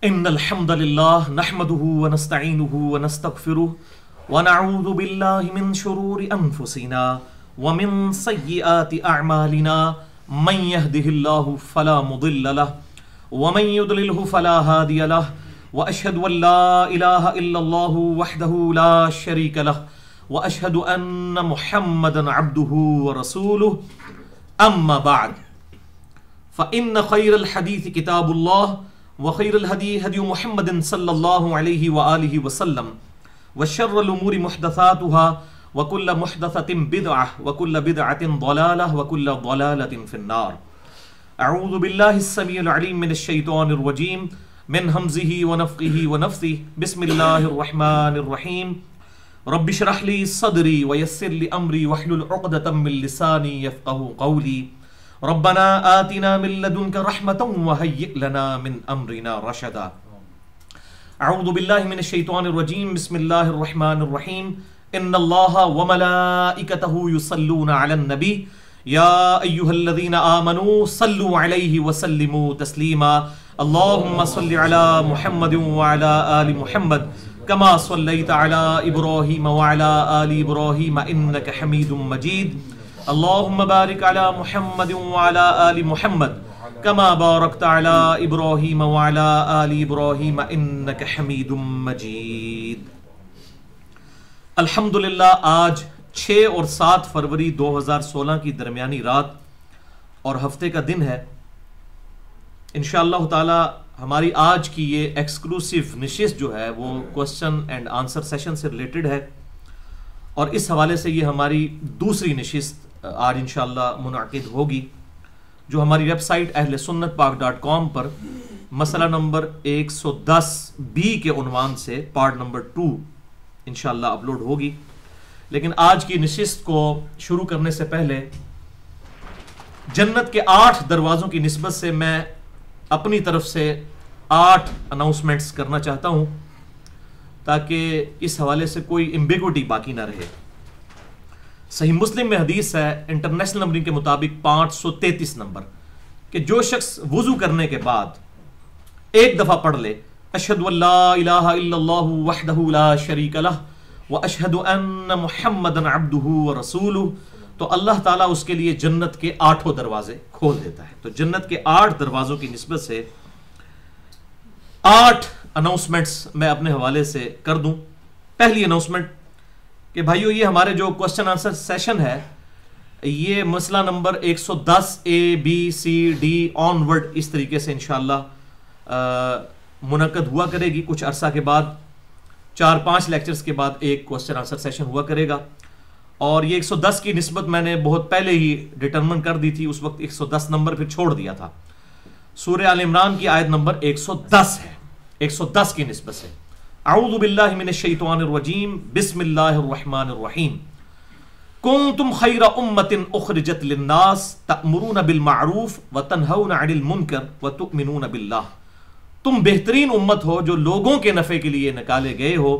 ان الحمد للہ نحمده ونستعینه ونستغفره ونعوذ باللہ من شرور انفسنا ومن سیئات اعمالنا من يهده الله فلا مضل له ومن يضلله فلا هادي له واشهد ان لا اله الا الله وحده لا شريك له واشهد ان محمدا عبده ورسوله اما بعد فان خير الحديث كتاب الله وخير الهدي هدي محمد صلى الله عليه وآله وسلم وشر الأمور محدثاتها وكل محدثة بدعة وكل بدعة ضلالة وكل ضلالة في النار. أعوذ بالله السميع العليم من الشيطان الرجيم من همزه ونفخه ونفثه. بسم الله الرحمن الرحيم. رب اشرح لي صدري ويسر لي أمري واحلل عقدة من لساني يفقهوا قولي. ربنا آتنا من لدنك رحمة وهيئ لنا من أمرنا رشدا. أعوذ بالله من الشيطان الرجيم. بسم الله الرحمن الرحيم. إن الله وملائكته يصلون على النبي يا أيها الذين آمنوا صلوا عليه وسلموا تسليما. اللهم صل على محمد وعلى آل محمد كما صليت على إبراهيم وعلى آل إبراهيم إنك حميد مجيد. اللهم بارك على محمد وعلى آل محمد كما باركت على إبراهيم وعلى آل إبراهيم إنك حميد مجيد. الحمدللہ آج 6 اور 7 فروری 2016 کی درمیانی رات اور ہفتے کا دن ہے. انشاءاللہ تعالی ہماری آج کی یہ ایکسکلوسیو نشست جو ہے وہ کوسچن اینڈ آنسر سیشن سے ریلیٹڈ ہے، اور اس حوالے سے یہ ہماری دوسری نشست آج انشاءاللہ منعقد ہوگی، جو ہماری ویب سائٹ اہل سنت پاک .com پر مسئلہ نمبر 110B کے عنوان سے پارٹ نمبر 2 انشاءاللہ اپلوڈ ہوگی. لیکن آج کی نشست کو شروع کرنے سے پہلے جنت کے 8 دروازوں کی نسبت سے میں اپنی طرف سے 8 اناؤنسمنٹس کرنا چاہتا ہوں، تاکہ اس حوالے سے کوئی ایمبیگوٹی باقی نہ رہے. صحیح مسلم میں حدیث ہے انٹرنیشنل نمبرنگ کے مطابق 533 نمبر، کہ جو شخص وضو کرنے کے بعد ایک دفعہ پڑھ لے اشہد ان لا الہ الا اللہ وحدہ لا شریک لہ واشہد ان محمدا عبدہ ورسولہ، تو اللہ تعالیٰ اس کے لیے جنت کے 8 دروازے کھول دیتا ہے. تو جنت کے 8 دروازوں کی نسبت سے 8 اناؤنسمنٹس میں اپنے حوالے سے کر دوں. پہلی اناؤنسمنٹ کہ بھائیو، یہ ہمارے جو کوسچن آنسر سیشن ہے یہ مسئلہ نمبر 110 A B C D onward اس طریقے سے انشاءاللہ منعقد ہوا کرے گی. کچھ عرصہ کے بعد 4-5 لیکچرز کے بعد ایک کوسچن آنسر سیشن ہوا کرے گا، اور یہ 110 کی نسبت میں نے بہت پہلے ہی ڈٹرمن کر دی تھی. اس وقت 110 نمبر پھر چھوڑ دیا تھا. سورہ آل عمران کی آیت نمبر 110 ہے، 110 کی نسبت سے. اعوذ باللہ من الشیطان الرجیم. بسم اللہ الرحمن الرحیم. کنتم خیر امۃ اخرجت للناس تأمرون بالمعروف وتنہون عن المنکر وتؤمنون باللہ. تم بہترین امت ہو جو لوگوں کے نفع کے لیے نکالے گئے ہو.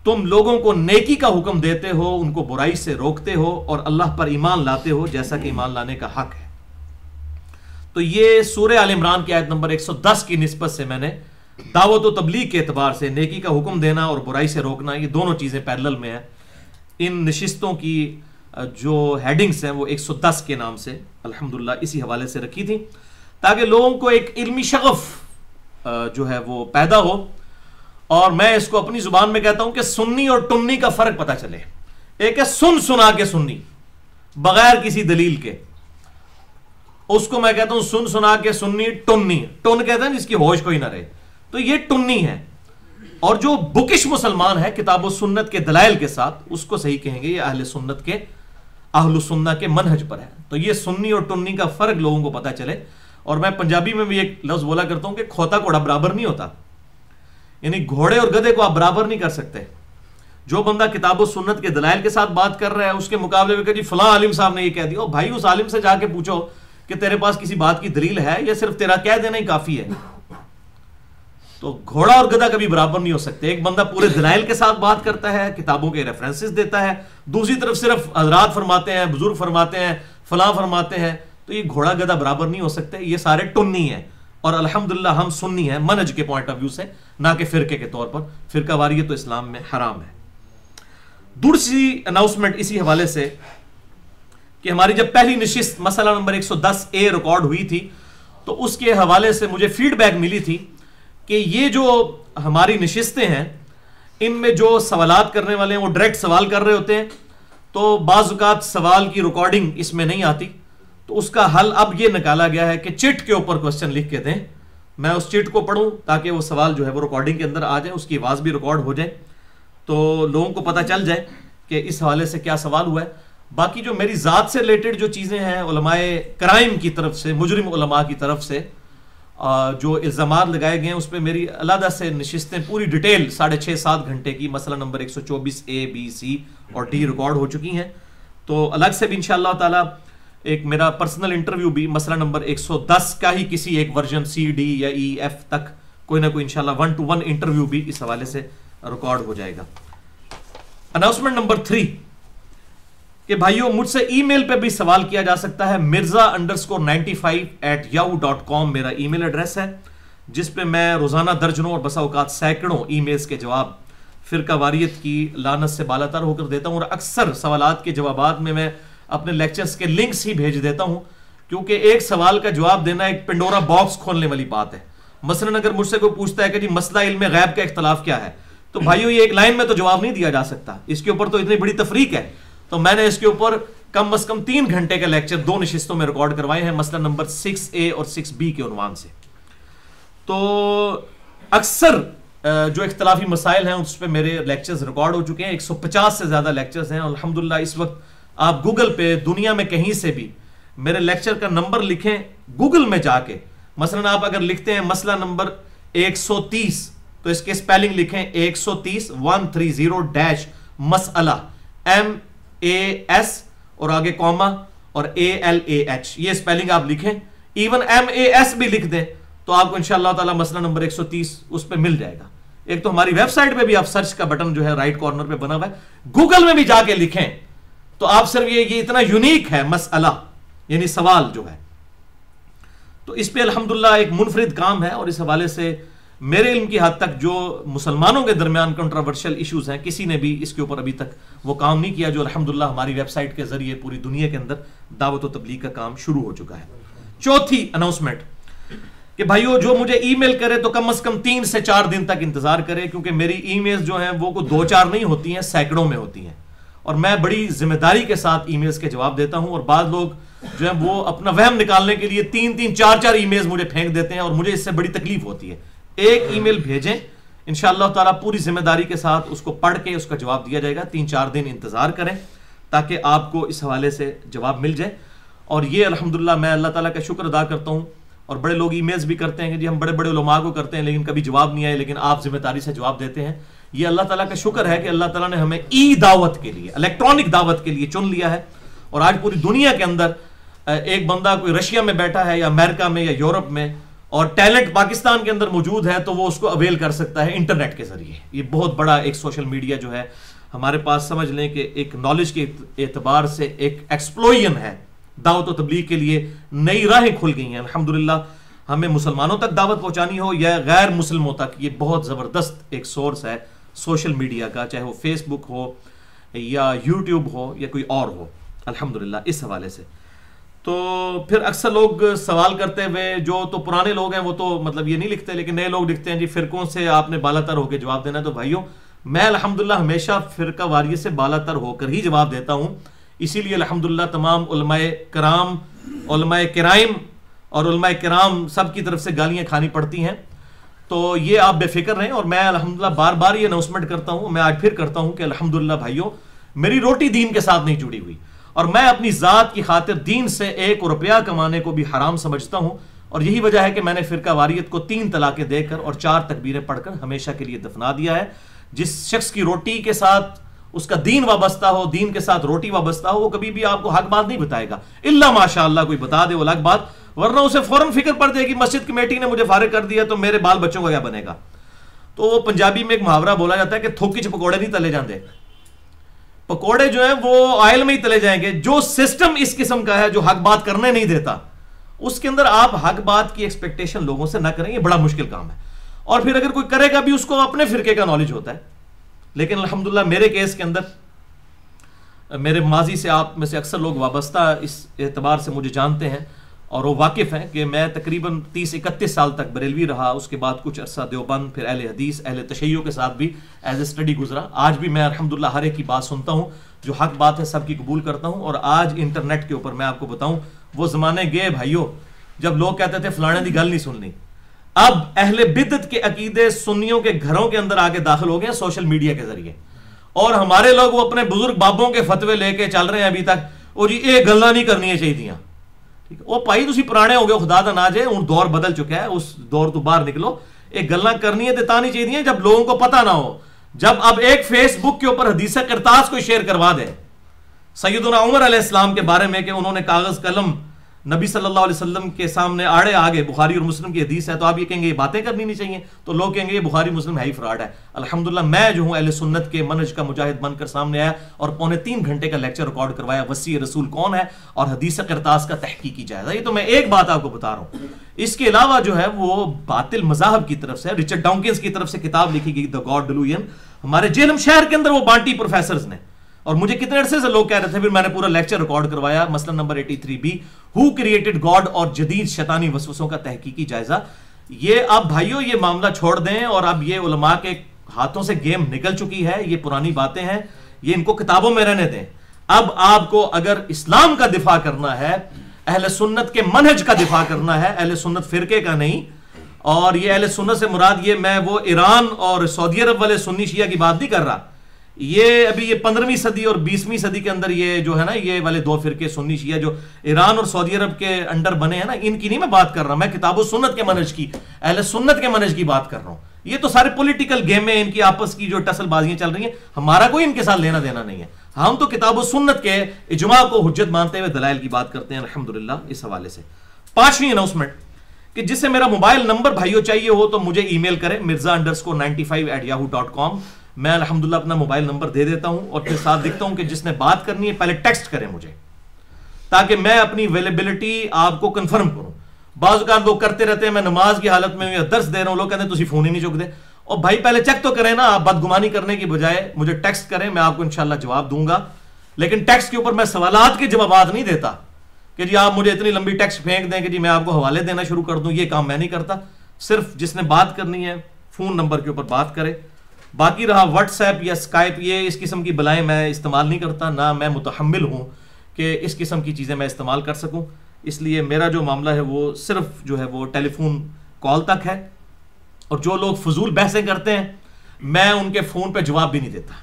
تم لوگوں کو نیکی کا حکم دیتے ہو، ان کو برائی سے روکتے ہو، اور اللہ پر ایمان لاتے ہو جیسا کہ ایمان لانے کا حق ہے. تو یہ سورہ آل عمران کی آیت نمبر 110 کی نسبت سے میں نے دعوت و تبلیغ کے اعتبار سے نیکی کا حکم دینا اور برائی سے روکنا، یہ دونوں چیزیں پیرلل میں ہیں. ان نشستوں کی جو ہیڈنگز ہیں وہ 110 کے نام سے الحمدللہ اسی حوالے سے رکھی تھی، تاکہ لوگوں کو ایک علمی شغف جو ہے وہ پیدا ہو. اور میں اس کو اپنی زبان میں کہتا ہوں کہ سنی اور ٹنی کا فرق پتہ چلے. ایک ہے سن سنا کے سنی بغیر کسی دلیل کے، اس کو میں کہتا ہوں سن سنا کے سنی. ٹنی، ٹن کہتے ہیں جس کی ہوش کوئی نہ رہے، تو یہ ٹنی ہے. اور جو بکش مسلمان ہے کتاب و سنت کے دلائل کے ساتھ، اس کو صحیح کہیں گے یہ اہل سنت کے اہل سنت کے منہج پر ہے. تو یہ سنی اور ٹنی کا فرق لوگوں کو پتہ چلے. اور میں پنجابی میں بھی ایک لفظ بولا کرتا ہوں کہ کھوتا گھوڑا برابر نہیں ہوتا، یعنی گھوڑے اور گدھے کو آپ برابر نہیں کر سکتے. جو بندہ کتاب و سنت کے دلائل کے ساتھ بات کر رہا ہے اس کے مقابلے میں کہ جی فلاں عالم صاحب نے یہ کہہ دیا، بھائی اس عالم سے جا کے پوچھو کہ تیرے پاس کسی بات کی دلیل ہے یا صرف تیرا کہہ دینا ہی کافی ہے. تو گھوڑا اور گدھا کبھی برابر نہیں ہو سکتے. ایک بندہ پورے دلائل کے ساتھ بات کرتا ہے، کتابوں کے ریفرنسز دیتا ہے، دوسری طرف صرف حضرات فرماتے ہیں، بزرگ فرماتے ہیں، فلاں فرماتے ہیں. تو یہ گھوڑا گدھا برابر نہیں ہو سکتے. یہ سارے ٹنی ہیں. اور الحمدللہ ہم سنی ہیں منہج کے پوائنٹ آف ویو سے، نہ کہ فرقے کے طور پر. فرقہ واریت تو اسلام میں حرام ہے. دوسری اناؤنسمنٹ اسی حوالے سے کہ ہماری جب پہلی نشست مسئلہ نمبر 110A ریکارڈ ہوئی تھی تو اس کے حوالے سے مجھے فیڈ بیک ملی تھی کہ یہ جو ہماری نشستیں ہیں ان میں جو سوالات کرنے والے ہیں وہ ڈائریکٹ سوال کر رہے ہوتے ہیں، تو بعض اوقات سوال کی ریکارڈنگ اس میں نہیں آتی. تو اس کا حل اب یہ نکالا گیا ہے کہ چٹ کے اوپر کوسچن لکھ کے دیں، میں اس چٹ کو پڑھوں تاکہ وہ سوال جو ہے وہ ریکارڈنگ کے اندر آ جائے، اس کی آواز بھی ریکارڈ ہو جائے تو لوگوں کو پتہ چل جائے کہ اس حوالے سے کیا سوال ہوا ہے. باقی جو میری ذات سے ریلیٹڈ جو چیزیں ہیں علماء کرائم کی طرف سے، مجرم علماء کی طرف سے جو الزامات لگائے گئے ہیں اس پہ میری علیحدہ سے نشستیں پوری ڈیٹیل 6.5-7 گھنٹے کی مسئلہ نمبر 124A B C اور D ریکارڈ ہو چکی ہیں. تو الگ سے بھی انشاءاللہ تعالی ایک میرا پرسنل انٹرویو بھی مسئلہ نمبر 110 کا ہی کسی ایک ورژن C D یا E F تک کوئی نہ کوئی انشاءاللہ 1-to-1 انٹرویو بھی اس حوالے سے ریکارڈ ہو جائے گا. اناؤنسمنٹ نمبر 3 کہ بھائیوں مجھ سے ای میل پہ بھی سوال کیا جا سکتا ہے. mirza_95@yahoo.com میرا ای میل ایڈریس ہے جس پہ میں روزانہ درجنوں اور بسا اوقات سینکڑوں ای میلز کے جواب فرقہ واریت کی لعنت سے بالاتر ہو کر دیتا ہوں، اور اکثر سوالات کے جوابات میں اپنے لیکچرز کے لنکس ہی بھیج دیتا ہوں، کیونکہ ایک سوال کا جواب دینا ایک پنڈورا باکس کھولنے والی بات ہے. مثلا اگر مجھ سے کوئی پوچھتا ہے کہ جی مسئلہ علم غیب کا اختلاف کیا ہے، تو بھائیوں یہ ایک لائن میں تو جواب نہیں دیا جا سکتا، اس کے اوپر تو اتنی بڑی تفریق ہے. تو میں نے اس کے اوپر کم از کم 3 گھنٹے کا لیکچر 2 نشستوں میں ریکارڈ کروائے ہیں مسئلہ نمبر 6A اور 6B کے عنوان سے. تو اکثر جو اختلافی مسائل ہیں اس پہ میرے لیکچرز ریکارڈ ہو چکے ہیں، 150 سے زیادہ لیکچرز ہیں. الحمدللہ اس وقت آپ گوگل پہ دنیا میں کہیں سے بھی میرے لیکچر کا نمبر لکھیں گوگل میں جا کے، مثلا آپ اگر لکھتے ہیں مسئلہ نمبر 130 تو اس کے سپیلنگ لکھیں 130 مسئلہ MAS اور آگے کوما اور ALAH، یہ سپیلنگ آپ لکھیں. ایون MAS بھی لکھ دیں تو آپ کو انشاءاللہ تعالی مسئلہ نمبر 130 اس پہ مل جائے گا. ایک تو ہماری ویب سائٹ پہ بھی آپ سرچ کا بٹن جو ہے رائٹ کارنر پہ بنا ہوا ہے، گوگل میں بھی جا کے لکھیں تو آپ صرف یہ اتنا یونیک ہے مسئلہ یعنی سوال جو ہے. تو اس پہ الحمدللہ ایک منفرد کام ہے، اور اس حوالے سے میرے علم کی حد تک جو مسلمانوں کے درمیان کنٹراورشل ایشوز ہیں کسی نے بھی اس کے اوپر ابھی تک وہ کام نہیں کیا، جو الحمدللہ ہماری ویب سائٹ کے ذریعے پوری دنیا کے اندر دعوت و تبلیغ کا کام شروع ہو چکا ہے. چوتھی اناؤنسمنٹ کہ بھائیو جو مجھے ای میل کرے تو کم از کم 3 سے 4 دن تک انتظار کرے، کیونکہ میری ای میلز جو ہیں وہ کوئی 2-4 نہیں ہوتی ہیں، سینکڑوں میں ہوتی ہیں، اور میں بڑی ذمہ داری کے ساتھ ای میلز کے جواب دیتا ہوں. اور بعض لوگ جو ہیں وہ اپنا وہم نکالنے کے لیے 3-3 4-4 ای میلز مجھے پھینک دیتے ہیں، اور مجھے اس سے بڑی تکلیف ہوتی ہے. ایک ای میل بھیجیں، انشاءاللہ تعالیٰ پوری ذمہ داری کے ساتھ اس کو پڑھ کے اس کا جواب دیا جائے گا. 3-4 دن انتظار کریں تاکہ آپ کو اس حوالے سے جواب مل جائے. اور یہ الحمدللہ میں اللہ تعالیٰ کا شکر ادا کرتا ہوں، اور بڑے لوگ ای میلز بھی کرتے ہیں کہ جی ہم بڑے بڑے علماء کو کرتے ہیں لیکن کبھی جواب نہیں آئے، لیکن آپ ذمہ داری سے جواب دیتے ہیں. یہ اللہ تعالیٰ کا شکر ہے کہ اللہ تعالیٰ نے ہمیں ای دعوت کے لیے، الیکٹرانک دعوت کے لیے چن لیا ہے. اور آج پوری دنیا کے اندر ایک بندہ کوئی رشیا میں بیٹھا ہے یا امریکہ میں یا یورپ میں، اور ٹیلنٹ پاکستان کے اندر موجود ہے تو وہ اس کو اویل کر سکتا ہے انٹرنیٹ کے ذریعے. یہ بہت بڑا ایک سوشل میڈیا جو ہے ہمارے پاس، سمجھ لیں کہ ایک نالج کے اعتبار سے ایک ایکسپلوژن ہے. دعوت و تبلیغ کے لیے نئی راہیں کھل گئی ہیں الحمدللہ. ہمیں مسلمانوں تک دعوت پہنچانی ہو یا غیر مسلموں تک، یہ بہت زبردست ایک سورس ہے سوشل میڈیا کا، چاہے وہ فیس بک ہو یا یوٹیوب ہو یا کوئی اور ہو الحمدللہ. اس حوالے سے تو پھر اکثر لوگ سوال کرتے ہوئے، جو تو پرانے لوگ ہیں وہ تو مطلب یہ نہیں لکھتے، لیکن نئے لوگ لکھتے ہیں جی فرقوں سے آپ نے بالاتر ہو کے جواب دینا ہے. تو بھائیوں میں الحمدللہ ہمیشہ فرقہ واریت سے بالاتر ہو کر ہی جواب دیتا ہوں. اسی لیے الحمدللہ تمام علماء کرام، علماء کرائم اور علماء کرام سب کی طرف سے گالیاں کھانی پڑتی ہیں. تو یہ آپ بے فکر رہیں، اور میں الحمدللہ بار بار یہ اناؤنسمنٹ کرتا ہوں، میں آج پھر کرتا ہوں کہ الحمدللہ بھائیوں میری روٹی دین کے ساتھ نہیں جڑی ہوئی، اور میں اپنی ذات کی خاطر دین سے 1 روپیہ کمانے کو بھی حرام سمجھتا ہوں. اور یہی وجہ ہے کہ میں نے فرقہ واریت کو 3 طلاقیں دے کر اور 4 تکبیریں پڑھ کر ہمیشہ کے لیے دفنا دیا ہے. جس شخص کی روٹی کے ساتھ اس کا دین وابستہ ہو، دین کے ساتھ روٹی وابستہ ہو، وہ کبھی بھی آپ کو حق بات نہیں بتائے گا، الا ماشاء اللہ کوئی بتا دے وہ الگ بات، ورنہ اسے فوراً فکر پڑ جائے گی مسجد کمیٹی نے مجھے فارغ کر دیا تو میرے بال بچوں کا کیا بنے گا. تو وہ پنجابی میں ایک محاورہ بولا جاتا ہے کہ تھوکی چ پکوڑے نہیں تلے جاندے، پکوڑے جو ہیں وہ آئل میں ہی تلے جائیں گے. جو سسٹم اس قسم کا ہے جو حق بات کرنے نہیں دیتا، اس کے اندر آپ حق بات کی ایکسپیکٹیشن لوگوں سے نہ کریں، یہ بڑا مشکل کام ہے. اور پھر اگر کوئی کرے گا بھی اس کو اپنے فرقے کا نالج ہوتا ہے. لیکن الحمدللہ میرے کیس کے اندر میرے ماضی سے آپ میں سے اکثر لوگ وابستہ اس اعتبار سے مجھے جانتے ہیں اور وہ واقف ہیں کہ میں تقریباً 30-31 سال تک بریلوی رہا، اس کے بعد کچھ عرصہ دیوبند، پھر اہل حدیث اہل تشیع کے ساتھ بھی ایز اے اسٹڈی گزرا. آج بھی میں الحمدللہ ہر ایک کی بات سنتا ہوں، جو حق بات ہے سب کی قبول کرتا ہوں. اور آج انٹرنیٹ کے اوپر میں آپ کو بتاؤں وہ زمانے گئے بھائیوں جب لوگ کہتے تھے فلانے دی گل نہیں سننی. اب اہل بدعت کے عقیدے سنیوں کے گھروں کے اندر آگے داخل ہو گئے ہیں سوشل میڈیا کے ذریعے، اور ہمارے لوگ وہ اپنے بزرگ بابوں کے فتوے لے کے چل رہے ہیں ابھی تک. وہ جی یہ گلاں نہیں کرنی چاہیے، ٹھیک ہے وہ بھائی تسی پرانے ہو گئے، خدا دا ناج ہے، ہن دور بدل چکا ہے، اس دور تو باہر نکلو. یہ گلاں کرنی ہے تے نہیں چاہیے جب لوگوں کو پتہ نہ ہو. جب اب ایک فیس بک کے اوپر حدیث قرطاس کو شیئر کروا دے سیدنا عمر علیہ السلام کے بارے میں کہ انہوں نے کاغذ قلم نبی صلی اللہ علیہ وسلم کے سامنے آڑے آگے، بخاری اور مسلم کی حدیث ہے، تو آپ یہ کہیں گے یہ باتیں کرنی نہیں چاہیے، تو لوگ کہیں گے یہ بخاری مسلم ہے ہی فراڈ ہے. الحمدللہ میں جو ہوں اہل سنت کے منہج کا مجاہد بن کر سامنے آیا اور 3.25 گھنٹے کا لیکچر ریکارڈ کروایا وسیع رسول کون ہے اور حدیث قرطاس کا تحقیقی جائزہ. یہ تو میں ایک بات آپ کو بتا رہا ہوں. اس کے علاوہ جو ہے وہ باطل مذاہب کی طرف سے رچرڈ ڈاؤکنز کی طرف سے کتاب لکھی گئی دی گاڈ ڈیلوژن، ہمارے جیلم شہر کے اندر وہ بانٹی پروفیسرز نے، اور مجھے کتنے عرصے سے لوگ کہہ رہے تھے، پھر میں نے پورا لیکچر ریکارڈ کروایا. مسئلہ number 83B who created God اور جدید شیطانی وسوسوں کا تحقیقی جائزہ. یہ اب بھائیوں یہ معاملہ چھوڑ دیں، اور اب یہ علماء کے ہاتھوں سے گیم نکل چکی ہے، یہ پرانی باتیں ہیں، یہ ان کو کتابوں میں رہنے دیں. اب آپ کو اگر اسلام کا دفاع کرنا ہے، اہل سنت کے منہج کا دفاع کرنا ہے، اہل سنت فرقے کا نہیں. اور یہ اہل سنت سے مراد یہ میں وہ ایران اور سعودی عرب والے سنی شیعہ کی بات نہیں کر رہا. یہ ابھی یہ 15ویں صدی اور 20ویں صدی کے اندر یہ جو ہے نا یہ والے دو فرقے سنی شیعہ جو ایران اور سعودی عرب کے انڈر بنے ہیں نا، ان کی نہیں میں بات کر رہا، میں کتاب و سنت کے منہج کی، اہل سنت کے منہج کی بات کر رہا ہوں. یہ تو سارے پولیٹیکل گیم ہیں، ان کی آپس کی جو ٹسل بازیاں چل رہی ہیں، ہمارا کوئی ان کے ساتھ لینا دینا نہیں ہے. ہم تو کتاب و سنت کے اجماع کو حجت مانتے ہوئے دلائل کی بات کرتے ہیں الحمدللہ. اس حوالے سے 5ویں اناؤنسمنٹ کہ جس سے میرا موبائل نمبر بھائیوں چاہیے ہو تو مجھے ای میل کریں mirza_95@yahoo.com. میں الحمدللہ اپنا موبائل نمبر دے دیتا ہوں اور پھر ساتھ لکھتا ہوں کہ جس نے بات کرنی ہے پہلے ٹیکسٹ کریں مجھے، تاکہ میں اپنی اویلیبلٹی آپ کو کنفرم کروں. بعض اوقات لوگ کرتے رہتے ہیں، میں نماز کی حالت میں درس دے رہا ہوں، لوگ کہتے ہیں تسی فون ہی نہیں چک دے. اور بھائی پہلے چیک تو کریں نا، آپ بدگمانی کرنے کی بجائے مجھے ٹیکسٹ کریں، میں آپ کو انشاءاللہ جواب دوں گا. لیکن ٹیکسٹ کے اوپر میں سوالات کے جوابات نہیں دیتا کہ جی آپ مجھے اتنی لمبی ٹیکسٹ پھینک دیں کہ جی میں آپ کو حوالے دینا شروع کر دوں. یہ کام میں نہیں کرتا. صرف جس نے بات کرنی ہے فون نمبر کے اوپر بات کرے. باقی رہا واٹس ایپ یا اسکائپ، یہ اس قسم کی بلائیں میں استعمال نہیں کرتا، نہ میں متحمل ہوں کہ اس قسم کی چیزیں میں استعمال کر سکوں. اس لیے میرا جو معاملہ ہے وہ صرف جو ہے وہ ٹیلی فون کال تک ہے. اور جو لوگ فضول بحثیں کرتے ہیں میں ان کے فون پہ جواب بھی نہیں دیتا،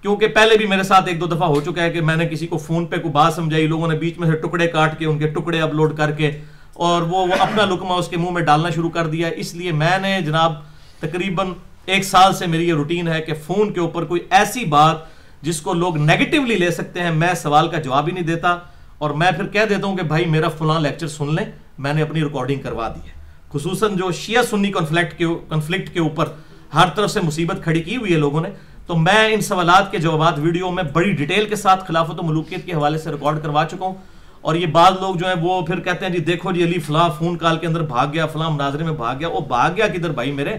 کیونکہ پہلے بھی میرے ساتھ 1-2 دفعہ ہو چکا ہے کہ میں نے کسی کو فون پہ کوئی بات سمجھائی، لوگوں نے بیچ میں سے ٹکڑے کاٹ کے ان کے ٹکڑے اپلوڈ کر کے اور وہ اپنا لقمہ اس کے منہ میں ڈالنا شروع کر دیا. اس لیے میں نے جناب تقریباً 1 سال سے میری یہ روٹین ہے کہ فون کے اوپر کوئی ایسی بات جس کو لوگ نیگیٹیولی لے سکتے ہیں میں سوال کا جواب ہی نہیں دیتا. اور میں پھر کہہ دیتا ہوں کہ بھائی میرا فلاں لیکچر سن لیں، میں نے اپنی ریکارڈنگ کروا دی ہے. خصوصاً جو شیعہ سنی کنفلکٹ کے اوپر ہر طرف سے مصیبت کھڑی کی ہوئی ہے لوگوں نے، تو میں ان سوالات کے جوابات ویڈیو میں بڑی ڈیٹیل کے ساتھ خلافت و ملوکیت کے حوالے سے ریکارڈ کروا چکا ہوں. اور یہ بعض لوگ جو ہیں وہ پھر کہتے ہیں جی دیکھو جی علی فلاں فون کال کے اندر بھاگ گیا، فلاں مناظرے میں بھاگ گیا. وہ بھاگ گیا کدھر بھائی میرے؟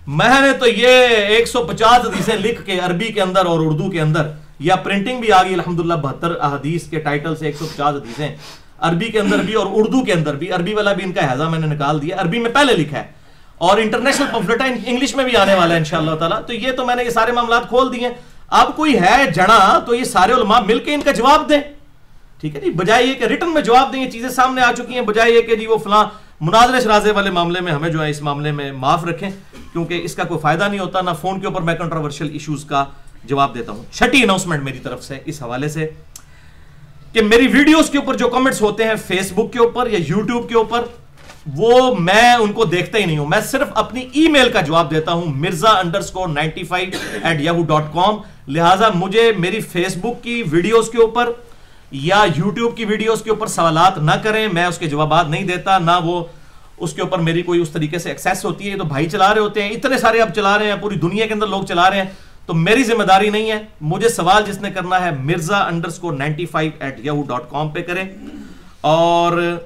میں نے تو یہ 150 حدیثیں لکھ کے عربی کے اندر اور اردو کے اندر، یا پرنٹنگ بھی آ گئی الحمدللہ 72 احادیث کے ٹائٹل سے 150 حدیثیں عربی کے اندر بھی اور اردو کے اندر بھی. عربی والا بھی ان کا حیضہ میں نے نکال دیا، عربی میں پہلے لکھا ہے، اور انٹرنیشنل پمفلٹ انگلش میں بھی آنے والا ہے انشاءاللہ تعالیٰ. تو یہ تو میں نے یہ سارے معاملات کھول دیے. اب کوئی ہے جڑا تو یہ سارے علماء مل کے ان کا جواب دیں، ٹھیک ہے جی، بجائے یہ کہ ریٹن میں جواب دیں. یہ چیزیں سامنے آ چکی ہیں، بجائے یہ کہ جی وہ فلاں مناظرے شرازے والے معاملے میں ہمیں جو ہے اس معاملے میں معاف رکھیں، کیونکہ اس کا کوئی فائدہ نہیں ہوتا. نہ فون کے اوپر میں کنٹروورشل ایشوز کا جواب دیتا ہوں. 6ٹی اناؤنسمنٹ میری طرف سے اس حوالے سے کہ میری ویڈیوز کے اوپر جو کمنٹس ہوتے ہیں فیس بک کے اوپر یا یوٹیوب کے اوپر، وہ میں ان کو دیکھتا ہی نہیں ہوں. میں صرف اپنی ای میل کا جواب دیتا ہوں mirza_95@yahoo.com. لہٰذا مجھے میری فیس بک کی ویڈیوز کے اوپر یا یوٹیوب کی ویڈیوز کے اوپر سوالات نہ کریں. میں اس کے جوابات نہیں دیتا، نہ وہ اس کے اوپر میری کوئی اس طریقے سے ایکسیس ہوتی ہے. تو بھائی چلا رہے ہوتے ہیں، اتنے سارے اب چلا رہے ہیں، پوری دنیا کے اندر لوگ چلا رہے ہیں، تو میری ذمہ داری نہیں ہے. مجھے سوال جس نے کرنا ہے mirza_95@yahoo.com پہ کریں. اور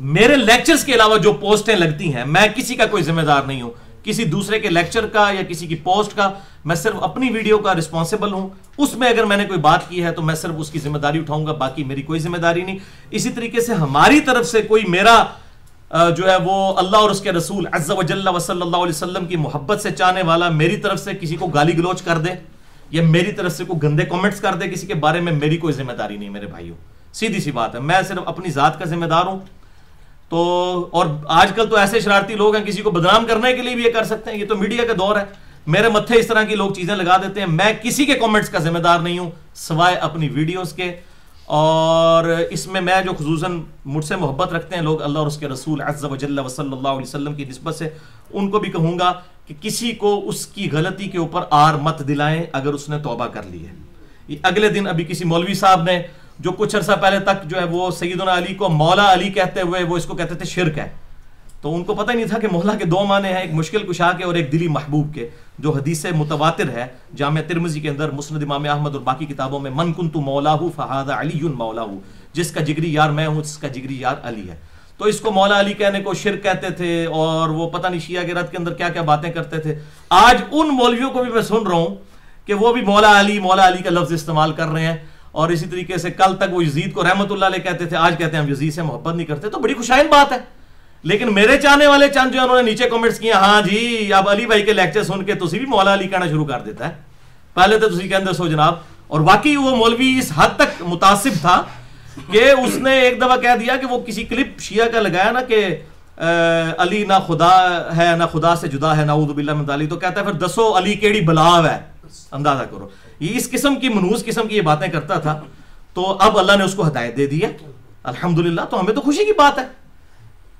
میرے لیکچرز کے علاوہ جو پوسٹیں لگتی ہیں میں کسی کا کوئی ذمہ دار نہیں ہوں، کسی دوسرے کے لیکچر کا یا کسی کی پوسٹ کا، میں صرف اپنی ویڈیو کا رسپانسبل ہوں. اس میں اگر میں نے کوئی بات کی ہے تو میں صرف اس کی ذمہ داری اٹھاؤں گا، باقی میری کوئی ذمہ داری نہیں. اسی طریقے سے ہماری طرف سے کوئی میرا جو ہے وہ اللہ اور اس کے رسول عز و جل و صلی اللہ علیہ وسلم کی محبت سے چاہنے والا میری طرف سے کسی کو گالی گلوچ کر دے یا میری طرف سے کوئی گندے کمنٹس کر دے کسی کے بارے میں، میری کوئی ذمہ داری نہیں میرے بھائیوں. سیدھی سی بات ہے، میں صرف اپنی ذات کا ذمہ دار ہوں. تو اور آج کل تو ایسے شرارتی لوگ ہیں کسی کو بدنام کرنے کے لیے بھی یہ کر سکتے ہیں، یہ تو میڈیا کا دور ہے. میرے متھے اس طرح کی لوگ چیزیں لگا دیتے ہیں. میں کسی کے کمنٹس کا ذمہ دار نہیں ہوں سوائے اپنی ویڈیوز کے. اور اس میں جو خصوصاً مجھ سے محبت رکھتے ہیں لوگ اللہ اور اس کے رسول عز و جل و صلی اللہ علیہ وسلم کی نسبت سے، ان کو بھی کہوں گا کہ کسی کو اس کی غلطی کے اوپر آر مت دلائیں اگر اس نے توبہ کر لی ہے. اگلے دن ابھی کسی مولوی صاحب نے جو کچھ عرصہ پہلے تک جو ہے وہ سیدنا علی کو مولا علی کہتے ہوئے وہ اس کو کہتے تھے شرک ہے، تو ان کو پتہ ہی نہیں تھا کہ مولا کے دو معنی ہیں، ایک مشکل کشا کے اور ایک دلی محبوب کے، جو حدیث متواتر ہے جامع ترمذی کے اندر، مسند امام احمد اور باقی کتابوں میں، من کنت مولاہ فہذا علی مولاہ، جس کا جگری یار میں ہوں، جس کا جگری یار علی ہے. تو اس کو مولا علی کہنے کو شرک کہتے تھے اور وہ پتہ نہیں شیعہ کے رد کے اندر کیا کیا باتیں کرتے تھے. آج ان مولویوں کو بھی میں سن رہا ہوں کہ وہ بھی مولا علی کا لفظ استعمال کر رہے ہیں. اور اسی طریقے سے کل تک وہ یزید کو رحمت اللہ علیہ کہتے تھے، آج کہتے ہیں ہم یزید سے محبت نہیں کرتے. تو بڑی خوشائن بات ہے. لیکن میرے چاہنے والے چند جو انہوں نے نیچے کمنٹس کیے، ہاں جی اب علی بھائی کے لیکچر سن کے تسی بھی مولا علی کہنا شروع کر دیتا ہے، پہلے تو تسی کہندے سو جناب. اور واقعی وہ مولوی اس حد تک متعصب تھا کہ اس نے ایک دفعہ کہہ دیا کہ وہ کسی کلپ شیعہ کا لگایا نا کہ علی نہ خدا ہے نہ خدا سے جدا ہے نعوذ باللہ من ذالک، تو کہتا ہے پھر دسو علی کیڑی بلاو ہے. اندازہ کرو، یہ اس قسم کی منحوس قسم کی یہ باتیں کرتا تھا. تو اب اللہ نے اس کو ہدایت دے دی ہے الحمدللہ. تو ہمیں تو خوشی کی بات ہے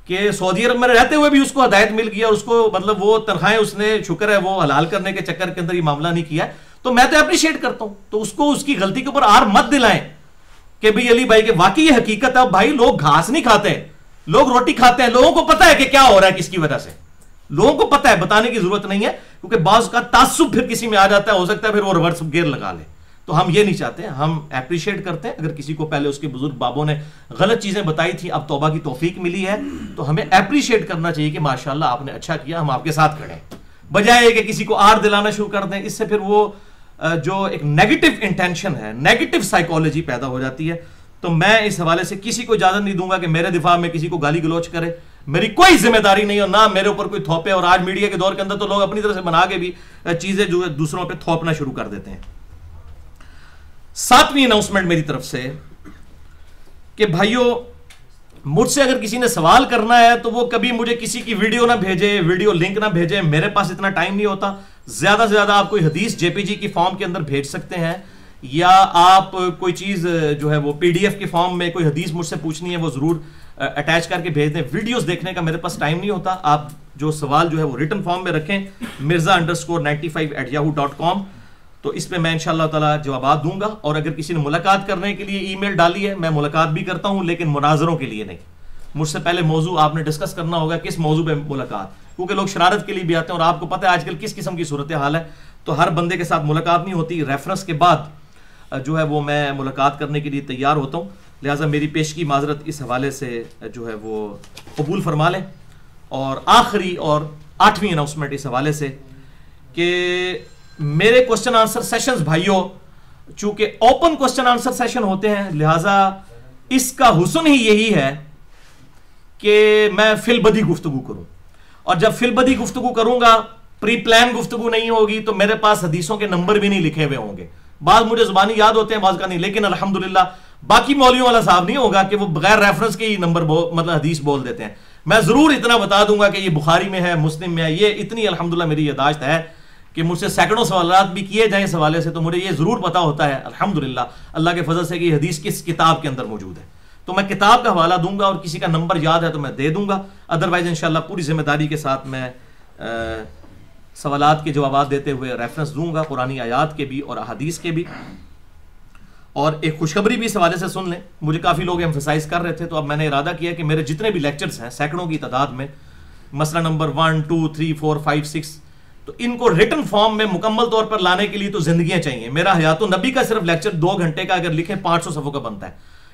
کہ سعودی عرب میں رہتے ہوئے بھی اس کو ہدایت مل گیا، اور اس کو مطلب وہ تنخواہیں اس نے شکر ہے وہ حلال کرنے کے چکر کے اندر یہ معاملہ نہیں کیا ہے. تو میں تو اپریشیٹ کرتا ہوں. تو اس کو اس کی غلطی کے اوپر آر مت دلائیں کہ بھئی علی بھائی کے واقعی یہ حقیقت ہے. بھائی لوگ گھاس نہیں کھاتے، لوگ روٹی کھاتے ہیں. لوگوں کو پتہ ہے کہ کیا ہو رہا ہے کس کی وجہ سے، لوگوں کو پتہ ہے، بتانے کی ضرورت نہیں ہے. کیونکہ بعض کا تعصب پھر کسی میں آ جاتا ہے، ہو سکتا ہے پھر وہ ریورس گیئر لگا لے. تو ہم یہ نہیں چاہتے. ہم اپریشیٹ کرتے ہیں اگر کسی کو پہلے اس کے بزرگ بابوں نے غلط چیزیں بتائی تھی، اب توبہ کی توفیق ملی ہے، تو ہمیں اپریشیٹ کرنا چاہیے کہ ماشاءاللہ آپ نے اچھا کیا، ہم آپ کے ساتھ کھڑے ہیں، بجائے کہ کسی کو آر دلانا شروع کر دیں. اس سے پھر وہ جو ایک نیگیٹو انٹینشن ہے، نیگیٹو سائیکالوجی پیدا ہو جاتی ہے. تو میں اس حوالے سے کسی کو اجازت نہیں دوں گا کہ میرے دفاع میں کسی کو گالی گلوچ کرے. میری کوئی ذمہ داری نہیں، اور نہ میرے اوپر کوئی تھوپے. اور آج میڈیا کے دور کے اندر تو لوگ اپنی طرف سے بنا کے بھی چیزیں جو دوسروں پہ تھوپنا شروع کر دیتے ہیں. 7ویں اناؤنسمنٹ میری طرف سے کہ بھائیو، مجھ سے اگر کسی نے سوال کرنا ہے تو وہ کبھی مجھے کسی کی ویڈیو نہ بھیجے، ویڈیو لنک نہ بھیجے. میرے پاس اتنا ٹائم نہیں ہوتا. زیادہ سے زیادہ آپ کوئی حدیث جے پی جی کی فارم کے اندر بھیج سکتے ہیں، یا آپ کوئی چیز جو ہے وہ پی ڈی ایف کی فارم میں کوئی حدیث مجھ سے پوچھنی ہے وہ ضرور اٹیچ کر کے بھیج دیں. ویڈیوز دیکھنے کا میرے پاس ٹائم نہیں ہوتا. آپ جو سوال جو ہے وہ ریٹن فارم میں رکھیں mirza_95@yahoo.com. تو اس پہ میں انشاءاللہ تعالیٰ جوابات دوں گا. اور اگر کسی نے ملاقات کرنے کے لیے ای میل ڈالی ہے، میں ملاقات بھی کرتا ہوں، لیکن مناظروں کے لیے نہیں. مجھ سے پہلے موضوع آپ نے ڈسکس کرنا ہوگا کس موضوع پہ ملاقات، کیونکہ لوگ شرارت کے لیے بھی آتے ہیں، اور آپ کو پتہ ہے آج کل کس قسم کی صورتحال ہے. تو ہر بندے کے ساتھ ملاقات نہیں ہوتی. ریفرنس کے بعد جو ہے وہ میں ملاقات کرنے کے لیے تیار ہوتا ہوں. لہٰذا میری پیشگی معذرت اس حوالے سے جو ہے وہ قبول فرما لیں. اور آخری اور 8ویں اناؤنسمنٹ اس حوالے سے کہ میرے کوسچن آنسر سیشنز بھائیوں چونکہ اوپن کوسچن آنسر سیشن ہوتے ہیں، لہٰذا اس کا حسن ہی یہی ہے کہ میں فی البدی گفتگو کروں. اور جب فی البدی گفتگو کروں گا، پری پلان گفتگو نہیں ہوگی، تو میرے پاس حدیثوں کے نمبر بھی نہیں لکھے ہوئے ہوں گے. بعض مجھے زبانی یاد ہوتے ہیں، بعض کا نہیں. لیکن الحمدللہ باقی مولویوں والا صاحب نہیں ہوگا کہ وہ بغیر ریفرنس کے ہی نمبر مطلب حدیث بول دیتے ہیں. میں ضرور اتنا بتا دوں گا کہ یہ بخاری میں ہے، مسلم میں ہے. یہ اتنی الحمدللہ میری یادداشت ہے کہ مجھ سے سینکڑوں سوالات بھی کیے جائیں اس حوالے سے، تو مجھے یہ ضرور پتا ہوتا ہے الحمدللہ اللہ کے فضل سے کہ یہ حدیث کس کتاب کے اندر موجود ہے. تو میں کتاب کا حوالہ دوں گا، اور کسی کا نمبر یاد ہے تو میں دے دوں گا. ادروائز انشاءاللہ پوری ذمہ داری کے ساتھ میں سوالات کے جوابات دیتے ہوئے ریفرنس دوں گا، قرآنی آیات کے بھی اور احادیث کے بھی. اور ایک خوشخبری بھی اس حوالے سے سن لیں. مجھے کافی لوگ ایمفسائز کر رہے تھے، تو اب میں نے ارادہ کیا کہ میرے جتنے بھی لیکچرز ہیں سینکڑوں کی تعداد میں، مسئلہ نمبر 1 2 3 4 5 6، تو ان کو ریٹن فارم میں مکمل طور پر لانے کے لیے تو زندگیاں چاہیے. میرا حیات النبی کا صرف لیکچر 2 گھنٹے کا اگر لکھیں 500 صفحوں کا بنتا ہے.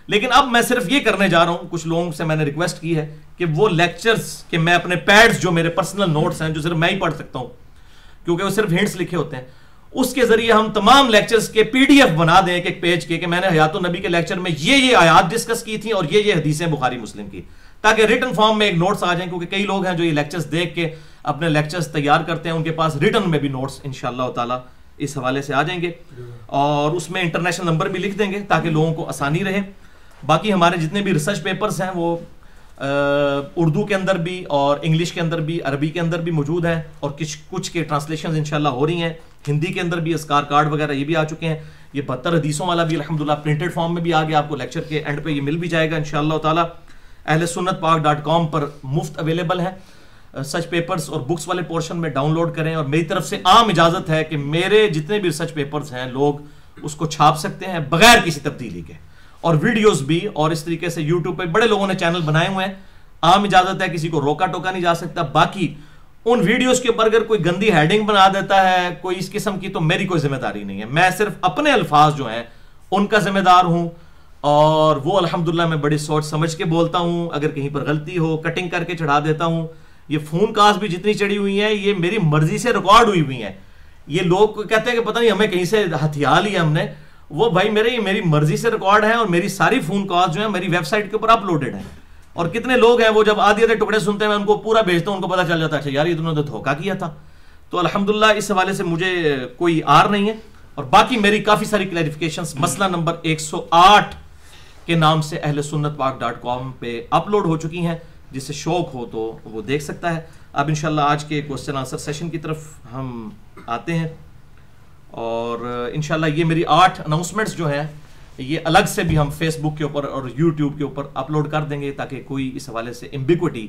لیکن اب میں صرف یہ کرنے جا رہا ہوں، کچھ لوگوں سے میں نے ریکویسٹ کی ہے کہ وہ لیکچرز کہ میں اپنے پیڈز جو میرے پرسنل نوٹس ہیں جو صرف میں ہی پڑھ سکتا ہوں کیونکہ وہ صرف ہنٹس لکھے ہوتے ہیں، اس کے ذریعے ہم تمام لیکچرز کے پی ڈی ایف بنا دیں ایک پیج کے کہ میں نے حیات النبی کے لیکچر میں یہ آیات ڈسکس کی تھیں اور یہ حدیثیں بخاری مسلم کی، تاکہ ریٹن فارم میں ایک نوٹس آ جائیں، کیونکہ کئی لوگ ہیں جو یہ لیکچرز دیکھ کے اپنے لیکچرز تیار کرتے ہیں، ان کے پاس ریٹن میں بھی نوٹس انشاءاللہ تعالی اس حوالے سے آ جائیں گے، اور اس میں انٹرنیشنل نمبر بھی لکھ دیں گے تاکہ لوگوں کو آسانی رہے۔ باقی ہمارے جتنے بھی ریسرچ پیپرز ہیں وہ اردو کے اندر بھی اور انگلش کے اندر بھی عربی کے اندر بھی موجود ہیں، اور کچھ کے ٹرانسلیشنز انشاءاللہ ہو رہی ہیں، ہندی کے اندر بھی اذکار کارڈ وغیرہ یہ بھی آ چکے ہیں، یہ 72 حدیثوں والا بھی الحمدللہ پرنٹڈ فارم میں بھی آ گیا، آپ کو لیکچر کے اینڈ پہ یہ مل بھی جائے گا انشاءاللہ تعالی۔ اہل سنت پاک.com پر مفت اویلیبل ہے، سچ پیپرز اور بکس والے پورشن میں ڈاؤن لوڈ کریں، اور میری طرف سے عام اجازت ہے کہ میرے جتنے بھی ریسرچ پیپرز ہیں لوگ اس کو چھاپ سکتے ہیں بغیر کسی تبدیلی کے، اور ویڈیوز بھی، اور اس طریقے سے یوٹیوب پہ بڑے لوگوں نے چینل بنائے ہوئے ہیں، عام اجازت ہے، کسی کو روکا ٹوکا نہیں جا سکتا۔ باقی ان ویڈیوز کے اوپر اگر کوئی گندی ہیڈنگ بنا دیتا ہے کوئی اس قسم کی تو میری کوئی ذمہ داری نہیں ہے، میں صرف اپنے الفاظ جو ہیں ان کا ذمہ دار ہوں، اور وہ الحمدللہ میں بڑی سوچ سمجھ کے بولتا ہوں، اگر کہیں پر غلطی ہو کٹنگ کر کے چڑھا دیتا ہوں۔ یہ فون کالز بھی جتنی چڑھی ہوئی ہیں یہ میری مرضی سے ریکارڈ ہوئی ہوئی ہیں، یہ لوگ کہتے ہیں کہ پتہ نہیں ہمیں کہیں سے ہتھیار لیا ہم نے، وہ بھائی میری مرضی سے ریکارڈ ہے، اور میری ساری فون کالز جو ہیں میری ویب سائٹ کے اوپر اپلوڈڈ ہیں، اور کتنے لوگ ہیں وہ جب آدھے ٹکڑے سنتے ہیں میں ان کو پورا بھیجتا ہوں، ان کو پتہ چل جاتا ہے اچھا یار یہ تم نے تو دھوکہ کیا تھا۔ تو الحمدللہ اس حوالے سے مجھے کوئی آر نہیں ہے، اور باقی میری کافی ساری کلیریفیکیشنز مسئلہ نمبر 108 کے نام سے اہل سنت پاک.com پہ اپلوڈ ہو چکی ہیں، جسے شوق ہو تو وہ دیکھ سکتا ہے۔ اب انشاءاللہ آج کے کوسچن آنسر سیشن کی طرف ہم آتے ہیں، اور انشاءاللہ یہ میری 8 اناؤنسمنٹس جو ہیں یہ الگ سے بھی ہم فیس بک کے اوپر اور یوٹیوب کے اوپر اپلوڈ کر دیں گے تاکہ کوئی اس حوالے سے ایمبیگوٹی،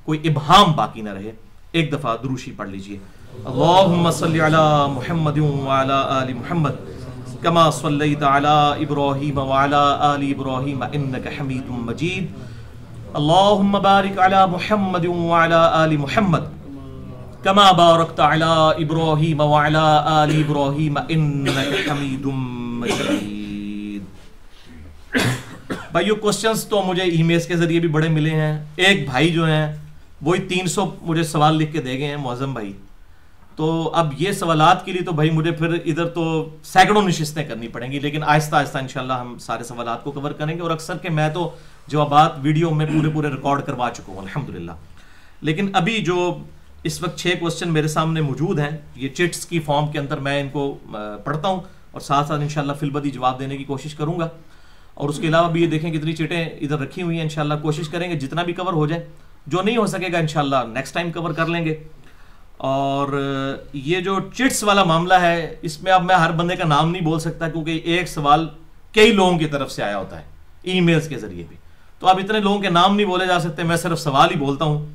کوئی ابہام باقی نہ رہے۔ ایک دفعہ دروشی پڑھ لیجئے، اللہم صلی علی محمد وعلی آل محمد کما صلیت علی ابراہیم وعلی آل ابراہیم انک حمید مجید، اللہم بارک علی محمد وعلی آل محمد کما بارکت علی ابراہیم وعلی آل ابراہیم انک حمید مجید۔ بھائیو کوسچنز تو مجھے ای میلز کے ذریعے بھی بڑے ملے ہیں، ایک بھائی جو ہیں وہی 300 مجھے سوال لکھ کے دے گئے ہیں معظم بھائی، تو اب یہ سوالات کے لیے تو بھائی مجھے پھر ادھر تو سینکڑوں نشستیں کرنی پڑیں گی، لیکن آہستہ آہستہ انشاءاللہ ہم سارے سوالات کو کور کریں گے، اور اکثر کہ میں تو جوابات ویڈیو میں پورے ریکارڈ کروا چکا ہوں الحمدللہ۔ لیکن ابھی جو اس وقت 6 کوسچن میرے سامنے موجود ہیں، یہ چٹس کی فارم کے اندر میں ان کو پڑھتا ہوں، اور ساتھ ساتھ انشاءاللہ فی البدی جواب دینے کی کوشش کروں گا، اور اس کے علاوہ بھی یہ دیکھیں کتنی چٹیں ادھر رکھی ہوئی ہیں، انشاءاللہ کوشش کریں گے جتنا بھی کور ہو جائے، جو نہیں ہو سکے گا انشاءاللہ نیکسٹ ٹائم کور کر لیں گے۔ اور یہ جو چٹس والا معاملہ ہے اس میں اب میں ہر بندے کا نام نہیں بول سکتا، کیونکہ ایک سوال کئی لوگوں کی طرف سے آیا ہوتا ہے ای میلز کے ذریعے بھی، تو اب اتنے لوگوں کے نام نہیں بولے جا سکتے، میں صرف سوال ہی بولتا ہوں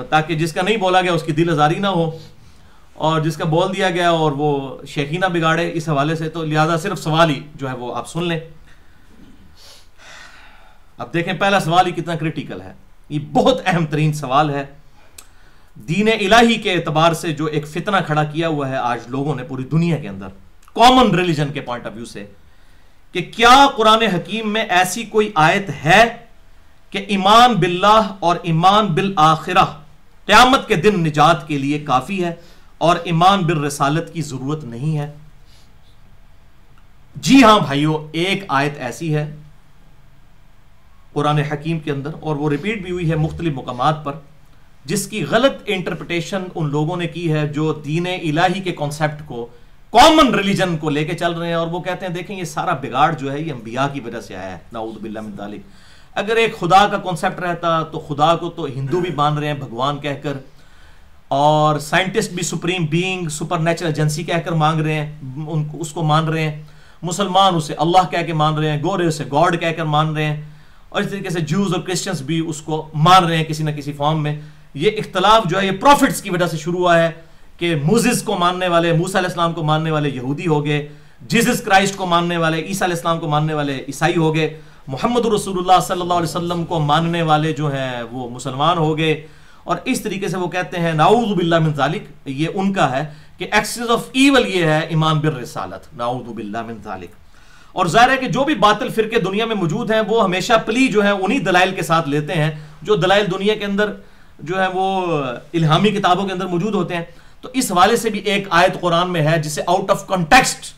تاکہ جس کا نہیں بولا گیا اس کی دل آزاری نہ ہو، اور جس کا بول دیا گیا اور وہ شیخی نہ بگاڑے اس حوالے سے، تو لہٰذا صرف سوال ہی جو ہے وہ آپ سن لیں۔ اب دیکھیں پہلا سوال ہی کتنا کریٹیکل ہے، یہ بہت اہم ترین سوال ہے، دین الہی کے اعتبار سے جو ایک فتنہ کھڑا کیا ہوا ہے آج لوگوں نے پوری دنیا کے اندر کامن ریلیجن کے پوائنٹ آف ویو سے، کہ کیا قرآن حکیم میں ایسی کوئی آیت ہے کہ ایمان باللہ اور ایمان بالآخرہ قیامت کے دن نجات کے لیے کافی ہے اور ایمان بالرسالت کی ضرورت نہیں ہے؟ جی ہاں بھائیو، ایک آیت ایسی ہے قرآن حکیم کے اندر، اور وہ ریپیٹ بھی ہوئی ہے مختلف مقامات پر، جس کی غلط انٹرپریٹیشن ان لوگوں نے کی ہے جو دین الہی کے کانسیپٹ کو کامن ریلیجن کو لے کے چل رہے ہیں، اور وہ کہتے ہیں دیکھیں یہ سارا بگاڑ جو ہے یہ انبیاء کی وجہ سے آیا ہے، نعوذ باللہ من ذالک۔ اگر ایک خدا کا کانسیپٹ رہتا تو خدا کو تو ہندو بھی مان رہے ہیں بھگوان کہہ کر، اور سائنٹسٹ بھی supreme being super natural agency کہہ کر مانگ رہے ہیں، اس کو مان رہے ہیں، مسلمان اسے اللہ کہہ کے مان رہے ہیں، گورے اسے گاڈ کہہ کر مان رہے ہیں، اور اس طریقے سے جوز اور کرسچنز بھی اس کو مان رہے ہیں کسی نہ کسی فارم میں۔ یہ اختلاف جو ہے یہ پروفٹس کی وجہ سے شروع ہوا ہے کہ موسیز کو ماننے والے، موسیٰ علیہ السلام کو ماننے والے یہودی ہو گئے، جیسس کرائسٹ کو ماننے والے، عیسیٰ علیہ السلام کو ماننے والے عیسائی ہو گئے، محمد رسول اللہ صلی اللہ علیہ وسلم کو ماننے والے جو ہیں وہ مسلمان ہو گئے، اور اس طریقے سے وہ کہتے ہیں نعوذ باللہ من ذالک، یہ ان کا ہے کہ ایکسس آف ایول یہ ہے ایمان بالرسالت، نعوذ باللہ من ذالک۔ اور ظاہر ہے کہ جو بھی باطل فرقے دنیا میں موجود ہیں وہ ہمیشہ پلی جو ہے انہی دلائل کے ساتھ لیتے ہیں جو دلائل دنیا کے اندر جو ہے وہ الہامی کتابوں کے اندر موجود ہوتے ہیں. تو اس حوالے سے بھی ایک آیت قرآن میں ہے جسے آؤٹ آف کانٹیکسٹ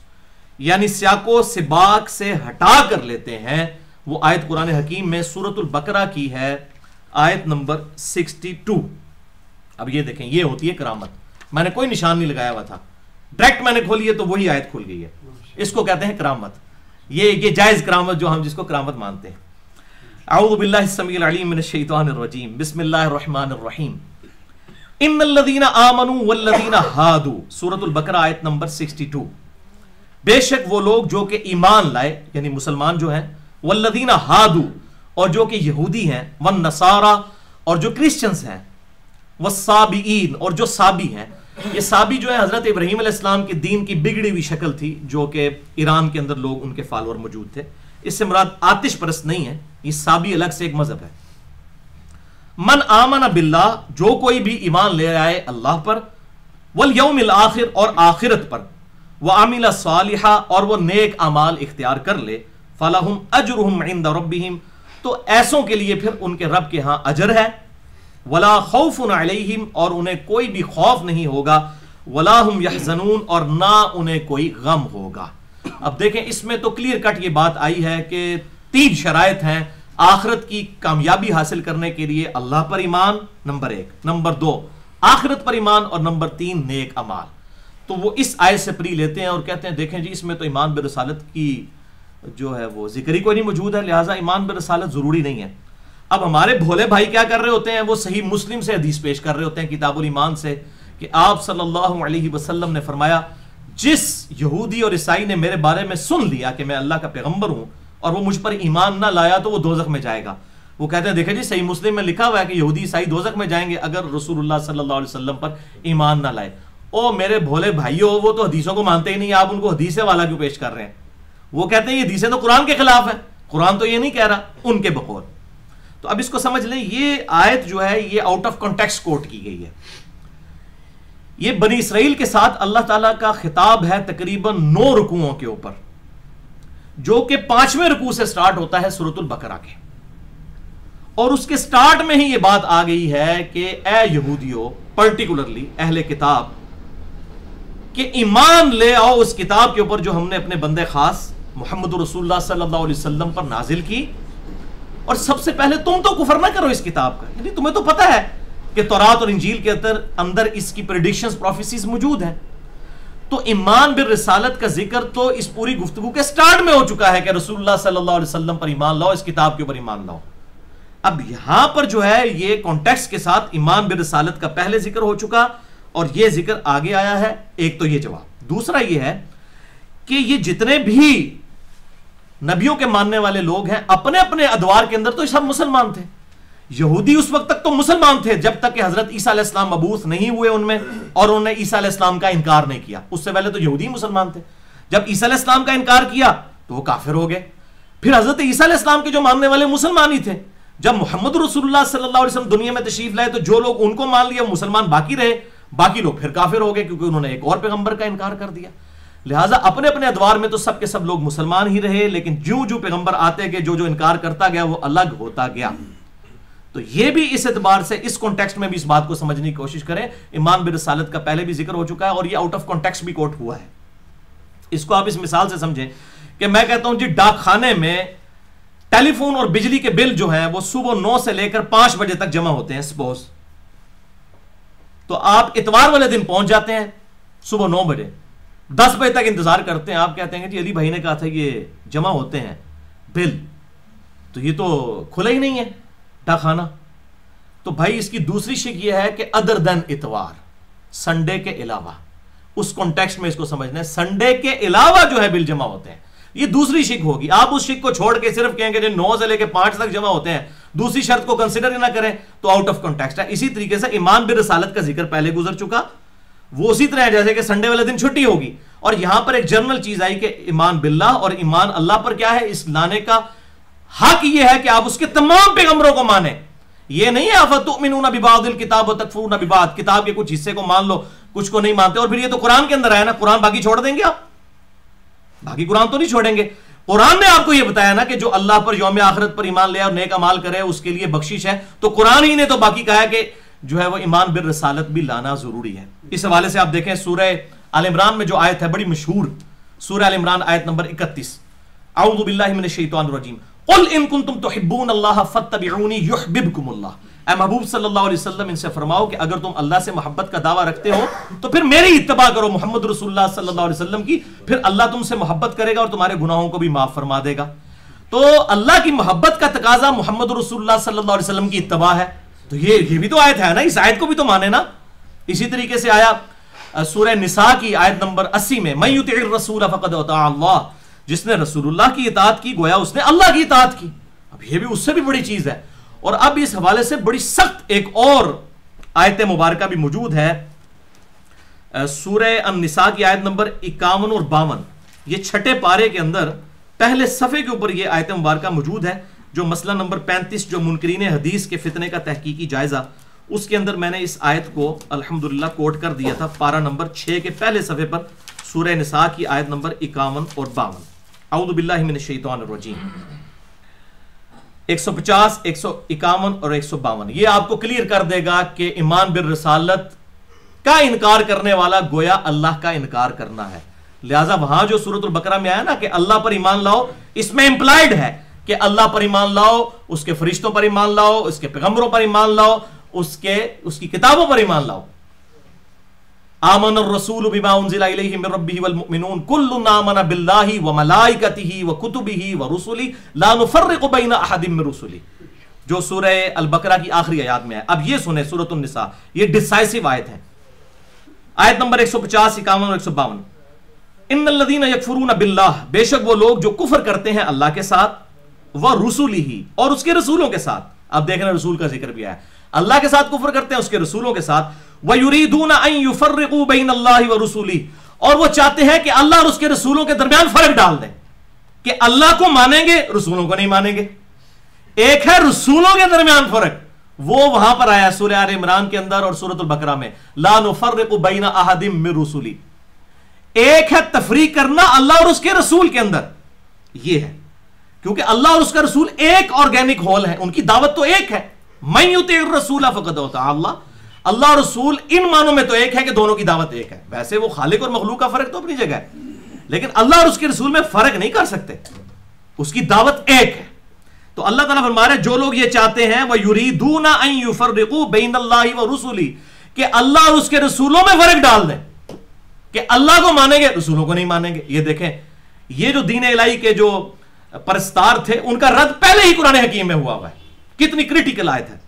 یعنی سیاق و سباق سے ہٹا کر لیتے ہیں. وہ آیت قرآن حکیم میں سورۃ البقرہ کی ہے, آیت نمبر 62. اب یہ دیکھیں, یہ ہوتی ہے کرامت. میں نے کوئی نشان نہیں لگایا ہوا تھا, ڈائریکٹ میں نے کھولی ہے تو وہی آیت کھل گئی ہے. اس کو کہتے ہیں کرامت, یہ جائز کرامت جو ہم جس کو کرامت مانتے ہیں. اعوذ باللہ السمیع العلیم من الشیطان الرجیم, بسم اللہ الرحمن الرحیم. ان الذین آمنوا والذین ہادوا, سورۃ البقرہ آیت نمبر 62. بے شک وہ لوگ جو کہ ایمان لائے یعنی مسلمان جو ہیں, والذین ہادوا اور جو کہ یہودی ہیں, والنصارى اور جو کرسچنز ہیں, والصابئین اور جو صابی ہیں. یہ صابی جو ہے حضرت ابراہیم علیہ السلام کے دین کی بگڑی ہوئی شکل تھی جو کہ ایران کے اندر لوگ ان کے فالوور موجود تھے. اس سے مراد آتش پرست نہیں ہے, یہ صابی الگ سے ایک مذہب ہے. من آمن باللہ, جو کوئی بھی ایمان لے آئے اللہ پر, والیوم الآخر اور آخرت پر, وعمل صالحا اور وہ نیک اعمال اختیار کر لے, فلہم اجرہم عند ربہم تو ایسوں کے لیے پھر ان کے رب کے ہاں اجر ہے, ولا خوف علیہم اور انہیں کوئی بھی خوف نہیں ہوگا, ولا ہم یحزنون اور نہ انہیں کوئی غم ہوگا. اب دیکھیں اس میں تو کلیئر کٹ یہ بات آئی ہے کہ 3 شرائط ہیں آخرت کی کامیابی حاصل کرنے کے لیے. اللہ پر ایمان نمبر 1, نمبر 2 آخرت پر ایمان, اور نمبر 3 نیک اعمال. تو وہ اس آیت سے پری لیتے ہیں اور کہتے ہیں دیکھیں جی اس میں تو ایمان برسالت کی جو ہے وہ ذکر ہی کوئی نہیں موجود ہے, لہٰذا ایمان برسالت ضروری نہیں ہے. اب ہمارے بھولے بھائی کیا کر رہے ہوتے ہیں, وہ صحیح مسلم سے حدیث پیش کر رہے ہوتے ہیں کتاب الایمان سے کہ آپ صلی اللہ علیہ وسلم نے فرمایا جس یہودی اور عیسائی نے میرے بارے میں سن لیا کہ میں اللہ کا پیغمبر ہوں اور وہ مجھ پر ایمان نہ لایا تو وہ دوزخ میں جائے گا. وہ کہتے ہیں دیکھیں جی صحیح مسلم میں لکھا ہوا ہے کہ یہودی عیسائی دوزخ میں جائیں گے اگر رسول اللہ صلی اللہ علیہ وسلم پر ایمان نہ لائے. او میرے بھولے بھائیو, وہ تو حدیثوں کو مانتے ہی نہیں, آپ ان کو حدیث والا کیوں پیش کر رہے ہیں؟ وہ کہتے ہیں یہ حدیثیں تو قرآن کے خلاف ہیں, قرآن تو یہ نہیں کہہ رہا, ان کے بقول. تو اب اس کو سمجھ لیں, یہ آیت جو ہے یہ آؤٹ آف کانٹیکسٹ کوٹ کی گئی ہے. یہ بنی اسرائیل کے ساتھ اللہ تعالیٰ کا خطاب ہے تقریباً 9 رکوعوں کے اوپر, جو کہ 5ویں رکوع سے سٹارٹ ہوتا ہے سورۃ البقرہ کے. اور اس کے سٹارٹ میں ہی یہ بات آ گئی ہے کہ اے یہودیو, پرٹیکولرلی اہل کتاب, کہ ایمان لے آؤ اس کتاب کے اوپر جو ہم نے اپنے بندے خاص محمد رسول اللہ صلی اللہ علیہ وسلم پر نازل کی. اور سب سے پہلے تم تو کفر نہ کرو اس کتاب کا, یعنی تمہیں تو پتہ ہے کہ تورات اور انجیل کے اندر اس کی پریڈکشنز پروفیسیز موجود ہیں. تو ایمان بالرسالت کا ذکر تو اس پوری گفتگو کے سٹارٹ میں ہو چکا ہے کہ رسول اللہ صلی اللہ علیہ وسلم پر ایمان لاؤ, اس کتاب کے اوپر ایمان لاؤ. اب یہاں پر جو ہے یہ کانٹیکسٹ کے ساتھ ایمان بالرسالت کا پہلے ذکر ہو چکا اور یہ ذکر آگے آیا ہے. ایک تو یہ جواب. دوسرا یہ ہے کہ یہ جتنے بھی نبیوں کے ماننے والے لوگ ہیں اپنے اپنے ادوار کے اندر تو سب مسلمان تھے. یہودی اس وقت تک تو مسلمان تھے جب تک کہ حضرت عیسیٰ علیہ السلام مبعوث نہیں ہوئے ان میں اور انہوں نے عیسیٰ علیہ السلام کا انکار نہیں کیا. اس سے پہلے تو یہودی مسلمان تھے. جب عیسیٰ علیہ السلام کا انکار کیا تو وہ کافر ہو گئے. پھر حضرت عیسیٰ علیہ السلام کے جو ماننے والے مسلمان ہی تھے. جب محمد رسول اللہ صلی اللہ علیہ وسلم دنیا میں تشریف لائے تو جو لوگ ان کو مان لیا وہ مسلمان باقی رہے, باقی لوگ پھر کافر ہو گئے کیونکہ انہوں نے ایک اور پیغمبر کا انکار کر دیا. لہٰذا اپنے اپنے ادوار میں تو سب کے سب لوگ مسلمان ہی رہے, لیکن جو پیغمبر آتے گئے جو انکار کرتا گیا وہ الگ ہوتا گیا. تو یہ بھی اس اعتبار سے اس کانٹیکسٹ میں بھی اس بات کو سمجھنے کی کوشش کریں. ایمان بالرسالت کا پہلے بھی ذکر ہو چکا ہے اور یہ آؤٹ آف کانٹیکسٹ بھی کوٹ ہوا ہے. اس کو آپ اس مثال سے سمجھیں کہ میں کہتا ہوں جی ڈاک خانے میں ٹیلی فون اور بجلی کے بل جو ہیں وہ صبح 9 سے لے کر 5 بجے تک جمع ہوتے ہیں سپوز. تو آپ اتوار والے دن پہنچ جاتے ہیں صبح 9 بجے, 10 بجے تک انتظار کرتے ہیں. آپ کہتے ہیں جی علی بھائی نے کہا تھا یہ جمع ہوتے ہیں بل, تو یہ تو کھلا ہی نہیں ہے ڈاکخانہ. تو بھائی اس کی دوسری شک یہ ہے کہ ادر دین اتوار, سنڈے کے علاوہ, اس کانٹیکسٹ میں اس کو سمجھنا ہے سنڈے کے علاوہ جو ہے بل جمع ہوتے ہیں. یہ دوسری شک ہوگی. آپ اس شک کو چھوڑ کے صرف کہیں گے 9 سے لے کے 5 تک جمع ہوتے ہیں, دوسری شرط کو کنسیڈر ہی نہ کریں تو آؤٹ آف کانٹیکسٹ ہے. اسی طریقے سے ایمان بالرسالت کا ذکر پہلے گزر چکا, وہ اسی طرح جیسے کہ سنڈے والے دن چھٹی ہوگی, اور یہاں پر ایک جنرل چیز آئی کہ ایمان باللہ اور ایمان اللہ پر کیا ہے, اس لانے کا حق یہ ہے کہ آپ اس کے تمام پیغمبروں کو مانیں. یہ نہیں ہے افتؤمنون ببعض الکتاب وتکفرون ببعض, کتاب کے کچھ حصے کو مان لو کچھ کو نہیں مانتے. اور پھر یہ تو قرآن کے اندر آیا نا, قرآن باقی چھوڑ دیں گے آپ؟ باقی قرآن تو نہیں چھوڑیں گے. قرآن نے آپ کو یہ بتایا نا کہ جو اللہ پر یوم آخرت پر ایمان لے اور نیک اعمال کرے اس کے لیے بخشش ہے، تو قرآن ہی نے تو باقی کہا ہے کہ جو ہے وہ ایمان بالرسالت بھی لانا ضروری ہے۔ اس حوالے سے آپ دیکھیں سورہ آل عمران میں جو آیت ہے بڑی مشہور، سورہ آل عمران آیت نمبر 31، اعوذ باللہ من الشیطان الرجیم قل ان کنتم تحبون اللہ فاتبعونی یحببکم اللہ۔ اے محبوب صلی اللہ علیہ وسلم ان سے فرماؤ کہ اگر تم اللہ سے محبت کا دعویٰ رکھتے ہو تو پھر میری اتباع کرو، محمد رسول اللہ صلی اللہ علیہ وسلم کی، پھر اللہ تم سے محبت کرے گا اور تمہارے گناہوں کو بھی معاف فرما دے گا۔ تو اللہ کی محبت کا تقاضا محمد رسول اللہ صلی اللہ علیہ وسلم کی اتباع ہے، تو یہ بھی تو آیت ہے نا، اس آیت کو بھی تو مانے نا۔ اسی طریقے سے آیا سورہ نساء کی آیت نمبر 80 میں من یطع الرسول فقد اطاع اللہ، جس نے رسول اللہ کی اطاعت کی گویا اس نے اللہ کی اطاعت کی۔ اب یہ بھی اس سے بھی بڑی چیز ہے۔ اور اب اس حوالے سے بڑی سخت ایک اور آیت مبارکہ بھی موجود ہے، سورہ النساء کی آیت نمبر 51 اور 52، یہ چھٹے پارے کے اندر پہلے صفحے کے اوپر یہ آیت مبارکہ موجود ہے، جو مسئلہ نمبر 35 جو منکرین حدیث کے فتنے کا تحقیقی جائزہ، اس کے اندر میں نے اس آیت کو الحمدللہ کوٹ کر دیا تھا، پارہ نمبر 6 کے پہلے صفحے پر سورہ نساء کی آیت نمبر 51 اور 52۔ اعوذ باللہ من الشیطان الرجیم 150، 151 اور 152، یہ آپ کو کلیئر کر دے گا کہ ایمان بالرسالت کا انکار کرنے والا گویا اللہ کا انکار کرنا ہے۔ لہٰذا وہاں جو سورۃ البقرہ میں آیا نا کہ اللہ پر ایمان لاؤ، اس میں امپلائڈ ہے کہ اللہ پر ایمان لاؤ، اس کے فرشتوں پر ایمان لاؤ، اس کے پیغمبروں پر ایمان لاؤ، اس کی کتابوں پر ایمان لاؤ۔ آمن الرسول بما انزل الیہ من ربہ والمؤمنون کل آمن باللہ وملائکتہ وکتبہ ورسلہ لا نفرق بین احد من رسلہ، جو سورہ البقرہ کی آخری آیات میں ہے۔ اب یہ سنیں سورۃ النساء، یہ ڈیسائسو آیت ہے، آیت نمبر 150، 51 اور 152۔ ان الذین یکفرون باللہ، بے شک وہ لوگ جو کفر کرتے ہیں اللہ کے ساتھ، ورسلہ اور اس کے رسولوں کے ساتھ۔ اب دیکھنا رسول کا ذکر بھی آیا، اللہ کے ساتھ کفر کرتے ہیں، اس کے رسولوں کے ساتھ۔ وَيُرِيدُونَ أَن يُفَرِّقُوا بَيْنَ اللَّهِ وَرُسُولِهِ، اور وہ چاہتے ہیں کہ اللہ اور اس کے رسولوں کے درمیان فرق ڈال دیں، کہ اللہ کو مانیں گے رسولوں کو نہیں مانیں گے۔ ایک ہے رسولوں کے درمیان فرق، وہ وہاں پر آیا سورہ آل عمران کے اندر اور سورۃ البقرہ میں، لا نفرق بین احد من رسلی۔ ایک ہے تفریق کرنا اللہ اور اس کے رسول کے اندر، یہ ہے کیونکہ اللہ اور اس کا رسول ایک آرگینک ہول ہے، ان کی دعوت تو ایک ہے۔ من یطع الرسول فقد اطاع اللہ، اللہ اور رسول ان معنوں میں تو ایک ہے کہ دونوں کی دعوت ایک ہے، ویسے وہ خالق اور مخلوق کا فرق تو اپنی جگہ ہے، لیکن اللہ اور اس کے رسول میں فرق نہیں کر سکتے، اس کی دعوت ایک ہے۔ تو اللہ تعالیٰ فرما رہے ہیں جو لوگ یہ چاہتے ہیں وَيُرِيدُونَ أَن يُفَرِّقُوا بَيْنَ اللَّهِ وَرُسُلِهِ، کہ اللہ اور اس کے رسولوں میں فرق ڈال دیں، کہ اللہ کو مانیں گے رسولوں کو نہیں مانیں گے۔ یہ دیکھیں یہ جو دین الہی کے جو پرستار تھے ان کا رد پہلے ہی قرآن حکیم میں ہوا ہے، کتنی کریٹیکل آیت ہے۔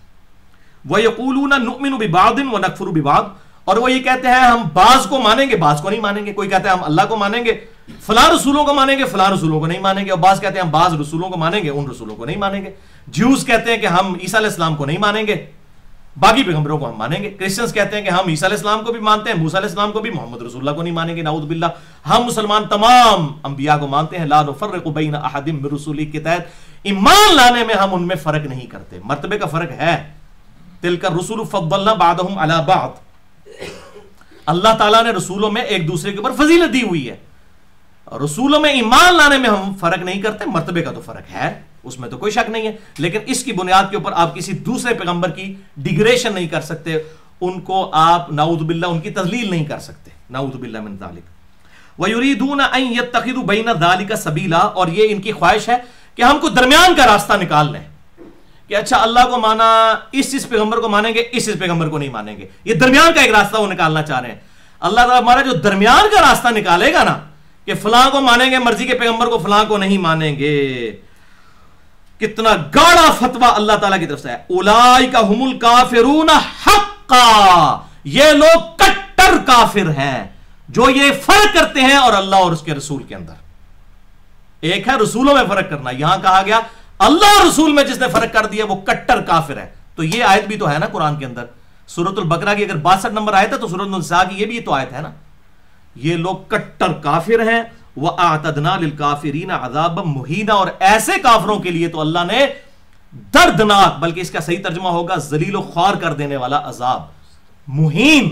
وَيَقُولُونَ نُؤْمِنُ بِبَعْضٍ وَنَكْفُرُ بِبَعْضٍ، اور وہ یہ کہتے ہیں ہم بعض کو مانیں گے بعض کو نہیں مانیں گے۔ کوئی کہتا ہے ہم اللہ کو مانیں گے، فلاں رسولوں کو مانیں گے، فلاں رسولوں کو نہیں مانیں گے، اور بعض کہتے ہیں ہم بعض رسولوں کو مانیں گے، ان رسولوں کو نہیں مانیں گے۔ جیوز کہتے ہیں کہ ہم عیسیٰ علیہ السلام کو نہیں مانیں گے، باقی پیغمبروں کو ہم مانیں گے۔ کرسچنز کہتے ہیں کہ ہم عیسیٰ علیہ السلام کو بھی مانتے ہیں، موسیٰ علیہ السلام کو بھی، محمد رسول اللہ کو نہیں مانیں گے، نعوذ باللہ۔ ہم مسلمان تمام انبیاء کو مانتے ہیں، لا نفرق بین احد من رسلہ کے تحت ایمان لانے میں ہم ان میں فرق نہیں کرتے، مرتبے کا فرق ہے۔ تلک الرسل فضلنا بعضهم علی بعض، اللہ تعالیٰ نے رسولوں میں ایک دوسرے کے اوپر فضیلت دی ہوئی ہے، رسولوں میں ایمان لانے میں ہم فرق نہیں کرتے، مرتبے کا تو فرق ہے، اس میں تو کوئی شک نہیں ہے، لیکن اس کی بنیاد کے اوپر آپ کسی دوسرے پیغمبر کی ڈیگریشن نہیں کر سکتے، ان کو آپ نعوذ باللہ ان کی تضلیل نہیں کر سکتے، نعوذ باللہ من ذالک۔ وَيُرِيدُونَ أَن يَتَّخِذُوا بَيْنَ ذَلِكَ سَبِيلًا، اور یہ ان کی خواہش ہے کہ ہم کو درمیان کا راستہ نکال لیں، کہ اچھا اللہ کو مانا، اس پیغمبر کو مانیں گے، اس پیغمبر کو نہیں مانیں گے، یہ درمیان کا ایک راستہ وہ نکالنا چاہ رہے ہیں۔ اللہ تعالیٰ ہمارا جو درمیان کا راستہ نکالے گا نا، کہ فلاں کو مانیں گے مرضی کے پیغمبر کو، فلاں کو نہیں مانیں گے، کتنا گاڑا فتویٰ اللہ تعالیٰ کی طرف سے ہے۔ اولئک ھم الکافرون حقا، یہ لوگ کٹر کافر ہیں جو یہ فرق کرتے ہیں اور اللہ اور اس کے رسول کے اندر۔ ایک ہے رسولوں میں فرق کرنا، یہاں کہا گیا اللہ اور رسول میں جس نے فرق کر دیا وہ کٹر کافر ہے۔ تو یہ آیت بھی تو ہے نا قرآن کے اندر، سورۃ البقرہ کی اگر 62 نمبر آیت ہے تو سورۃ النساء کی یہ بھی تو آیت ہے نا، یہ لوگ کٹر کافر ہیں۔ وَأَعْتَدْنَا لِلْكَافِرِينَ عَذَابًا مُهِينًا، اور ایسے کافروں کے لیے تو اللہ نے دردناک، بلکہ اس کا صحیح ترجمہ ہوگا ذلیل و خوار کر دینے والا عذاب، مہین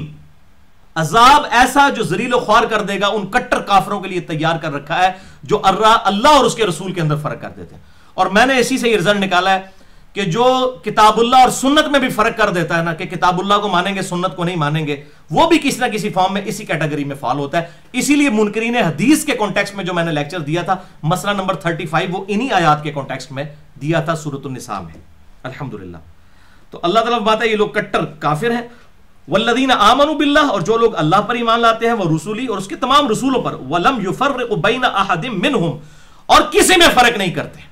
عذاب ایسا جو ذلیل و خوار کر دے گا، ان کٹر کافروں کے لیے تیار کر رکھا ہے جو اللہ اور اس کے رسول کے اندر فرق کر دیتے ہیں. اور میں نے اسی سے یہ رزلٹ نکالا ہے کہ جو کتاب اللہ اور سنت میں بھی فرق کر دیتا ہے نا, کہ کتاب اللہ کو مانیں گے سنت کو نہیں مانیں گے, وہ بھی کسی نہ کسی فارم میں اسی کیٹیگری میں فال ہوتا ہے. اسی لیے منکرین حدیث کے کانٹیکسٹ میں جو میں نے لیکچر دیا تھا مسئلہ نمبر 35, وہ انہی آیات کے کانٹیکسٹ میں دیا تھا سورۃ النساء میں. الحمدللہ. تو اللہ تعالیٰ بات ہے یہ لوگ کٹر کافر ہیں. والذین آمنوا باللہ, اور جو لوگ اللہ پر ایمان لاتے ہیں, وہ رسولی, اور اس کے تمام رسولوں پر, ولم یفرقوا بین احد منہم, اور کسی میں فرق نہیں کرتے,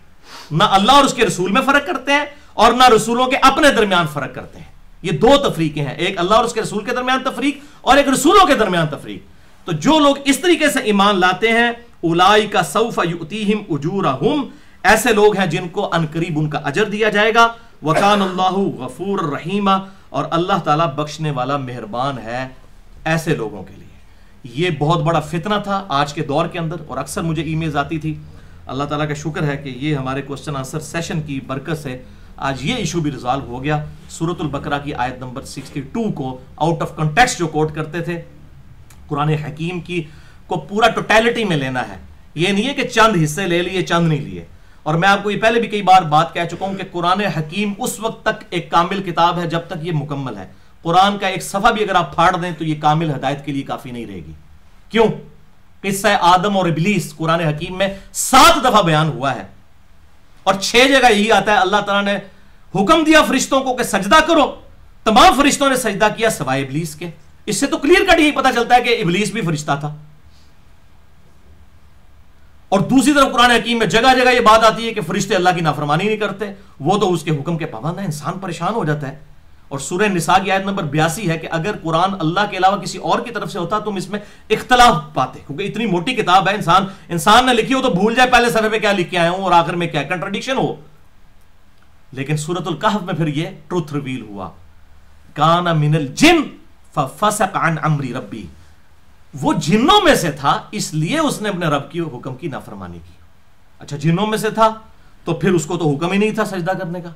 نہ اللہ اور اس کے رسول میں فرق کرتے ہیں اور نہ رسولوں کے اپنے درمیان فرق کرتے ہیں. یہ دو تفریقیں ہیں, ایک اللہ اور اس کے رسول کے درمیان تفریق اور ایک رسولوں کے درمیان تفریق. تو جو لوگ اس طریقے سے ایمان لاتے ہیں, اولئک سوف یؤتیہم اجورہم, ایسے لوگ ہیں جن کو عنقریب ان کا اجر دیا جائے گا. وکان اللہ غفور الرحیم, اور اللہ تعالیٰ بخشنے والا مہربان ہے ایسے لوگوں کے لیے. یہ بہت بڑا فتنہ تھا آج کے دور کے اندر, اور اکثر مجھے ای میلز آتی تھی. اللہ تعالیٰ کا شکر ہے کہ یہ ہمارے کوسچن آنسر سیشن کی برکت سے آج یہ ایشو بھی ریزالو ہو گیا. سورۃ البقرہ کی آیت نمبر 62 کو آؤٹ آف کنٹیکسٹ جو کوٹ کرتے تھے, قرآن حکیم کی کو پورا ٹوٹیلٹی میں لینا ہے. یہ نہیں ہے کہ چند حصے لے لیے چند نہیں لیے. اور میں آپ کو یہ پہلے بھی کئی بار بات کہہ چکا ہوں کہ قرآن حکیم اس وقت تک ایک کامل کتاب ہے جب تک یہ مکمل ہے. قرآن کا ایک صفحہ بھی اگر آپ پھاڑ دیں تو یہ کامل ہدایت کے لیے کافی نہیں رہے گی. کیوں؟ قصہ آدم اور ابلیس قرآن حکیم میں 7 دفعہ بیان ہوا ہے, اور 6 جگہ یہی آتا ہے اللہ تعالیٰ نے حکم دیا فرشتوں کو کہ سجدہ کرو, تمام فرشتوں نے سجدہ کیا سوائے ابلیس کے. اس سے تو کلیئر کٹ یہی پتا چلتا ہے کہ ابلیس بھی فرشتہ تھا. اور دوسری طرف قرآن حکیم میں جگہ جگہ یہ بات آتی ہے کہ فرشتے اللہ کی نافرمانی نہیں کرتے, وہ تو اس کے حکم کے پابند ہیں. انسان پریشان ہو جاتا ہے. اور سورہ نساء کی آیت نمبر 82 ہے کہ اگر قرآن اللہ کے علاوہ کسی اور کی طرف سے ہوتا تم اس میں اختلاف پاتے, کیونکہ اتنی موٹی کتاب ہے, انسان نے لکھی ہو تو بھول جائے پہلے صفحے پہ کیا لکھ کے آئے ہوں اور آخر میں کیا کنٹرڈکشن ہو. لیکن سورۃ الکہف میں پھر یہ ٹروتھ ریویل ہوا, کان من الجن ففسق عن امر ربی, وہ جنوں میں سے تھا اس لیے اس نے اپنے رب کی حکم کی نافرمانی کی. اچھا جنوں میں سے تھا تو پھر اس کو تو حکم ہی نہیں تھا سجدہ کرنے کا,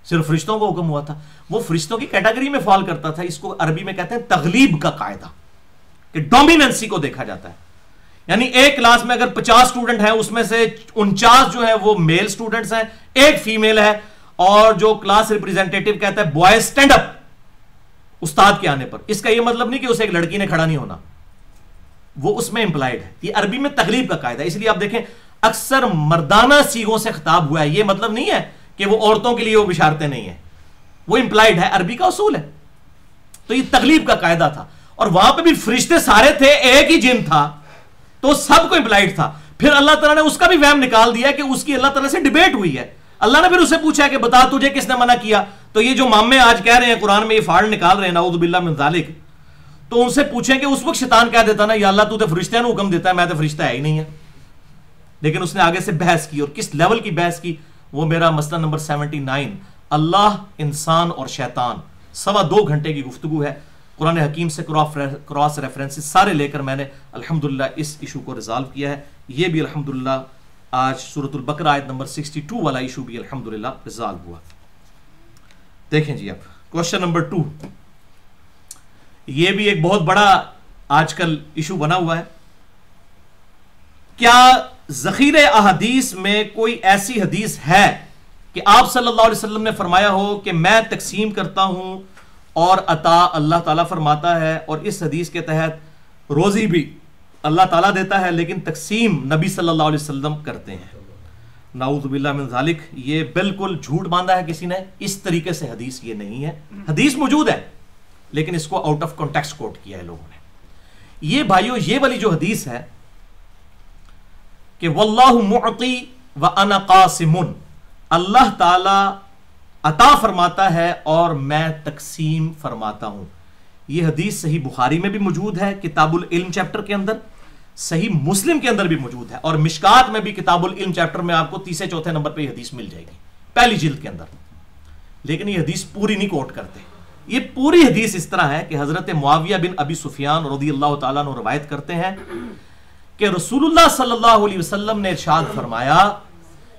صرف فرشتوں کو حکم ہوا تھا. وہ فرشتوں کی کیٹیگری میں فال کرتا تھا. اس کو عربی میں کہتے ہیں تغلیب کا قاعدہ, کہ ڈومیننسی کو دیکھا جاتا ہے. یعنی ایک کلاس میں اگر 50 اسٹوڈنٹ ہیں اس میں سے 49 جو ہیں وہ میل اسٹوڈنٹس ہیں, ایک فیمیل ہے, اور جو کلاس ریپریزنٹیٹیو کہتا ہے بوائے اسٹینڈ اپ استاد کے آنے پر. اس کا یہ مطلب نہیں کہ اسے ایک لڑکی نے کھڑا نہیں ہونا, وہ اس میں امپلائڈ ہے. یہ عربی میں تغلیب کا قاعدہ. اس لیے آپ دیکھیں اکثر مردانہ سیغوں سے خطاب ہوا ہے, یہ مطلب نہیں ہے کہ وہ عورتوں کے لیے وہ بشارتیں نہیں ہیں, وہ امپلائڈ ہے, عربی کا اصول ہے. تو یہ تغلیب کا قاعدہ تھا. اور وہاں پہ بھی فرشتے سارے تھے, ایک ہی جن تھا تو سب کو امپلائڈ تھا. پھر اللہ تعالیٰ نے اس کا بھی وہم نکال دیا کہ اس کی اللہ تعالیٰ سے ڈیبیٹ ہوئی ہے. اللہ نے پھر اسے پوچھا کہ بتا تجھے کس نے منع کیا. تو یہ جو مامے آج کہہ رہے ہیں قرآن میں یہ فاڑ نکال رہے ہیں نعوذ باللہ من ذالک, تو ان سے پوچھیں کہ اس وقت شیطان کہہ دیتا نا یا اللہ تو فرشتہ نے حکم دیتا ہے, میں تو فرشتہ ہے ہی نہیں ہے. لیکن اس نے آگے سے بحث کی, اور کس لیول کی بحث کی وہ میرا مسئلہ نمبر 79 اللہ انسان اور شیطان 2.25 گھنٹے کی گفتگو ہے. قرآن حکیم سے کراس ریفرنسز سارے لے کر میں نے الحمدللہ اس ایشو کو ریزالو کیا ہے. یہ بھی الحمدللہ آج سورۃ البقرہ آیت نمبر 62 والا ایشو بھی الحمدللہ ریزالو ہوا. دیکھیں جی اب کوشچن نمبر 2, یہ بھی ایک بہت بڑا آج کل ایشو بنا ہوا ہے. کیا ذخیرہ احادیث میں کوئی ایسی حدیث ہے کہ آپ صلی اللہ علیہ وسلم نے فرمایا ہو کہ میں تقسیم کرتا ہوں اور عطا اللہ تعالیٰ فرماتا ہے, اور اس حدیث کے تحت روزی بھی اللہ تعالیٰ دیتا ہے لیکن تقسیم نبی صلی اللہ علیہ وسلم کرتے ہیں؟ نعوذ باللہ من ذالک, یہ بالکل جھوٹ باندھا ہے کسی نے. اس طریقے سے حدیث یہ نہیں ہے. حدیث موجود ہے لیکن اس کو آؤٹ آف کانٹیکسٹ کوٹ کیا ہے لوگوں نے. یہ بھائیو یہ والی جو حدیث ہے کہ واللہ معطی وانا قاسم, اللہ تعالی عطا فرماتا ہے اور میں تقسیم فرماتا ہوں, یہ حدیث صحیح بخاری میں بھی موجود ہے کتاب العلم چیپٹر کے اندر, صحیح مسلم کے اندر بھی موجود ہے, اور مشکات میں بھی کتاب العلم چیپٹر میں آپ کو 3-4 نمبر پہ یہ حدیث مل جائے گی پہلی جلد کے اندر. لیکن یہ حدیث پوری نہیں کوٹ کرتے. یہ پوری حدیث اس طرح ہے کہ حضرت معاویہ بن ابی سفیان رضی اللہ تعالیٰ عنہ روایت کرتے ہیں کہ رسول اللہ صلی اللہ علیہ وسلم نے ارشاد فرمایا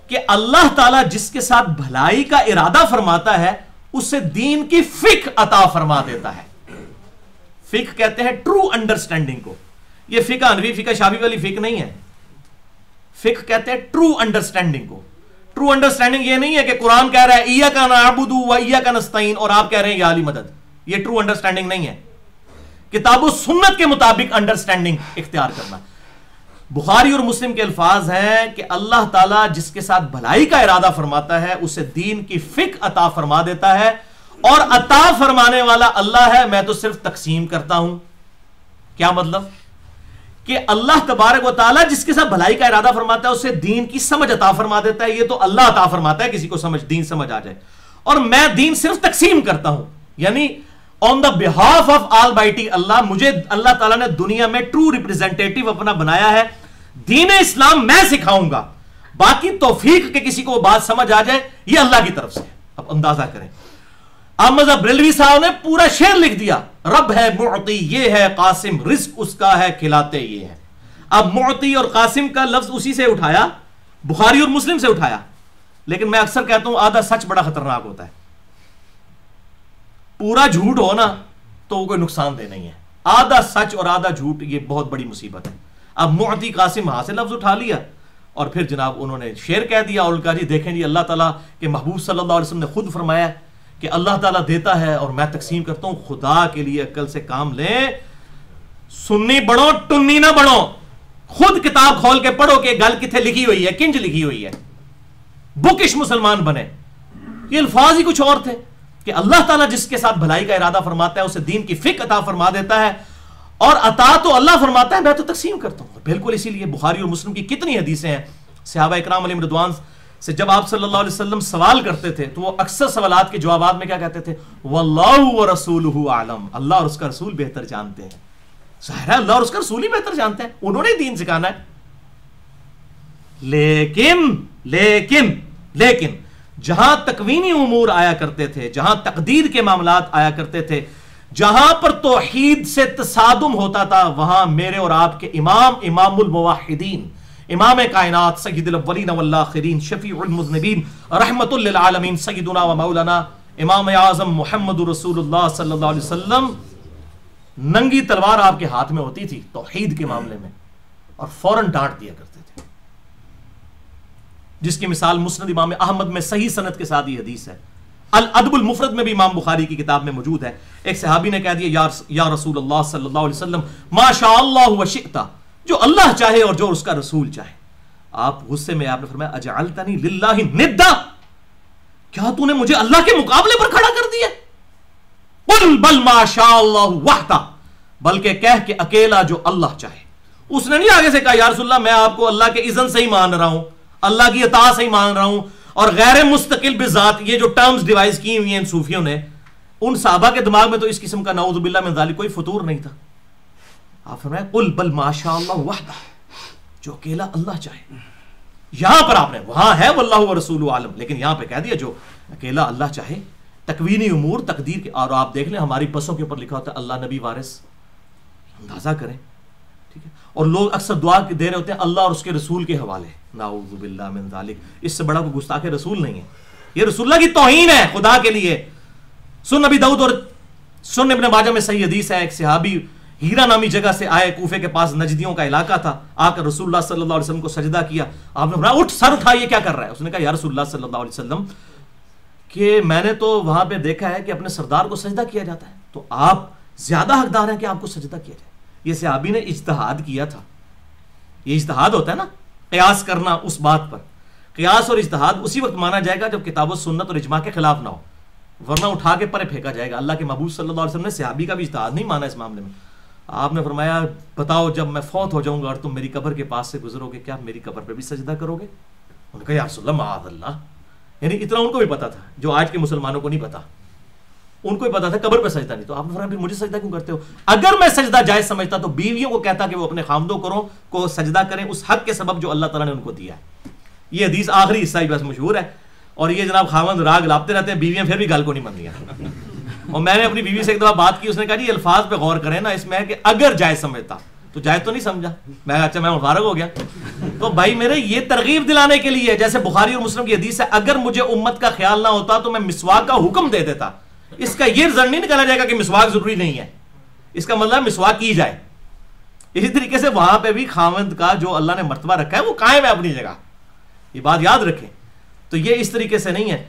کہ اللہ تعالیٰ جس کے ساتھ بھلائی کا ارادہ فرماتا ہے اسے دین کی فقہ عطا فرما دیتا ہے. فقہ کہتے ہیں ٹرو انڈرسٹینڈنگ کو. یہ فقہ انوی فقہ شافعی والی فقہ نہیں ہے. فقہ کہتے ہیں ٹرو انڈرسٹینڈنگ کو. ٹرو انڈرسٹینڈنگ یہ نہیں ہے کہ قرآن کہہ رہا ہے ایاک نعبد و ایاک نستعین اور آپ کہہ رہے ہیں یا علی مدد. یہ ٹرو انڈرسٹینڈنگ نہیں ہے. کتاب و سنت کے مطابق انڈرسٹینڈنگ اختیار کرنا. بخاری اور مسلم کے الفاظ ہیں کہ اللہ تعالیٰ جس کے ساتھ بھلائی کا ارادہ فرماتا ہے اسے دین کی فقہ عطا فرما دیتا ہے, اور عطا فرمانے والا اللہ ہے, میں تو صرف تقسیم کرتا ہوں. کیا مطلب؟ کہ اللہ تبارک و تعالیٰ جس کے ساتھ بھلائی کا ارادہ فرماتا ہے اسے دین کی سمجھ عطا فرما دیتا ہے. یہ تو اللہ عطا فرماتا ہے کسی کو دین سمجھ آ جائے, اور میں دین صرف تقسیم کرتا ہوں. یعنی on the behalf of Almighty اللہ, مجھے اللہ تعالیٰ نے دنیا میں ٹرو ریپریزنٹیٹیو اپنا بنایا ہے. دین اسلام میں سکھاؤں گا, باقی توفیق کے کسی کو بات سمجھ آ جائے یہ اللہ کی طرف سے. اب اندازہ کریں, احمد بریلوی صاحب نے پورا شعر لکھ دیا, رب ہے معطی یہ ہے قاسم, رزق اس کا ہے کھلاتے یہ ہے. اب معطی اور قاسم کا لفظ اسی سے اٹھایا, بخاری اور مسلم سے اٹھایا. لیکن میں اکثر کہتا ہوں آدھا سچ بڑا خطرناک ہوتا ہے. پورا جھوٹ ہو نا تو وہ کوئی نقصان دہ نہیں ہے, آدھا سچ اور آدھا جھوٹ یہ بہت بڑی مصیبت ہے. اب معطی قاسم وہاں سے لفظ اٹھا لیا اور پھر جناب انہوں نے شعر کہہ دیا, اور کہا جی دیکھیں جی اللہ تعالیٰ کے محبوب صلی اللہ علیہ وسلم نے خود فرمایا کہ اللہ تعالیٰ دیتا ہے اور میں تقسیم کرتا ہوں. خدا کے لیے عقل سے کام لیں, سنی بڑھو ٹنی نہ بڑھو. خود کتاب کھول کے پڑھو کہ گل کتنے لکھی ہوئی ہے, کنج لکھی ہوئی ہے. بکش مسلمان بنے. یہ الفاظ ہی کچھ اور تھے کہ اللہ تعالیٰ جس کے ساتھ بھلائی کا ارادہ فرماتا ہے اسے دین کی فقہ عطا فرما دیتا ہے, اور عطا تو اللہ فرماتا ہے, میں تو تقسیم کرتا ہوں. بالکل اسی لیے بخاری اور مسلم کی کتنی حدیثیں ہیں. صحابہ اکرام علیہم رضوان سے جب آپ صلی اللہ علیہ وسلم سوال کرتے تھے تو وہ اکثر سوالات کے جوابات میں کیا کہتے تھے؟ واللہ ورسولہ اعلم, اللہ اور اس کا رسول بہتر جانتے ہیں. ظاہر ہے اللہ اور اس کا رسول ہی بہتر جانتے ہیں, انہوں نے دین سکھانا ہے. لیکن جہاں تکوینی امور آیا کرتے تھے, جہاں تقدیر کے معاملات آیا کرتے تھے, جہاں پر توحید سے تصادم ہوتا تھا, وہاں میرے اور آپ کے امام الموحدین, امام کائنات, سید الاولین والآخرین, شفیع المذنبین, رحمت للعالمین, سیدنا و مولانا امام اعظم محمد رسول اللہ صلی اللہ علیہ وسلم, ننگی تلوار آپ کے ہاتھ میں ہوتی تھی توحید کے معاملے میں, اور فوراً ڈانٹ دیا کرتے تھے. جس کی مثال مسند امام احمد میں صحیح سند کے ساتھ یہ حدیث ہے. الادب المفرد میں بھی امام بخاری کی کتاب میں موجود ہے. ایک صحابی نے کہہ دیا یا رسول اللہ صلی اللہ علیہ وسلم ما شاء اللہ و شئت, جو اللہ چاہے اور جو اس کا رسول چاہے. آپ غصے میں آپ نے فرمایا اجعلتنی للہ ندا, کیا تو نے مجھے اللہ کے مقابلے پر کھڑا کر دیا؟ قل بل ما شاء اللہ وحدہ, بلکہ کہہ کہ اکیلا جو اللہ چاہے. اس نے نہیں آگے سے کہا یا رسول اللہ میں آپ کو اللہ کے اذن سے ہی مان رہا ہوں, اللہ کی اطاعت سے ہی مان رہا ہوں, اور غیر مستقل بذات, یہ جو ٹرمز ڈیوائز کی ہوئی ہیں ان صوفیوں نے, ان صحابہ کے دماغ میں تو اس قسم کا نعوذ باللہ من ذالک کوئی فطور نہیں تھا. آپ فرمائے قل بل ما شاء اللہ وحدہ, جو اکیلا اللہ چاہے. یہاں پر آپ نے, وہاں ہے واللہ ورسولہ اعلم, لیکن یہاں پہ کہہ دیا جو اکیلا اللہ چاہے. تکوینی امور تقدیر کے, اور آپ دیکھ لیں ہماری بسوں کے اوپر لکھا ہوتا ہے اللہ نبی وارث. اندازہ کریں, ٹھیک ہے. اور لوگ اکثر دعا دے رہے ہوتے ہیں اللہ اور اس کے رسول کے حوالے, نعوذ باللہ من ذالک. اس سے بڑا کوئی گستاخ رسول نہیں ہے. یہ رسول اللہ کی توہین ہے خدا کے لیے. سن نبی داؤد اور سن ابن ماجہ میں صحیح حدیث ہے, ایک صحابی ہیرا نامی جگہ سے آئے, کوفے کے پاس نجدیوں کا علاقہ تھا, آ کر رسول اللہ صلی اللہ علیہ وسلم کو سجدہ کیا. آپ نے فرمایا اٹھ سر اٹھا, یہ کیا کر رہا ہے؟ اس نے کہا یا رسول اللہ صلی اللہ علیہ وسلم کہ میں نے تو وہاں پہ دیکھا ہے کہ اپنے سردار کو سجدہ کیا جاتا ہے, تو آپ زیادہ حقدار ہیں کہ آپ کو سجدہ کیا جائے. یہ صحابی نے اجتہاد کیا تھا. یہ اجتہاد ہوتا ہے نا, قیاس کرنا اس بات پر. قیاس اور اجتہاد اسی وقت مانا جائے گا جب کتاب و سنت اور اجماع کے خلاف نہ ہو, ورنہ اٹھا کے پرے پھینکا جائے گا. اللہ کے محبوب صلی اللہ علیہ وسلم نے صحابی کا بھی اجتہاد نہیں مانا اس معاملے میں. آپ نے فرمایا بتاؤ جب میں فوت ہو جاؤں گا اور تم میری قبر کے پاس سے گزرو گے, کیا میری قبر پہ بھی سجدہ کرو گے؟ انہوں نے کہا یا رسول اللہ معاذ اللہ. یعنی اتنا ان کو بھی پتا تھا جو آج کے مسلمانوں کو نہیں پتا. ان کو بھی پتا تھا قبر پہ سجدہ نہیں. تو آپ نے فرمایا پھر مجھے سجدہ کیوں کرتے ہو؟ اگر میں سجدہ جائز سمجھتا تو بیویوں کو کہتا کہ وہ اپنے خامدوں کو سجدہ کریں اس حق کے سبب جو اللہ تعالیٰ نے ان کو دیا ہے. یہ حدیث آخری حصہ ہی بس مشہور ہے, اور یہ جناب خاوند راگ لاپتے رہتے ہیں, بیویاں پھر بھی گل کو نہیں مانتی ہیں. اور میں نے اپنی بیوی سے ایک دفعہ بات کی, اس نے کہا جی الفاظ پہ غور کریں نا, اس میں ہے کہ اگر جائز سمجھتا تو جائز تو نہیں سمجھا. میں اچھا میں فارغ ہو گیا. تو بھائی میرے یہ ترغیب دلانے کے لیے, جیسے بخاری اور مسلم کی حدیث ہے اگر مجھے امت کا خیال نہ ہوتا تو میں مسواک کا حکم دے دیتا. اس کا یہ رزلٹ نہیں نکالا جائے گا کہ مسواک ضروری نہیں ہے, اس کا مطلب مسواک کی جائے. اسی طریقے سے وہاں پہ بھی خاوند کا جو اللہ نے مرتبہ رکھا ہے وہ قائم ہے اپنی جگہ، یہ بات یاد رکھیں. تو یہ اس طریقے سے نہیں ہے.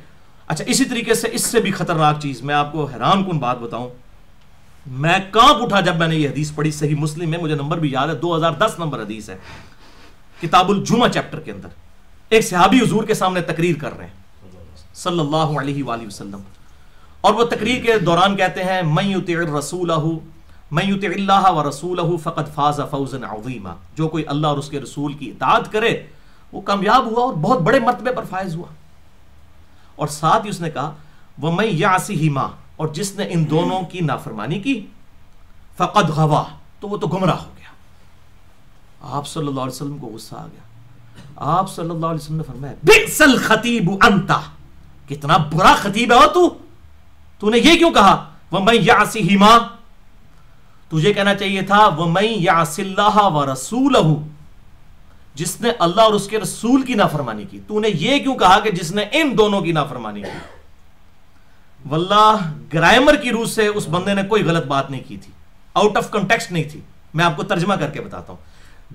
اچھا اسی طریقے سے اس سے بھی خطرناک چیز میں آپ کو حیران کن بات بتاؤں، میں کانپ اٹھا جب میں نے یہ حدیث پڑھی. صحیح مسلم میں مجھے نمبر بھی یاد ہے، 2010 نمبر حدیث ہے، کتاب الجمعہ چیپٹر کے اندر. ایک صحابی حضور کے سامنے تقریر کر رہے ہیں صلی اللہ علیہ وآلہ وسلم، اور وہ تقریر کے دوران کہتے ہیں من یطع الرسول من یطع اللہ ورسولہ فقد فاز فوزا عظیما، جو کوئی اللہ اور اس کے رسول کی اطاعت کرے وہ کامیاب ہوا اور بہت بڑے مرتبے پر فائز ہوا. اور ساتھ ہی اس نے کہا ومن یعصہما، اور جس نے ان دونوں کی نافرمانی کی فقد غوا، تو وہ تو گمراہ ہو گیا. آپ صلی اللہ علیہ وسلم کو غصہ آ گیا. آپ صلی اللہ علیہ وسلم نے فرمایا بئس الخطیب انت، کتنا برا خطیب ہے تو نے یہ کیوں کہا ومن یعصہما؟ تجھے کہنا چاہیے تھا ومن یعص اللہ ورسولہ، جس نے اللہ اور اس کے رسول کی نافرمانی کی. تو نے یہ کیوں کہا کہ جس نے ان دونوں کی نافرمانی کی؟ واللہ گرامر کی روح سے اس بندے نے کوئی غلط بات نہیں کی تھی، آؤٹ آف کنٹیکسٹ نہیں تھی. میں آپ کو ترجمہ کر کے بتاتا ہوں.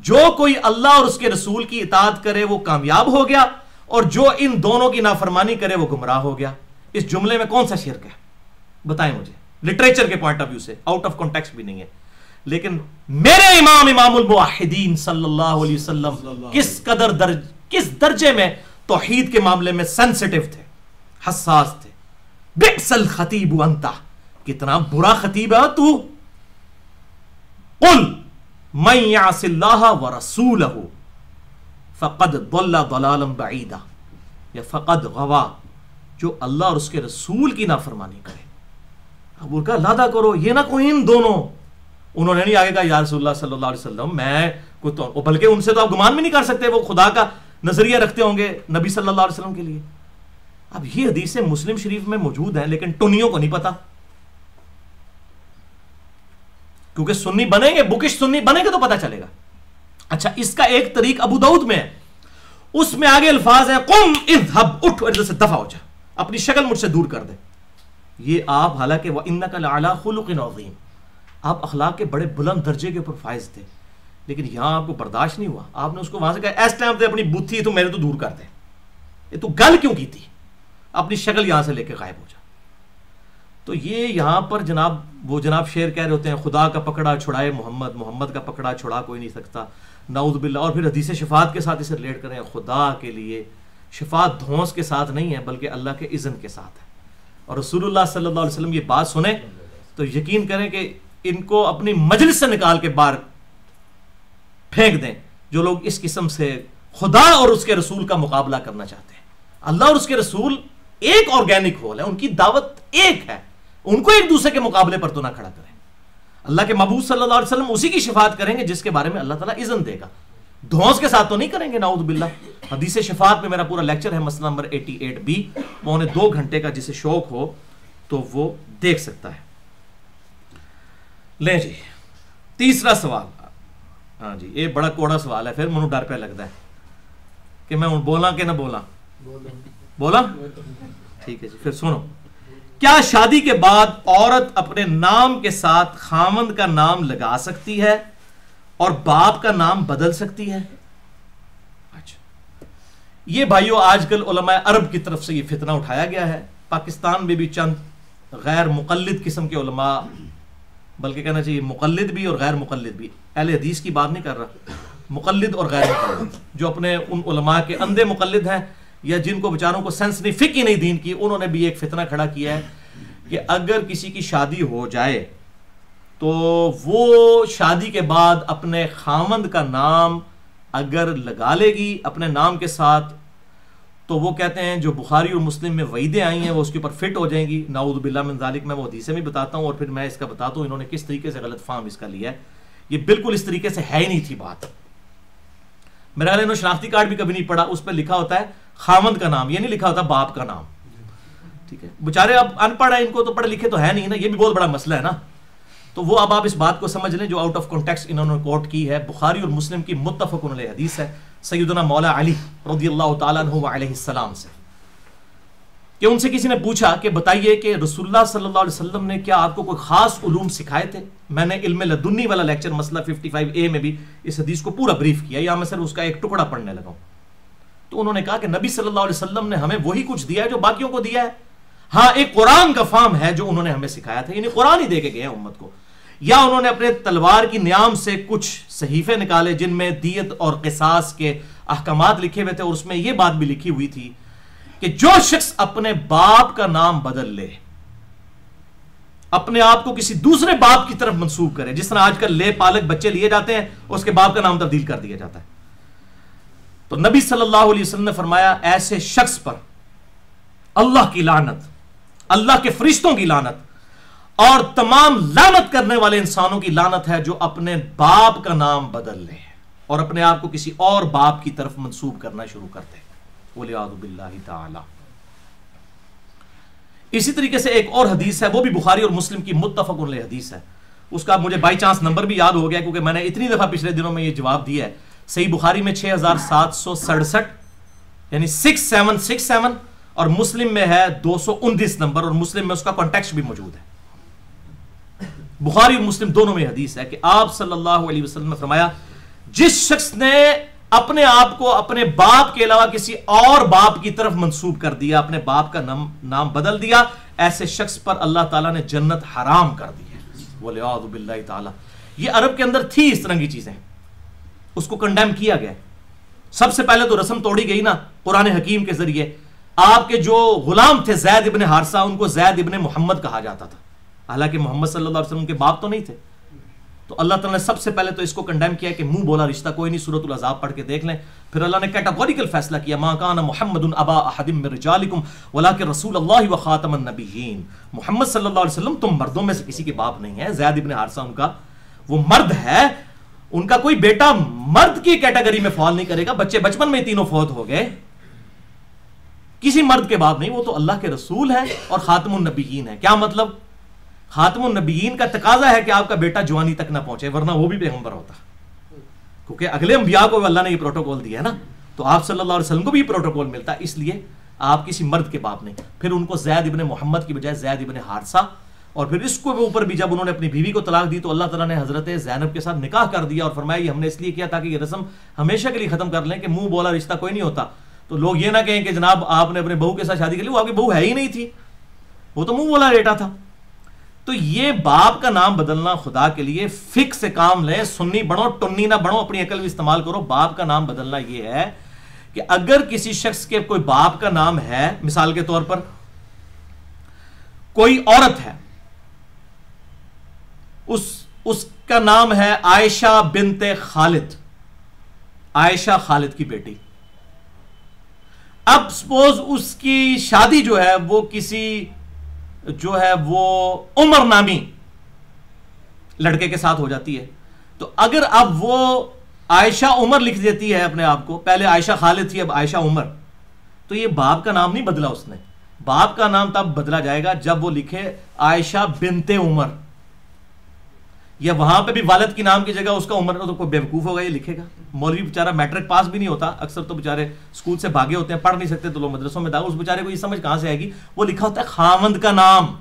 جو کوئی اللہ اور اس کے رسول کی اطاعت کرے وہ کامیاب ہو گیا، اور جو ان دونوں کی نافرمانی کرے وہ گمراہ ہو گیا. اس جملے میں کون سا شرک ہے بتائیں مجھے، لٹریچر کے پوائنٹ آف ویو سے، آؤٹ آف کنٹیکسٹ بھی نہیں ہے. لیکن میرے امام الموحدین صلی اللہ علیہ وسلم کس درجے میں توحید کے معاملے میں سینسٹیو تھے، حساس تھے. بئس الخطیب انت، کتنا برا خطیب ہے تو. قل من یعص اللہ ورسولہ فقد ضل ضلالا بعیدا، یا فقد غوا، جو اللہ اور اس کے رسول کی نافرمانی کرے. اب ان کا لادہ کرو، یہ نہ کوئی ان دونوں. انہوں نے نہیں آگے کہا یا رسول اللہ صلی اللہ علیہ وسلم میں کوئی تو، بلکہ ان سے تو آپ گمان بھی نہیں کر سکتے وہ خدا کا نظریہ رکھتے ہوں گے نبی صلی اللہ علیہ وسلم کے لیے. اب یہ حدیثیں مسلم شریف میں موجود ہیں لیکن ٹنیوں کو نہیں پتا، کیونکہ سنی بنیں گے، بکش سنی بنیں گے تو پتا چلے گا. اچھا اس کا ایک طریق ابو داؤد میں ہے، اس میں آگے الفاظ ہیں قم اذهب، اٹھ اور ادھر سے دفع ہو جا، اپنی شکل مجھ سے دور کر دے. یہ آپ حالانکہ وَإِنَّكَ لَعَلَىٰ خُلُقٍ عَظِيمٍ، آپ اخلاق کے بڑے بلند درجے کے اوپر فائز تھے، لیکن یہاں آپ کو برداشت نہیں ہوا. آپ نے اس کو وہاں سے کہا اس ٹائم تے اپنی بتھی تو میرے تو دور کر دے، یہ تو گل کیوں کی تھی، اپنی شکل یہاں سے لے کے غائب ہو جا. تو یہ یہاں پر جناب شعر کہہ رہے ہوتے ہیں خدا کا پکڑا چھڑائے محمد، محمد کا پکڑا چھڑا کوئی نہیں سکتا، نعوذ باللہ. اور پھر حدیث شفاعت کے ساتھ اسے ریلیٹ کریں، خدا کے لیے شفاعت دھونس کے ساتھ نہیں ہے بلکہ اللہ کے اذن کے ساتھ ہے. اور رسول اللہ صلی اللہ علیہ وسلم یہ بات سنیں تو یقین کریں کہ ان کو اپنی مجلس سے نکال کے باہر پھینک دیں جو لوگ اس قسم سے خدا اور اس کے رسول کا مقابلہ کرنا چاہتے ہیں. اللہ اور اس کے رسول ایک آرگینک ہول ہے، ان کی دعوت ایک ہے، ان کو ایک دوسرے کے مقابلے پر تو نہ کھڑا کریں. اللہ کے محبوب صلی اللہ علیہ وسلم اسی کی شفاعت کریں گے جس کے بارے میں اللہ تعالیٰ اذن دے گا، دھونس کے ساتھ تو نہیں کریں گے نعوذ باللہ. حدیث شفاعت میں میرا پورا لیکچر ہے، مسئلہ نمبر 88B، 1.25 گھنٹے کا، جسے شوق ہو تو وہ دیکھ سکتا ہے. لیں جی تیسرا سوال. ہاں جی یہ بڑا کوڑا سوال ہے، پھر منو ڈر پہ لگتا ہے کہ میں بولا کہ نہ بولا. ٹھیک ہے جی پھر سنو. کیا شادی کے بعد عورت اپنے نام کے ساتھ خاوند کا نام لگا سکتی ہے اور باپ کا نام بدل سکتی ہے؟ اچھا یہ بھائیو آج کل علماء عرب کی طرف سے یہ فتنہ اٹھایا گیا ہے. پاکستان میں بھی چند غیر مقلد قسم کے علماء، بلکہ کہنا چاہیے مقلد بھی اور غیر مقلد بھی، اہل حدیث کی بات نہیں کر رہا، مقلد اور غیر مقلد، جو اپنے ان علماء کے اندھے مقلد ہیں یا جن کو بیچاروں کو سینس نہیں، فقہ نہیں دین کی، انہوں نے بھی ایک فتنہ کھڑا کیا ہے کہ اگر کسی کی شادی ہو جائے تو وہ شادی کے بعد اپنے خاوند کا نام اگر لگا لے گی اپنے نام کے ساتھ تو وہ کہتے ہیں جو بخاری اور مسلم میں وعیدیں آئی ہیں وہ اس کے اوپر فٹ ہو جائیں گی. نعوذ باللہ من ذالک. میں وہ حدیثیں بھی بتاتا ہوں اور پھر میں اس کا بتاتا ہوں انہوں نے کس طریقے سے غلط فہم اس کا لیا ہے. یہ بالکل اس طریقے سے ہے ہی نہیں تھی بات. میرا خیال ہے شناختی کارڈ بھی کبھی نہیں پڑھا، اس پہ لکھا ہوتا ہے خاوند کا نام، یہ نہیں لکھا ہوتا باپ کا نام. ٹھیک ہے بےچارے اب ان پڑھ ہیں، ان کو تو پڑھے لکھے تو ہے نہیں نا، یہ بھی بہت بڑا مسئلہ ہے نا. تو وہ اب آپ اس بات کو سمجھ لیں جو آؤٹ آف کانٹیکسٹ انہوں نے کوٹ کی ہے. بخاری اور مسلم کی متفق علیہ حدیث ہے سیدنا مولا علی رضی اللہ تعالیٰ عنہ علیہ السلام سے. کہ ان سے کسی نے پوچھا کہ بتائیے کہ رسول اللہ صلی اللہ علیہ وسلم نے کیا آپ کو کوئی خاص علوم سکھائے تھے؟ میں نے علم لدنی والا لیکچر مسئلہ 55A میں بھی اس حدیث کو پورا بریف کیا، یا میں صرف اس کا ایک ٹکڑا پڑھنے لگا ہوں۔ تو انہوں نے کہا کہ نبی صلی اللہ علیہ وسلم نے ہمیں وہی کچھ دیا ہے جو باقیوں کو دیا ہے، ہاں ایک قرآن کا فہم ہے جو انہوں نے ہمیں سکھایا تھا، یعنی قرآن ہی دے کے گئے ہیں امت کو، یا انہوں نے اپنے تلوار کی نیام سے کچھ صحیفے نکالے جن میں دیت اور قصاص کے احکامات لکھے ہوئے تھے، اور اس میں یہ بات بھی لکھی ہوئی تھی کہ جو شخص اپنے باپ کا نام بدل لے، اپنے آپ کو کسی دوسرے باپ کی طرف منسوب کرے، جس طرح آج کل لے پالک بچے لیے جاتے ہیں اس کے باپ کا نام تبدیل کر دیا جاتا ہے، تو نبی صلی اللہ علیہ وسلم نے فرمایا ایسے شخص پر اللہ کی لعنت، اللہ کے فرشتوں کی لعنت اور تمام لعنت کرنے والے انسانوں کی لعنت ہے جو اپنے باپ کا نام بدل لے اور اپنے آپ کو کسی اور باپ کی طرف منسوب کرنا شروع کرتے ہیں، وَلِعَاذُ بِاللَّهِ تَعَالَى۔ اسی طریقے سے ایک اور حدیث ہے، وہ بھی بخاری اور مسلم کی متفق علیہ حدیث ہے، اس کا مجھے بائی چانس نمبر بھی یاد ہو گیا کیونکہ میں نے اتنی دفعہ پچھلے دنوں میں یہ جواب دیا ہے۔ صحیح بخاری میں 6767 یعنی 6767 اور مسلم میں ہے 229 نمبر، اور مسلم میں اس کا کانٹیکسٹ بھی موجود ہے۔ بخاری اور مسلم دونوں میں حدیث ہے کہ آپ صلی اللہ علیہ وسلم نے فرمایا جس شخص نے اپنے آپ کو اپنے باپ کے علاوہ کسی اور باپ کی طرف منسوب کر دیا، اپنے باپ کا نام بدل دیا، ایسے شخص پر اللہ تعالیٰ نے جنت حرام کر دی ہے، وَلِعَاذُ بِاللَّهِ تَعَالَى۔ یہ عرب کے اندر تھی اس طرح کی چیزیں، اس کو کنڈیم کیا گیا۔ سب سے پہلے تو رسم توڑی گئی نا قرآن حکیم کے ذریعے، آپ کے جو غلام تھے زید ابن حارثہ، ان کو زید ابن محمد کہا جاتا تھا، حالانکہ محمد صلی اللہ علیہ وسلم کے باپ تو نہیں تھے۔ تو اللہ تعالیٰ نے سب سے پہلے تو اس کو کنڈیم کیا کہ منہ بولا رشتہ کوئی نہیں، سورۃ الاحزاب پڑھ کے دیکھ لیں۔ پھر اللہ نے کیٹاگوریکل فیصلہ کیا، ما کان محمد ابا احد من رجالکم ولکن رسول اللہ وخاتم النبیین، محمد صلی اللہ علیہ وسلم تم مردوں میں سے کسی کے باپ نہیں ہے، زید ابن حارثہ ان کا وہ مرد ہے، ان کا کوئی بیٹا مرد کی کیٹیگری میں فال نہیں کرے گا، بچے بچپن میں تینوں فوت ہو گئے، کسی مرد کے باپ نہیں، وہ تو اللہ کے رسول ہے اور خاتم النبیین ہے۔ کیا مطلب؟ خاتم النبیین کا تقاضا ہے کہ آپ کا بیٹا جوانی تک نہ پہنچے، ورنہ وہ بھی پیغمبر ہوتا، کیونکہ اگلے انبیاء کو اللہ نے یہ پروٹوکول دیا ہے نا، تو آپ صلی اللہ علیہ وسلم کو بھی یہ پروٹوکول ملتا ہے، اس لیے آپ کسی مرد کے باپ نہیں۔ پھر ان کو زید ابن محمد کی بجائے زید ابن حارثہ، اور پھر اس کو اوپر بھی جب انہوں نے اپنی بیوی کو طلاق دی تو اللہ تعالیٰ نے حضرت زینب کے ساتھ نکاح کر دیا، اور فرمایا یہ ہم نے اس لیے کیا تاکہ یہ رسم ہمیشہ کے لیے ختم کر لیں کہ منہ بولا رشتہ کوئی نہیں ہوتا، تو لوگ یہ نہ کہیں کہ جناب آپ نے اپنے بہو کے ساتھ شادی کر لی، وہ آپ کی بہو ہے ہی نہیں تھی، وہ تو منہ بولا بیٹا تھا۔ تو یہ باپ کا نام بدلنا خدا کے لیے فکر سے کام لیں، سنی بنو ٹنی نہ بنو، اپنی عقل بھی استعمال کرو۔ باپ کا نام بدلنا یہ ہے کہ اگر کسی شخص کے کوئی باپ کا نام ہے، مثال کے طور پر کوئی عورت ہے، اس کا نام ہے عائشہ بنت خالد، عائشہ خالد کی بیٹی، اب سپوز اس کی شادی جو ہے وہ کسی جو ہے وہ عمر نامی لڑکے کے ساتھ ہو جاتی ہے، تو اگر اب وہ عائشہ عمر لکھ دیتی ہے اپنے آپ کو، پہلے عائشہ خالد تھی اب عائشہ عمر، تو یہ باپ کا نام نہیں بدلا اس نے، باپ کا نام تب بدلا جائے گا جب وہ لکھے عائشہ بنت عمر، یا وہاں پہ بھی والد کی نام کی جگہ اس کا عمر، تو کوئی بیوقوف ہوگا یہ لکھے گا؟ مولوی بیچارہ میٹرک پاس بھی نہیں ہوتا، اکثر تو بیچارے اسکول سے بھاگے ہوتے ہیں، پڑھ نہیں سکتے تو لوگ مدرسوں میں داخل، اس بیچارے کو یہ سمجھ کہاں سے آئے گی؟ وہ لکھا ہوتا ہے خاوند کا نام،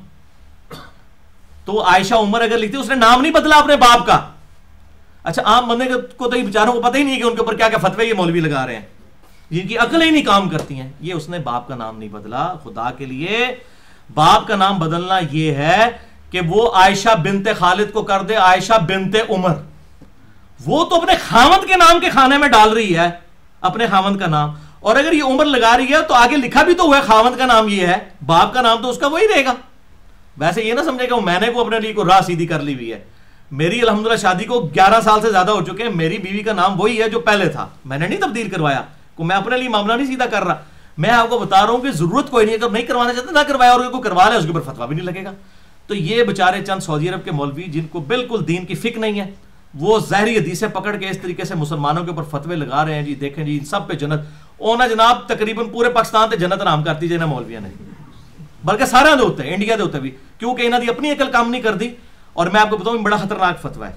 تو عائشہ عمر اگر لکھتے اس نے نام نہیں بدلا اپنے باپ کا۔ اچھا عام بندے کو تو یہ بیچاروں کو پتہ ہی نہیں کہ ان کے اوپر کیا کیا فتوے یہ مولوی لگا رہے ہیں، جن کی عقل ہی نہیں کام کرتی ہیں، یہ اس نے باپ کا نام نہیں بدلا۔ خدا کے لیے باپ کا نام بدلنا یہ ہے کہ وہ عائشہ بنت خالد کو کر دے عائشہ بنت عمر، وہ تو اپنے خاوند کے نام کے خانے میں ڈال رہی ہے اپنے خاوند کا نام، اور اگر یہ عمر لگا رہی ہے تو آگے لکھا بھی تو ہوا ہے خاوند کا نام یہ ہے، باپ کا نام تو اس کا وہی رہے گا۔ ویسے یہ نہ سمجھے کہ میں نے کو اپنے لیے کو راہ سیدھی کر لی ہوئی ہے، میری الحمدللہ شادی کو 11 سال سے زیادہ ہو چکے ہیں، میری بیوی کا نام وہی ہے جو پہلے تھا، میں نے نہیں تبدیل کروایا، کو میں اپنے لیے معاملہ نہیں سیدھا کر رہا، میں آپ کو بتا رہا ہوں کہ ضرورت کوئی نہیں، اگر نہیں کروانا چاہتے نہ کروایا، اور کوئی کروا لے اس کے اوپر فتوا بھی نہیں لگے گا۔ تو یہ بچارے چند سعودی عرب کے مولوی جن کو بالکل دین کی فکر نہیں ہے، وہ ظاہری حدیثیں پکڑ کے اس طریقے سے مسلمانوں کے اوپر فتوے لگا رہے ہیں، جی دیکھیں جی سب پہ جنت، اونا جناب تقریباً پورے پاکستان تے جنت نام کرتی جی نا مولویاں نے، بلکہ سارے دے ہوتے ہیں، انڈیا دے ہوتے بھی، کیونکہ انہوں نے اپنی عقل کام نہیں کر دی۔ اور میں آپ کو بتاؤں بڑا خطرناک فتویٰ ہے،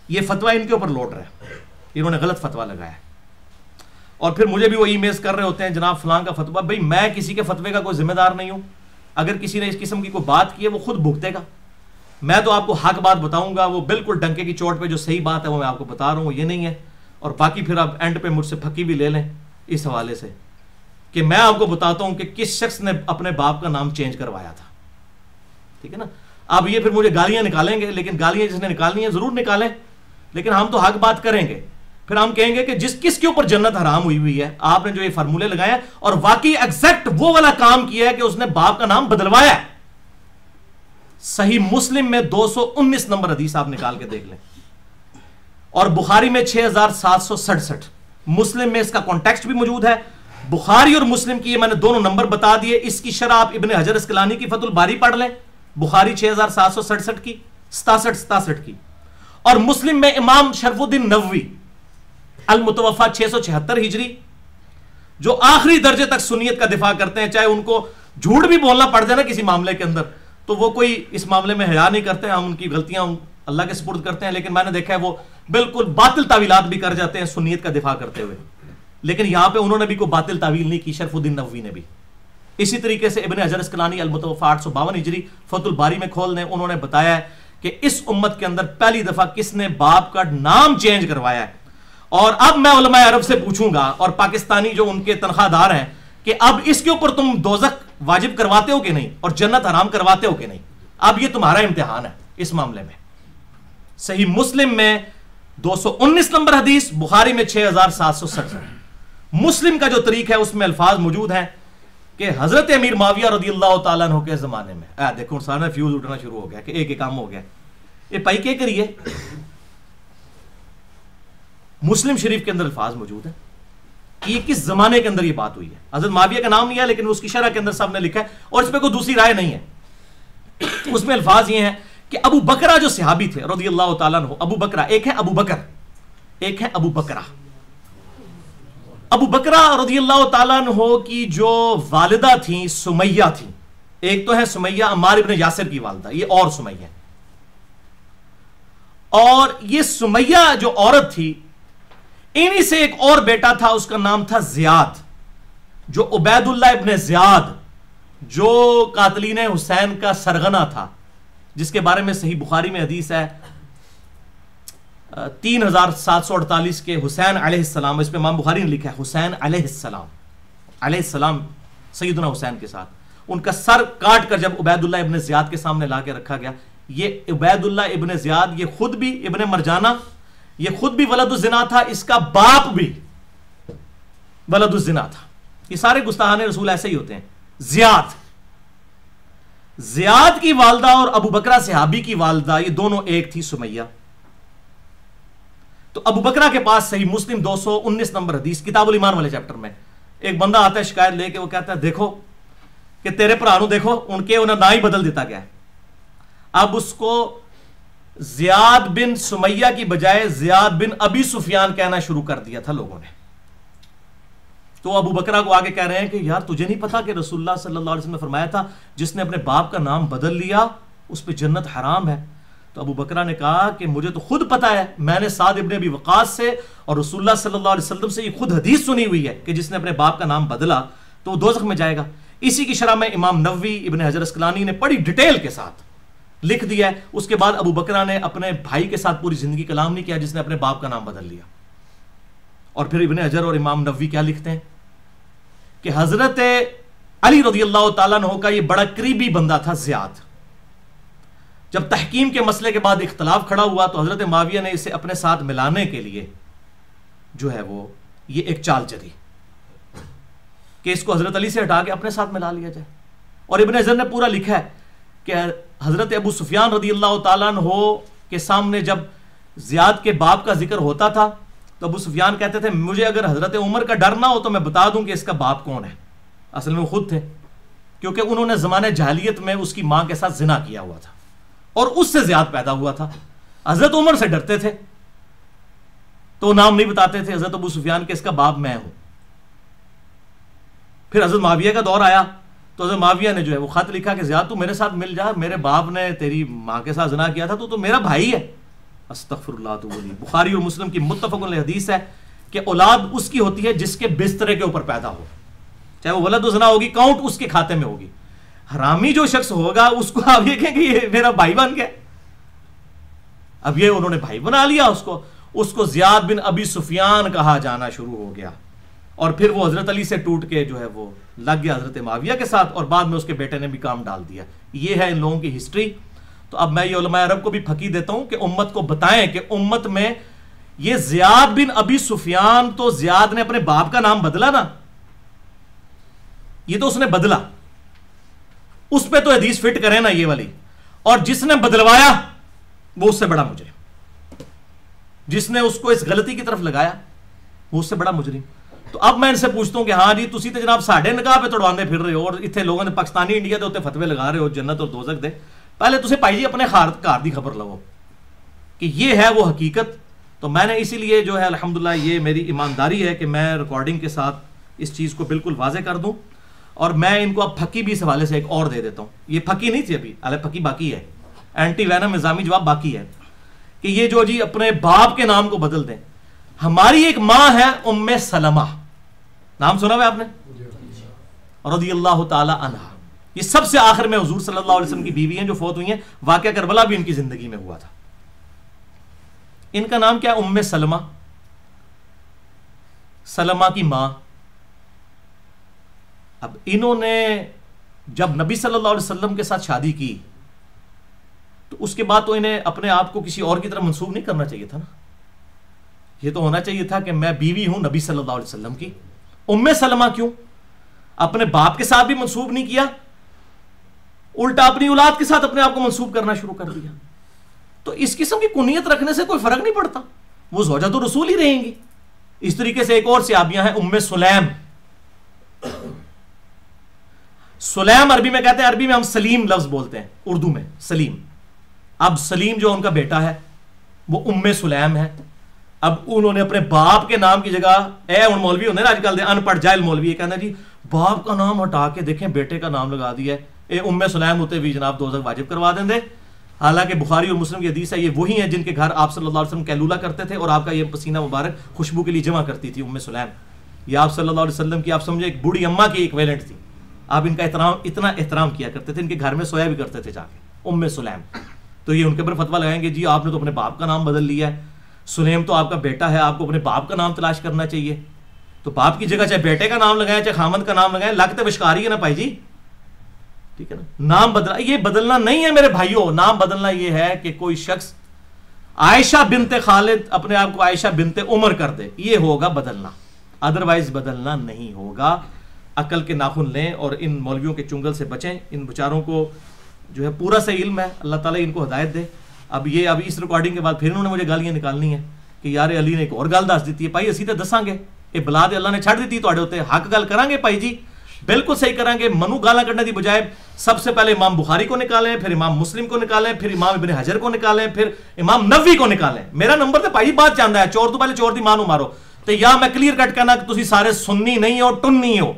یہ فتویٰ ان کے اوپر لوٹ رہا ہے، انہوں نے غلط فتویٰ لگایا ہے۔ اور پھر مجھے بھی وہ ای میلز کر رہے ہوتے ہیں جناب فلاں کا فتویٰ. بھائی میں کسی کے فتوے کا کوئی ذمہ دار نہیں ہوں. اگر کسی نے اس قسم کی کوئی بات کی ہے وہ خود بھگتے گا. میں تو آپ کو حق بات بتاؤں گا, وہ بالکل ڈنکے کی چوٹ پہ جو صحیح بات ہے وہ میں آپ کو بتا رہا ہوں, یہ نہیں ہے. اور باقی پھر آپ اینڈ پہ مجھ سے پھکی بھی لے لیں اس حوالے سے کہ میں آپ کو بتاتا ہوں کہ کس شخص نے اپنے باپ کا نام چینج کروایا تھا. ٹھیک ہے نا. اب یہ پھر مجھے گالیاں نکالیں گے, لیکن گالیاں جس نے نکالنی ہیں ضرور نکالیں, لیکن ہم تو حق بات کریں گے. پھر ہم کہیں گے کہ کس کے اوپر جنت حرام ہوئی ہے, آپ نے جو یہ فارمولے لگائے ہیں اور واقعی ایگزیکٹ وہ والا کام کیا ہے کہ اس نے باپ کا نام بدلوایا ہے. صحیح مسلم میں 219 نمبر حدیث آپ نکال کے دیکھ لیں, اور بخاری میں 6767. مسلم میں اس کا کانٹیکسٹ بھی موجود ہے. بخاری اور مسلم کی یہ میں نے دونوں نمبر بتا دیے. اس کی شرح آپ ابن حجر اسقلانی کی فتح الباری پڑھ لیں, بخاری 6767 کی, 67 کی, اور مسلم میں امام شرف الدین نووی المتوفا 676 ہجری, جو آخری درجے تک سنیت کا دفاع کرتے ہیں, چاہے ان کو جھوٹ بھی بولنا پڑ جائے نا کسی معاملے کے اندر, تو وہ کوئی اس معاملے میں حیا نہیں کرتے. ہم ان کی غلطیاں اللہ کے سپرد کرتے ہیں, لیکن میں نے دیکھا ہے وہ بالکل باطل تعویلات بھی کر جاتے ہیں سنیت کا دفاع کرتے ہوئے. لیکن یہاں پہ انہوں نے بھی کوئی باطل تعویل نہیں کی, شرف الدین نووی نے بھی. اسی طریقے سے ابن حجر اسقلانی المتوفا 852 ہجری فتح الباری میں کھول دیں, انہوں نے بتایا ہے کہ اس امت کے اندر پہلی دفعہ کس نے باپ کا نام چینج کروایا ہے. اور اب میں علماء عرب سے پوچھوں گا, اور پاکستانی جو ان کے تنخواہ دار ہیں, کہ اب اس کے اوپر تم دوزخ واجب کرواتے ہو کہ نہیں, اور جنت حرام کرواتے ہو کہ نہیں. اب یہ تمہارا امتحان ہے اس معاملے میں. صحیح مسلم میں 219 نمبر حدیث, بخاری میں 6767. مسلم کا جو طریق ہے اس میں الفاظ موجود ہیں کہ حضرت امیر معاویہ رضی اللہ تعالیٰ عنہ کے زمانے میں, دیکھو سارا فیوز اٹھنا شروع ہو گیا کہ ایک کام ہو گیا, یہ پائی کے کریے. مسلم شریف کے اندر الفاظ موجود ہیں کہ یہ کس زمانے کے اندر یہ بات ہوئی ہے. حضرت معاویہ کا نام نہیں ہے, لیکن اس کی شرح کے اندر سب نے لکھا ہے, اور اس پہ کوئی دوسری رائے نہیں ہے. اس میں الفاظ یہ ہیں کہ ابو بکرہ جو صحابی تھے رضی اللہ تعالیٰ عنہ, ابو بکرہ, ایک ہے ابو بکر, ایک ہے ابو بکرہ. ابو بکرہ رضی اللہ تعالیٰ عنہ کی جو والدہ تھیں سمیہ تھیں, ایک تو ہے سمیہ عمار ابن یاسر کی والدہ, یہ اور سمیہ, اور یہ سمیہ جو عورت تھی انہی سے ایک اور بیٹا تھا, اس کا نام تھا زیاد, جو عبید اللہ ابن زیاد جو قاتلین حسین کا سرغنہ تھا, جس کے بارے میں صحیح بخاری میں حدیث ہے 3748 کے حسین علیہ السلام, اس پہ امام بخاری نے لکھا ہے حسین علیہ السلام سیدنا حسین کے ساتھ, ان کا سر کاٹ کر جب عبید اللہ ابن زیاد کے سامنے لا کے رکھا گیا. یہ عبید اللہ ابن زیاد یہ خود بھی ابن مرجانہ, یہ خود بھی ولد الزنا تھا, اس کا باپ بھی ولد الزنا تھا. یہ سارے گستاحان رسول ایسے ہی ہوتے ہیں. زیاد کی والدہ اور ابو بکرہ صحابی کی والدہ یہ دونوں ایک تھی سمیہ. تو ابو بکرہ کے پاس صحیح مسلم 219 نمبر حدیث کتاب الایمان والے چیپٹر میں ایک بندہ آتا ہے شکایت لے کے, وہ کہتا ہے دیکھو کہ تیرے پرانو دیکھو انہیں نام ہی بدل دیتا گیا ہے. اب اس کو زیاد بن سمیہ کی بجائے زیاد بن ابی سفیان کہنا شروع کر دیا تھا لوگوں نے. تو ابو بکرہ کو آگے کہہ رہے ہیں کہ یار تجھے نہیں پتا کہ رسول اللہ صلی اللہ علیہ وسلم نے فرمایا تھا جس نے اپنے باپ کا نام بدل لیا اس پہ جنت حرام ہے. تو ابو بکرہ نے کہا کہ مجھے تو خود پتا ہے, میں نے سعد ابن ابی وقاص سے اور رسول اللہ صلی اللہ علیہ وسلم سے یہ خود حدیث سنی ہوئی ہے کہ جس نے اپنے باپ کا نام بدلا تو وہ دوزخ میں جائے گا. اسی کی شرح میں امام نووی ابن حجر اسقلانی نے بڑی ڈیٹیل کے ساتھ لکھ دیا ہے. اس کے بعد ابو بکرہ نے اپنے بھائی کے ساتھ پوری زندگی کلام نہیں کیا جس نے اپنے باپ کا نام بدل لیا. اور پھر ابن حجر اور امام نووی کیا لکھتے ہیں کہ حضرت علی رضی اللہ تعالیٰ عنہ کا یہ بڑا قریبی بندہ تھا زیاد. جب تحکیم کے مسئلے کے بعد اختلاف کھڑا ہوا تو حضرت معاویہ نے اسے اپنے ساتھ ملانے کے لیے جو ہے وہ یہ ایک چال چلی کہ اس کو حضرت علی سے ہٹا کے اپنے ساتھ ملا لیا جائے. اور ابن حجر نے پورا لکھا ہے کہ حضرت ابو سفیان رضی اللہ تعالیٰ عنہ کے سامنے جب زیاد کے باپ کا ذکر ہوتا تھا تو ابو سفیان کہتے تھے مجھے اگر حضرت عمر کا ڈر نہ ہو تو میں بتا دوں کہ اس کا باپ کون ہے. اصل میں وہ خود تھے, کیونکہ انہوں نے زمانے جاہلیت میں اس کی ماں کے ساتھ زنا کیا ہوا تھا اور اس سے زیاد پیدا ہوا تھا. حضرت عمر سے ڈرتے تھے تو نام نہیں بتاتے تھے حضرت ابو سفیان کہ اس کا باپ میں ہوں. پھر حضرت معاویہ کا دور آیا تو حضرت معاویہ نے جو ہے وہ خط لکھا کہ زیاد تو میرے ساتھ مل جا, میرے باپ نے تیری ماں کے ساتھ زنا کیا تھا تو میرا بھائی ہے. استغفر اللہ. تو بخاری اور مسلم کی متفق علیہ حدیث ہے کہ اولاد اس کی ہوتی ہے جس کے بسترے کے اوپر پیدا ہو، چاہے وہ ولد و زنا ہوگی، کاؤنٹ اس کے کھاتے میں ہوگی. حرامی جو شخص ہوگا اس کو آپ یہ کہیں کہ یہ میرا بھائی بن گیا. اب یہ انہوں نے بھائی بنا لیا اس کو زیاد بن ابی سفیان کہا جانا شروع ہو گیا، اور پھر وہ حضرت علی سے ٹوٹ کے جو ہے وہ لگ گیا حضرت معاویہ کے ساتھ، اور بعد میں اس کے بیٹے نے بھی کام ڈال دیا. یہ ہے ان لوگوں کی ہسٹری. تو اب میں یہ علماء عرب کو بھی پھکی دیتا ہوں کہ امت کو بتائیں کہ امت میں یہ زیاد بن ابی سفیان، تو زیاد نے اپنے باپ کا نام بدلا نا، یہ تو اس نے بدلا، اس پہ تو حدیث فٹ کرے نا یہ والی. اور جس نے بدلوایا وہ اس سے بڑا مجرم، جس نے اس کو اس غلطی کی طرف لگایا وہ اس سے بڑا مجرم. تو اب میں ان سے پوچھتا ہوں کہ ہاں جی تسی تے جناب ساڑھے نگاہ پہ توڑواندے پھر رہے ہو، اور اتنے لوگوں نے پاکستانی انڈیا دے ہوتے فتوے لگا رہے ہو جنت اور دوزخ دے. پہلے تسے پائی جی اپنے گھر دی خبر لو کہ یہ ہے وہ حقیقت. تو میں نے اسی لیے جو ہے الحمدللہ یہ میری ایمانداری ہے کہ میں ریکارڈنگ کے ساتھ اس چیز کو بالکل واضح کر دوں. اور میں ان کو اب پھکی بھی اس حوالے سے ایک اور دے دیتا ہوں. یہ پھکی نہیں تھی ابھی، پھکی باقی ہے، اینٹی وینم نظامی جواب باقی ہے کہ یہ جو جی اپنے باپ کے نام کو بدل دیں. ہماری ایک ماں ہے ام سلمہ، نام سنا ہوا آپ نے، رضی اللہ تعالی عنہ. یہ سب سے آخر میں حضور صلی اللہ علیہ وسلم کی بیوی ہیں جو فوت ہوئی ہیں. واقعہ کربلا بھی ان کی زندگی میں ہوا تھا. ان کا نام کیا ہے؟ ام سلمہ، سلمہ کی ماں. اب انہوں نے جب نبی صلی اللہ علیہ وسلم کے ساتھ شادی کی تو اس کے بعد تو انہیں اپنے آپ کو کسی اور کی طرف منسوب نہیں کرنا چاہیے تھا نا. یہ تو ہونا چاہیے تھا کہ میں بیوی ہوں نبی صلی اللہ علیہ وسلم کی. ام سلمہ کیوں؟ اپنے باپ کے ساتھ بھی منسوب نہیں کیا، الٹا اپنی اولاد کے ساتھ اپنے آپ کو منسوب کرنا شروع کر دیا. تو اس قسم کی کنیت رکھنے سے کوئی فرق نہیں پڑتا، وہ زوجۃ الرسول ہی رہیں گی. اس طریقے سے ایک اور صحابیاں ہیں ام سلیم. سلیم عربی میں کہتے ہیں، عربی میں ہم سلیم لفظ بولتے ہیں، اردو میں سلیم. اب سلیم جو ان کا بیٹا ہے وہ ام سلیم ہے. اب انہوں نے اپنے باپ کے نام کی جگہ، ان مولوی ہوتے ہیں نا آج کل ان پڑھ جاہل مولوی، یہ کہنا جی باپ کا نام ہٹا کے دیکھیں بیٹے کا نام لگا دیا ہے، ام سلیم ہوتے بھی جناب دوزخ واجب کروا دیں دے. حالانکہ بخاری اور مسلم کی حدیث ہے یہ وہی ہیں جن کے گھر آپ صلی اللہ علیہ وسلم کیلولا کرتے تھے اور آپ کا یہ پسینہ مبارک خوشبو کے لیے جمع کرتی تھی ام سلیم. یہ آپ صلی اللہ علیہ وسلم کی آپ سمجھے ایک بوڑھی اماں کی ایکویلنٹ تھی. آپ ان کا اتنا احترام کیا کرتے تھے، ان کے گھر میں سویا بھی کرتے تھے جا کے. ام سلیم تو یہ ان کے اوپر فتویٰ لگائیں گے جی آپ نے تو اپنے باپ کا نام بدل لیا ہے، سلیم تو آپ کا بیٹا ہے، آپ کو اپنے باپ کا نام تلاش کرنا چاہیے. تو باپ کی جگہ چاہے بیٹے کا نام لگائیں چاہے خامد کا نام لگائیں، لگتے بشکاری ہے نا بھائی جی. ٹھیک ہے نا. نام بدلا یہ بدلنا نہیں ہے میرے بھائیوں. نام بدلنا یہ ہے کہ کوئی شخص عائشہ بنت خالد اپنے آپ کو عائشہ بنت عمر کر دے، یہ ہوگا بدلنا، ادروائز بدلنا نہیں ہوگا. عقل کے ناخن لیں اور ان مولویوں کے چنگل سے بچیں. ان بچاروں کو جو ہے پورا سے علم ہے، اللہ تعالیٰ ان کو ہدایت دے. اب اس ریکارڈنگ کے بعد پھر انہوں نے مجھے گالیاں نکالنی ہیں کہ یار علی نے ایک اور گل دس دیتی ہے. بھائی اسی تے دساں گے، یہ بلاد اللہ نے چھڑ دیتی تواڈے اوتے، حق گل کریں گے بھائی جی، بالکل صحیح کریں گے. منو گالاں کرنے دی بجائے سب سے پہلے امام بخاری کو نکالیں، پھر امام مسلم کو نکالیں، پھر امام ابن حجر کو نکالیں، پھر امام نووی کو نکالیں. میرا نمبر تے بھائی بات چاہتا ہے، چور تو پہلے چور دی ماں نو مارو. تو یا میں کلیئر کٹ کہنا کہ تسی سارے سنی نہیں ہو، ٹنی ہو،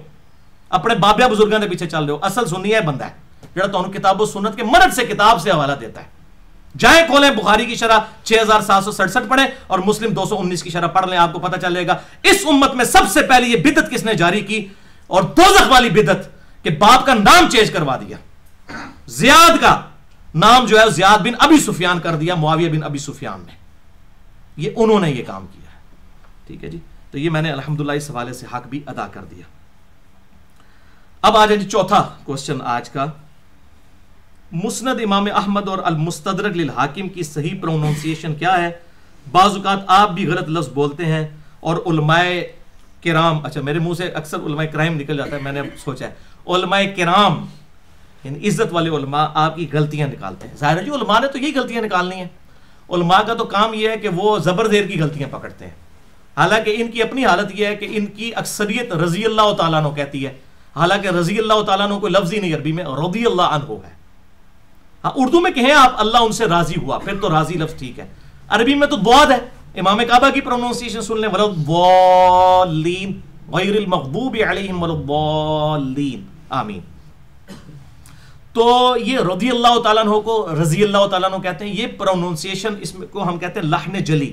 اپنے بابیا بزرگاں دے پیچھے چل رہے ہو. اصل سنی ہے بندہ ہے جڑا تانوں کتاب و سنت کے مرد سے کتاب سے حوالہ دیتا ہے. جائیں کھولیں بخاری کی شرح 6767 پڑھیں اور مسلم 219 کی شرح پڑھ لیں، آپ کو پتہ چلے گا اس امت میں سب سے پہلے یہ بدعت کس نے جاری کی، اور دوزخ والی بدعت کہ باپ کا نام چینج کروا دیا. زیاد کا نام جو ہے زیاد بن ابی سفیان کر دیا معاویہ بن ابی سفیان نے. یہ انہوں نے یہ کام کیا ہے. ٹھیک ہے جی. تو یہ میں نے الحمدللہ اس حوالے سے حق بھی ادا کر دیا. اب آ جائیں جی چوتھا کوسچن آج کا. مسند امام احمد اور المستدرک للحاکم کی صحیح پروننسیشن کیا ہے؟ بعض اوقات آپ بھی غلط لفظ بولتے ہیں اور علماء کرام، اچھا میرے منہ سے اکثر علماء کرام نکل جاتا ہے، میں نے سوچا ہے علماء کرام یعنی عزت والے علماء آپ کی غلطیاں نکالتے ہیں. ظاہر ہے جی علماء نے تو یہی غلطیاں نکالنی ہیں. علماء کا تو کام یہ ہے کہ وہ زبر زیر کی غلطیاں پکڑتے ہیں، حالانکہ ان کی اپنی حالت یہ ہے کہ ان کی اکثریت رضی اللہ تعالیٰ عنہ کہتی ہے، حالانکہ رضی اللہ تعالیٰ عنہ کوئی لفظ ہی نہیں عربی میں، رضی اللہ عنہ ہے. ہاں اردو میں کہیں آپ اللہ ان سے راضی ہوا، پھر تو راضی لفظ ٹھیک ہے. عربی میں تو ضاد ہے. امام کعبہ کی پروننسیشن سن لیں، وَلَضَّالِّينَ غَيْرِ الْمَغْضُوبِ عَلَيْهِمْ وَلَضَّالِّينَ آمین. تو یہ رضی اللہ تعالیٰ عنہ کو رضی اللہ تعالیٰ عنہ کہتے ہیں. یہ پروننسیشن اس میں کو ہم کہتے ہیں لحن جلی.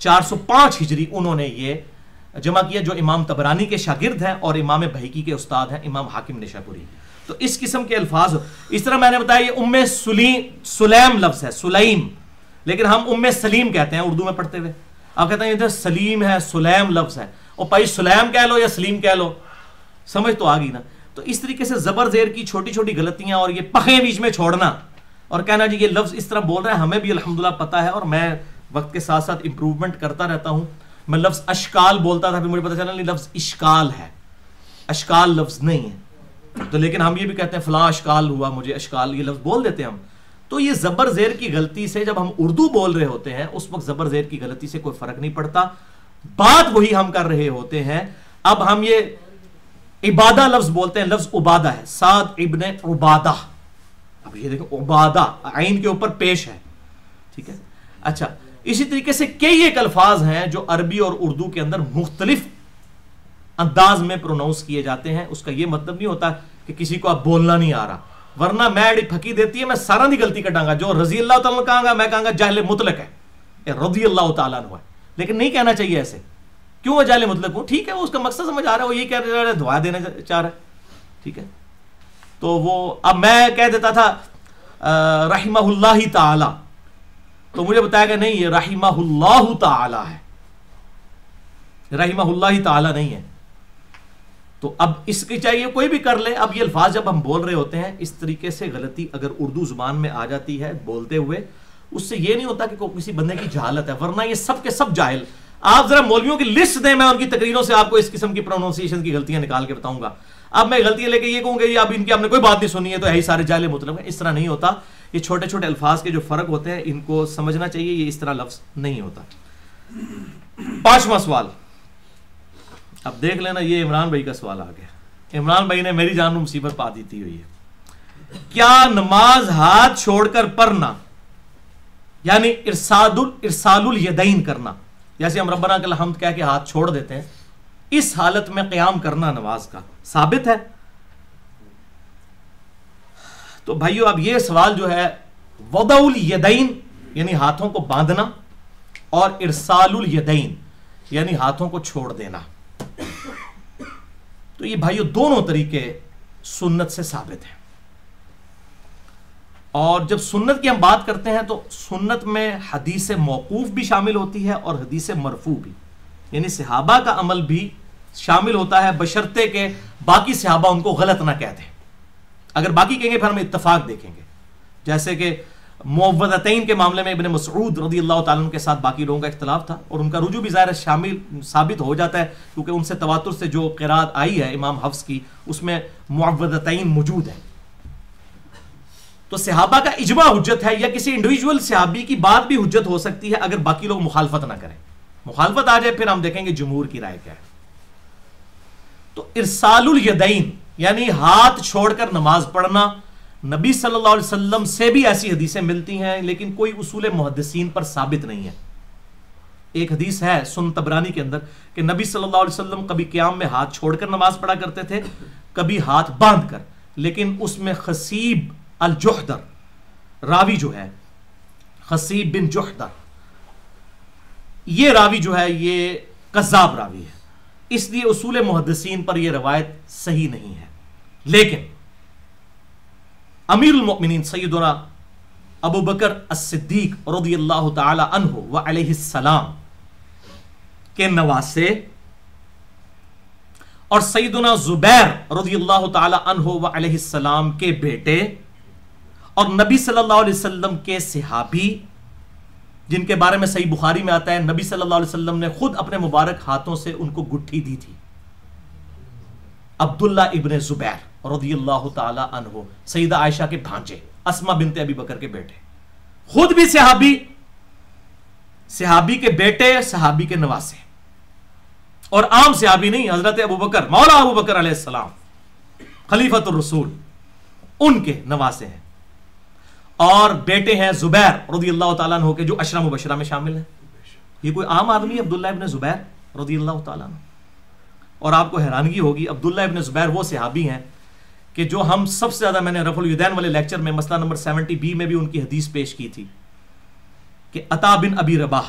405 ہجری انہوں نے یہ جمع کیا، جو امام طبرانی کے شاگرد ہیں اور امام بہقی کے استاد ہیں امام حاکم نیشابوری. تو اس قسم کے الفاظ. اس طرح میں نے بتایا یہ ام سلیم لفظ ہے، سلیم، لیکن ہم ام سلیم کہتے ہیں اردو میں پڑھتے ہوئے. آپ کہتے ہیں ادھر سلیم ہے، سلیم لفظ ہے، اور بھائی سلیم کہہ لو یا سلیم کہہ لو، سمجھ تو آ گئی نا. تو اس طریقے سے زبر زیر کی چھوٹی چھوٹی غلطیاں اور یہ پخیں بیچ میں چھوڑنا اور کہنا جی یہ لفظ اس طرح بول رہا ہے، ہمیں بھی الحمدللہ پتہ ہے اور میں وقت کے ساتھ ساتھ امپروومنٹ کرتا رہتا ہوں. میں لفظ اشکال بولتا تھا، پھر مجھے پتہ چلا نہیں لفظ اشکال ہے، اشکال لفظ نہیں ہے. تو لیکن ہم یہ بھی کہتے ہیں فلاں اشکال ہوا، مجھے اشکال، یہ لفظ بول دیتے ہیں ہم. تو یہ زبر زیر کی غلطی سے جب ہم اردو بول رہے ہوتے ہیں اس وقت زبر زیر کی غلطی سے کوئی فرق نہیں پڑتا، بات وہی ہم کر رہے ہوتے ہیں. اب ہم یہ عبادہ لفظ بولتے ہیں، لفظ عبادہ ہے، سعد ابن عبادہ. اب یہ دیکھو عبادہ عین کے اوپر پیش ہے، ٹھیک ہے. اچھا اسی طریقے سے کئی ایک الفاظ ہیں جو عربی اور اردو کے اندر مختلف انداز میں پروناؤنس کیے جاتے ہیں. اس کا یہ مطلب نہیں ہوتا کہ کسی کو اب بولنا نہیں آ رہا، ورنہ میں ایڈی پھکی دیتی ہے میں سارا دی غلطی کٹاں گا. جو رضی اللہ تعالیٰ کہاں گا میں کہاں گا جاہل مطلق ہے، رضی اللہ تعالیٰ عنہ ہے، لیکن نہیں کہنا چاہیے ایسے. کیوں وہ جاہل مطلق ہوں؟ ٹھیک ہے وہ اس کا مقصد سمجھ آ رہا ہے، وہ یہ کہہ رہا ہے دعا دینا چاہ رہا ہے، ٹھیک ہے. تو وہ اب میں کہہ دیتا تھا رحمہ اللہ تعالی، تو مجھے بتایا کہ نہیں یہ رحمہ اللہ تعالی ہے، رحمہ اللہ تعالی نہیں ہے. تو اب اس کی چاہیے کوئی بھی کر لے. اب یہ الفاظ جب ہم بول رہے ہوتے ہیں اس طریقے سے غلطی اگر اردو زبان میں آ جاتی ہے بولتے ہوئے، اس سے یہ نہیں ہوتا کہ کسی بندے کی جہالت ہے، ورنہ یہ سب کے سب جاہل. آپ ذرا مولویوں کی لسٹ دیں، میں ان کی تقریروں سے آپ کو اس قسم کی پروننسیشن کی غلطیاں نکال کے بتاؤں گا. اب میں غلطیاں لے کے یہ کہوں گا یہ اب ان کی آپ نے کوئی بات نہیں سنی ہے تو یہی سارے جاہل مطلب ہے. اس طرح نہیں ہوتا. یہ چھوٹے چھوٹے الفاظ کے جو فرق ہوتے ہیں ان کو سمجھنا چاہیے، یہ اس طرح لفظ نہیں ہوتا. 5واں سوال اب دیکھ لینا، یہ عمران بھائی کا سوال آ گیا. عمران بھائی نے میری جان میں مصیبت پا دیتی ہوئی ہے. کیا نماز ہاتھ چھوڑ کر پڑھنا یعنی ارسال الیدین کرنا، جیسے ہم ربنا لک الحمد کہہ کے ہاتھ چھوڑ دیتے ہیں، اس حالت میں قیام کرنا نماز کا ثابت ہے؟ تو بھائیو اب یہ سوال جو ہے وضع الیدین یعنی ہاتھوں کو باندھنا اور ارسال الیدین یعنی ہاتھوں کو چھوڑ دینا، تو یہ بھائیو دونوں طریقے سنت سے ثابت ہیں. اور جب سنت کی ہم بات کرتے ہیں تو سنت میں حدیث موقوف بھی شامل ہوتی ہے اور حدیث مرفوع بھی، یعنی صحابہ کا عمل بھی شامل ہوتا ہے بشرطے کہ باقی صحابہ ان کو غلط نہ کہہ دیں. اگر باقی کہیں گے پھر ہم اتفاق دیکھیں گے، جیسے کہ معوذتین کے معاملے میں ابن مسعود رضی اللہ تعالیٰ عنہ کے ساتھ باقی لوگوں کا اختلاف تھا، اور ان کا رجوع بھی ظاہر شامل ثابت ہو جاتا ہے کیونکہ ان سے تواتر سے جو قرات آئی ہے امام حفص کی اس میں معوذتین موجود ہے. تو صحابہ کا اجماع حجت ہے، یا کسی انڈیویجول صحابی کی بات بھی حجت ہو سکتی ہے اگر باقی لوگ مخالفت نہ کریں. مخالفت آ جائے پھر ہم دیکھیں گے جمہور کی رائے کیا ہے. تو ارسال الیدین یعنی ہاتھ چھوڑ کر نماز پڑھنا، نبی صلی اللہ علیہ وسلم سے بھی ایسی حدیثیں ملتی ہیں لیکن کوئی اصول محدثین پر ثابت نہیں ہے. ایک حدیث ہے سنن طبرانی کے اندر کہ نبی صلی اللہ علیہ وسلم کبھی قیام میں ہاتھ چھوڑ کر نماز پڑھا کرتے تھے، کبھی ہاتھ باندھ کر، لیکن اس میں خصیب الجحدر راوی جو ہے، خصیب بن جحدر، یہ راوی جو ہے یہ کذاب راوی ہے، اس لیے اصول محدثین پر یہ روایت صحیح نہیں ہے. لیکن امیر المؤمنین سیدنا ابو بکر الصدیق رضی اللہ تعالی عنہ وعلیہ السلام کے نواسے اور سیدنا زبیر رضی اللہ تعالی عنہ وعلیہ السلام کے بیٹے اور نبی صلی اللہ علیہ وسلم کے صحابی، جن کے بارے میں صحیح بخاری میں آتا ہے نبی صلی اللہ علیہ وسلم نے خود اپنے مبارک ہاتھوں سے ان کو گٹھی دی تھی. عبداللہ ابن زبیر رضی اللہ تعالی عنہ سیدہ عائشہ کے بھانجے، اسما بنت ابی بکر کے بیٹے، خود بھی صحابی، صحابی کے بیٹے، صحابی کے نواسے، اور عام صحابی نہیں، حضرت ابو بکر مولا ابو بکر علیہ السلام خلیفۃ الرسول ان کے نواسے ہیں. اور بیٹے ہیں زبیر رضی اللہ تعالیٰ عنہ کے جو عشرہ مبشرہ میں شامل ہیں. یہ کوئی عام آدمی ہے عبداللہ ابن زبیر رضی اللہ تعالیٰ عنہ؟ اور آپ کو حیرانگی ہوگی عبداللہ ابن زبیر وہ صحابی ہیں کہ جو ہم سب سے زیادہ، میں نے رفع الیدین والے لیکچر میں مسئلہ نمبر 70B میں بھی ان کی حدیث پیش کی تھی کہ عطا بن ابی رباح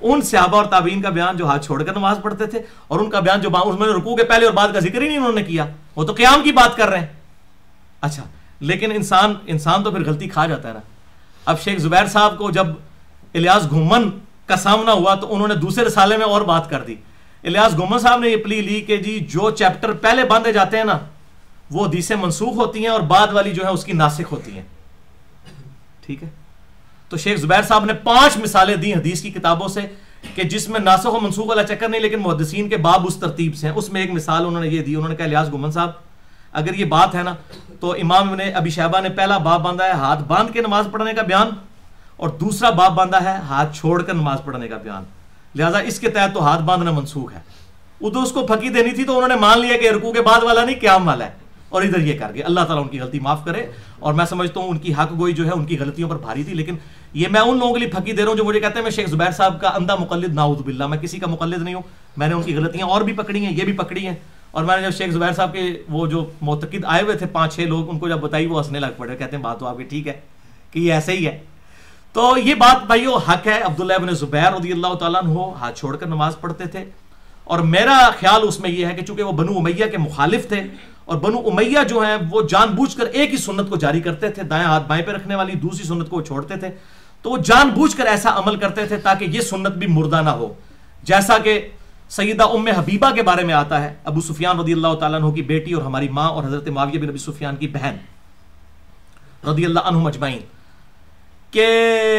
ان صحابہ اور تابعین کا بیان جو ہاتھ چھوڑ کر نماز پڑھتے تھے، اور ان کا بیان جو اس میں رکوع کے پہلے اور بعد کا ذکر ہی نہیں انہوں نے کیا، وہ تو قیام کی بات کر رہے ہیں. اچھا لیکن انسان تو پھر غلطی کھا جاتا ہے نا. اب شیخ زبیر صاحب کو جب الیاس گھومن کا سامنا ہوا تو انہوں نے دوسرے رسالے میں اور بات کر دی. الیاس گھومن صاحب نے یہ پلی لی کہ جی جو چیپٹر پہلے باندھے جاتے ہیں نا وہ حدیثیں منسوخ ہوتی ہیں اور بعد والی جو ہے اس کی ناسخ ہوتی ہیں. ٹھیک ہے، تو شیخ زبیر صاحب نے 5 مثالیں دی حدیث کی کتابوں سے کہ جس میں ناسخ و منسوخ والا چکر نہیں، لیکن محدثین کے باب اس ترتیب سے ہیں. اس میں ایک مثال انہوں نے یہ دی، انہوں نے کہا الیاس گھومن صاحب اگر یہ بات ہے نا تو امام ابن ابی شیبہ نے پہلا باب باندھا ہے ہاتھ باندھ کے نماز پڑھنے کا بیان، اور دوسرا باب باندھا ہے ہاتھ چھوڑ کر نماز پڑھنے کا بیان. لہٰذا اس کے تحت تو ہاتھ باندھنا منسوخ ہے. ادھر اس کو پھکی دینی تھی تو انہوں نے مان لیا کہ رکوع کے بعد والا نہیں قیام والا ہے، اور ادھر یہ کر گئے. اللہ تعالیٰ ان کی غلطی معاف کرے، اور میں سمجھتا ہوں ان کی حق گوئی جو ہے ان کی غلطیوں پر بھاری تھی. لیکن یہ میں ان لوگوں کے لیے پھکی دے رہا ہوں جو مجھے کہتے ہیں میں شیخ زبیر صاحب کا اندھا مقلد، نعوذ باللہ، میں کسی کا مقلد نہیں ہوں. میں نے ان کی غلطیاں اور بھی پکڑی ہیں، یہ بھی پکڑی ہیں. اور میں نے جب شیخ زبیر صاحب کے وہ جو معتقد آئے ہوئے تھے 5-6 لوگ، ان کو جب بتائی وہ ہنسنے لگ پڑے، کہتے ہیں بات تو آپ کی ٹھیک ہے کہ یہ ایسے ہی ہے. تو یہ بات بھائیو حق ہے. عبداللہ ابن زبیر رضی اللہ تعالیٰ عنہ ہاتھ چھوڑ کر نماز پڑھتے تھے، اور میرا خیال اس میں یہ ہے کہ چونکہ وہ بنو امیہ کے مخالف تھے، اور بنو امیہ جو ہیں وہ جان بوجھ کر ایک ہی سنت کو جاری کرتے تھے، دائیں ہاتھ بائیں پہ رکھنے والی، دوسری سنت کو وہ چھوڑتے تھے. تو وہ جان بوجھ کر ایسا عمل کرتے تھے تاکہ یہ سنت بھی مردہ نہ ہو. جیسا کہ سیدہ ام حبیبہ کے بارے میں آتا ہے، ابو سفیان رضی اللہ تعالیٰ عنہ کی بیٹی اور ہماری ماں اور حضرت معاویہ بن ابی سفیان کی بہن رضی اللہ عنہم اجمعین، کہ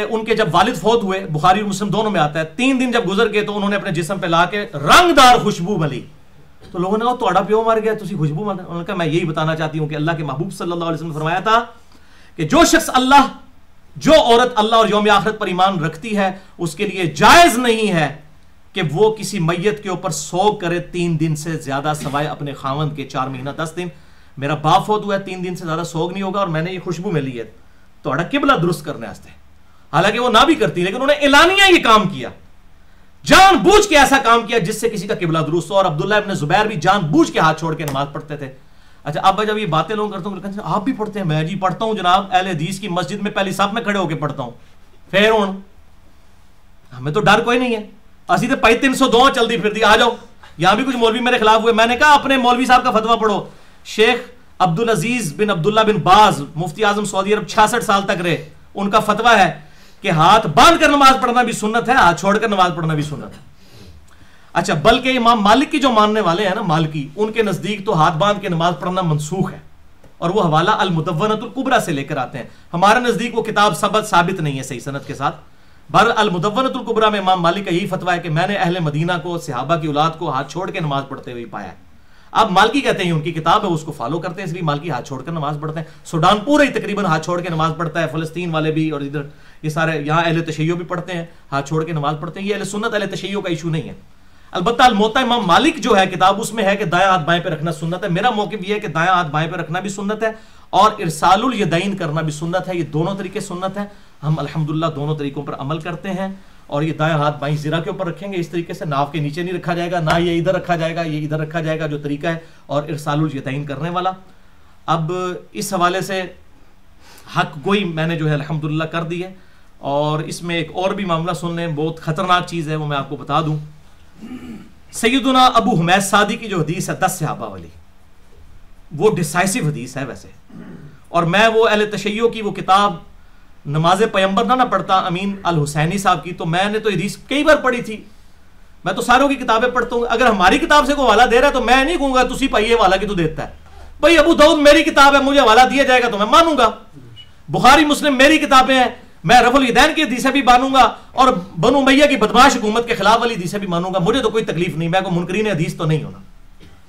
ان کے جب والد فوت ہوئے، بخاری اور مسلم دونوں میں آتا ہے، 3 دن جب گزر گئے تو انہوں نے اپنے جسم پہ لا کے رنگدار خوشبو ملی. تو لوگوں نے کہا تھوڑا پیو مر گیا تسی خوشبو مل. انہوں نے کہا میں یہی بتانا چاہتی ہوں کہ اللہ کے محبوب صلی اللہ علیہ وسلم نے فرمایا تھا کہ جو عورت اللہ اور یوم آخرت پر ایمان رکھتی ہے اس کے لیے جائز نہیں ہے کہ وہ کسی میت کے اوپر سوگ کرے 3 دن سے زیادہ، سوائے اپنے خاوند کے 4 مہینہ 10 دن. میرا باپ فوت ہوا ہے، 3 دن سے زیادہ سوگ نہیں ہوگا، اور میں نے یہ خوشبو میں لی ہے تھوڑا قبلہ درست کرنے واسطے. حالانکہ وہ نہ بھی کرتی، لیکن انہوں نے اعلانیہ یہ کام کیا، جان بوجھ کے ایسا کام کیا جس سے کسی کا قبلہ درست ہو. اور عبداللہ ابن زبیر بھی جان بوجھ کے ہاتھ چھوڑ کے نماز پڑھتے تھے. اچھا اب جب یہ باتیں لوگ کرتا ہوں کہ آپ بھی پڑھتے ہیں، میں جی پڑھتا ہوں جناب، اہل حدیث کی مسجد میں پہلی صف میں کھڑے ہو کے پڑھتا ہوں. پھر ہمیں تو ڈر کوئی نہیں ہے، اسی تو 302 چل دی پھر دی. آ جاؤ، یہاں بھی کچھ مولوی میرے خلاف ہوئے، میں نے کہا اپنے مولوی صاحب کا فتویٰ پڑھو. شیخ عبدالعزیز بن عبداللہ بن باز مفتی اعظم سعودی عرب 66 سال تک رہے، ان کا فتویٰ ہے کہ ہاتھ باندھ کر نماز پڑھنا بھی سنت ہے، ہاتھ چھوڑ کر نماز پڑھنا بھی سنت ہے. اچھا بلکہ امام مالک کی جو ماننے والے ہیں نا، مالکی، ان کے نزدیک تو ہاتھ باندھ کے نماز پڑھنا منسوخ ہے، اور وہ حوالہ المدونۃ الکبریٰ سے لے کر آتے ہیں. ہمارے نزدیک وہ کتاب ثابت نہیں ہے صحیح سند کے ساتھ. بہر المدونۃ الکبریٰ میں امام مالک کا یہی فتویٰ ہے کہ میں نے اہل مدینہ کو، صحابہ کی اولاد کو ہاتھ چھوڑ کے نماز پڑھتے ہوئے پایا ہے. اب مالکی کہتے ہیں ان کی کتاب ہے، اس کو فالو کرتے ہیں، اس لیے مالکی ہاتھ چھوڑ کر نماز پڑھتے ہیں. سوڈان پورا ہی تقریباً ہاتھ چھوڑ کے نماز پڑھتا ہے، فلسطین والے بھی، اور ادھر یہ سارے یہاں اہل تشیع بھی پڑھتے ہیں، ہاتھ چھوڑ کے نماز پڑھتے ہیں. یہ اہل سنت اہل تشیع کا ایشو نہیں ہے. البتہ الموطا امام مالک جو ہے کتاب، اس میں ہے کہ دائیں ہاتھ بائیں پہ رکھنا سنت ہے. میرا موقف یہ ہے کہ دائیں ہاتھ بائیں پہ رکھنا بھی سنت ہے، اور ارسال الیدین کرنا بھی سنت ہے. یہ دونوں طریقے سنت ہیں. ہم الحمدللہ دونوں طریقوں پر عمل کرتے ہیں. اور یہ دائیں ہاتھ بائیں زرہ کے اوپر رکھیں گے اس طریقے سے، ناف کے نیچے نہیں رکھا جائے گا، نہ یہ ادھر رکھا جائے گا، یہ ادھر رکھا جائے گا جو طریقہ ہے، اور ارسال الیدین کرنے والا. اب اس حوالے سے حق گوئی میں نے جو ہے الحمدللہ کر دی ہے. اور اس میں ایک اور بھی معاملہ سن لیں، بہت خطرناک چیز ہے، وہ میں آپ کو بتا دوں. سیدنا ابو حمید سعدی کی جو حدیث ہے 10 صحابہ والی، وہ ڈیسائسو حدیث ہے ویسے. اور میں وہ اہل تشیع کی وہ کتاب نماز پیمبر نہ پڑھتا امین الحسینی صاحب کی، تو میں نے تو حدیث کئی بار پڑھی تھی. میں تو ساروں کی کتابیں پڑھتا ہوں. اگر ہماری کتاب سے کوئی حوالہ دے رہا ہے تو میں نہیں کہوں گا تسی پائیے حوالہ کی تو دیتا ہے. بھائی ابو داؤد میری کتاب ہے، مجھے حوالہ دیا جائے گا تو میں مانوں گا. بخاری مسلم میری کتابیں ہیں، میں رفع الیدین کی حدیثیں بھی مانوں گا، اور بنو امیہ کی بدمعاش حکومت کے خلاف والی حدیثیں بھی مانوں گا. مجھے تو کوئی تکلیف نہیں، میں کوئی منکرین حدیث تو نہیں ہونا.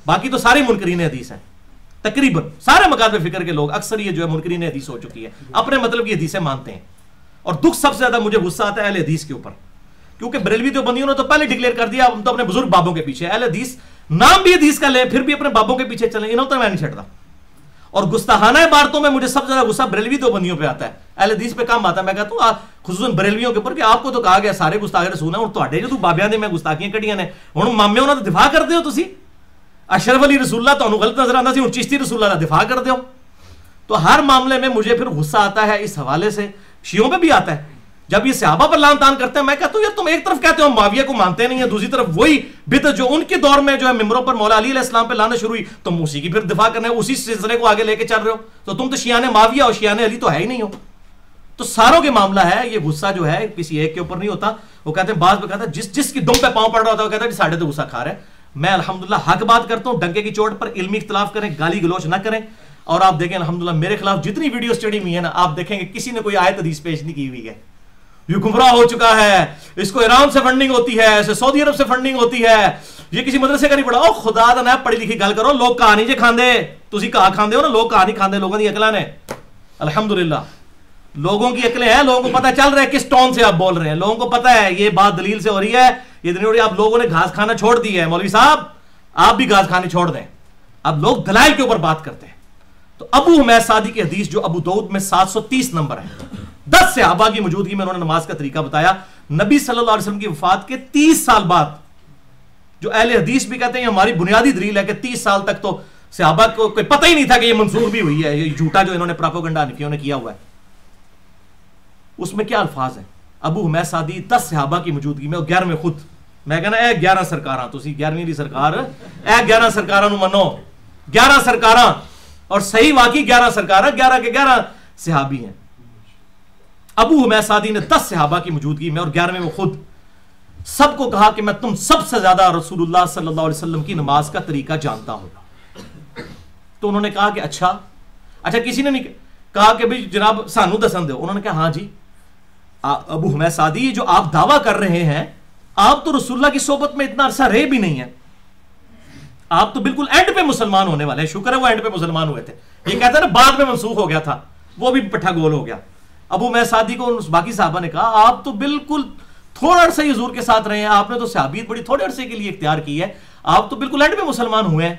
باقی تو ساری منکرین حدیث ہیں، تقریباً سارے مکاتب فکر کے لوگ اکثر یہ جو ہے منکرین حدیث ہو چکی ہے، اپنے مطلب کی حدیثیں مانتے ہیں. اور دکھ سب سے زیادہ مجھے غصہ آتا ہے اہل حدیث کے اوپر، کیونکہ بریلوی دیوبندیوں نے تو پہلے ڈکلیئر کر دیا ہم تو اپنے بزرگ بابوں کے پیچھے. اہل حدیث نام بھی حدیث کا لیں پھر بھی اپنے بابوں کے پیچھے چلیں، انہوں تو میں نہیں چھڑتا. اور گستاخانہ عبارتوں میں مجھے سب سے زیادہ غصہ بریلوی دیوبندیوں پہ آتا ہے، اہل حدیث پہ کم آتا ہے. میں کہتا ہوں خصوصاً بریلویوں کے اوپر کہ آپ کو تو کہا گیا سارے گستاخ رسول ہیں، اور تواڈے جو بابیاں دے میں گستاخیاں کڑیاں نے، ہن مامے انہاں دا دفاع کردے ہو تسی. اشرف علی رسول اللہ تانوں غلط نظر آندا سی، ہن چشتی رسول اللہ دا دفاع کردے ہو. تو ہر معاملے میں مجھے پھر غصہ آتا ہے اس حوالے سے. شیعوں پہ بھی آتا ہے جب یہ صحابہ پر لعن طعن کرتے ہیں میں کہتا ہوں یار تم ایک طرف کہتے ہو معاویہ کو مانتے نہیں ہیں، دوسری طرف وہی بدعت جو ان کے دور میں جو ہے ممبروں پر مولا علی علیہ السلام پہ لانا شروع ہوئی، تم اسی کی پھر دفاع کرنے اسی سلسلے کو آگے لے کے چل رہے ہو، تو تم تو شیعان معاویہ اور شیعان علی تو ہے ہی نہیں ہو. تو ساروں کے معاملہ ہے، یہ غصہ جو ہے کسی ایک کے اوپر نہیں ہوتا. وہ کہتے ہیں بعض میں کہتا ہے جس کی دم پہ پاؤں پڑ رہا ہوتا ہے وہ کہتا ہے ساڑھے تو غصہ کھا رہا ہے. میں الحمدللہ حق بات کرتا ہوں، ڈنکے کی چوٹ پر علمی اختلاف کریں، گالی گلوچ نہ کریں. اور آپ دیکھیں الحمدللہ میرے خلاف جتنی ویڈیو اسٹڈی ہوئی ہے نا، آپ دیکھیں گے کسی نے کوئی آیت حدیث پیش نہیں کی ہوئی ہے. یہ گمراہ ہو چکا ہے، اس کو ایران سے فنڈنگ ہوتی ہے، اسے سعودی عرب سے فنڈنگ ہوتی ہے، یہ کسی مدرسے کا نہیں پڑھا. او خدا دا نہ پڑھی لکھی گل کرو، لوگ کہاں نہیں جے کھاندے، تسی کہاں کھاندے ہو نا، لوگ کہاں نہیں کھاندے، لوگوں دی عقلاں نے الحمدللہ لوگوں کی عقلیں ہیں، لوگوں کو پتہ چل رہا ہے کس ٹون سے آپ بول رہے ہیں، لوگوں کو پتہ ہے یہ بات دلیل سے ہو رہی ہے، یہ نہیں ہو رہی. آپ لوگوں نے گھاس کھانا چھوڑ دی ہے، مولوی صاحب آپ بھی گھاس کھانے چھوڑ دیں. اب لوگ دلائل کے اوپر بات کرتے ہیں. تو ابو حمید سعدی کی حدیث جو ابو داؤد میں 730 نمبر ہے، 10 صحابہ کی موجودگی میں انہوں نے نماز کا طریقہ بتایا. نبی صلی اللہ علیہ وسلم کی وفات کے 30 سال بعد، جو اہل حدیث بھی کہتے ہیں یہ ہماری بنیادی دلیل ہے کہ 30 سال تک تو صحابہ کو کوئی پتہ ہی نہیں تھا کہ یہ منسوخ بھی ہوئی ہے، یہ جھوٹا جو انہوں نے پراپوگنڈا حنفیوں نے کیا ہوا ہے. اس میں کیا الفاظ ہیں؟ ابو حمید سعدی 10 صحابہ کی موجودگی میں، اور 11 خود. میں کہنا اے 11 سرکاراں، تسی 11ویں دی سرکار، اے 11 سرکاراں نو منو، 11 سرکاراں، اور صحیح واقعی 11 سرکاراں، 11 کے 11 صحابی ہیں. ابو حمید سعدی نے 10 صحابہ کی موجودگی میں اور 11ویں میں خود سب کو کہا کہ میں تم سب سے زیادہ رسول اللہ صلی اللہ علیہ وسلم کی نماز کا طریقہ جانتا ہوں. تو انہوں نے کہا کہ اچھا کسی نے نہیں کہا کہ بھئی جناب سانو دسن دو. انہوں نے کہا ہاں جی ابو حمید سعدی جو آپ دعویٰ کر رہے ہیں، آپ تو رسول اللہ کی صحبت میں اتنا عرصہ رہے بھی نہیں ہیں، آپ تو بالکل اینڈ پہ مسلمان ہونے والے ہیں. شکر ہے وہ اینڈ پہ مسلمان ہوئے تھے، یہ کہتا ہے نا بعد میں منسوخ ہو گیا تھا، وہ بھی پٹھا گول ہو گیا. ابو حمید سعدی کو باقی صحابہ نے کہا آپ تو بالکل تھوڑا عرصہ ہی حضور کے ساتھ رہے ہیں، آپ نے تو صحابیت بڑی تھوڑے عرصے کے لیے اختیار کی ہے، آپ تو بالکل اینڈ پہ مسلمان ہوئے ہیں،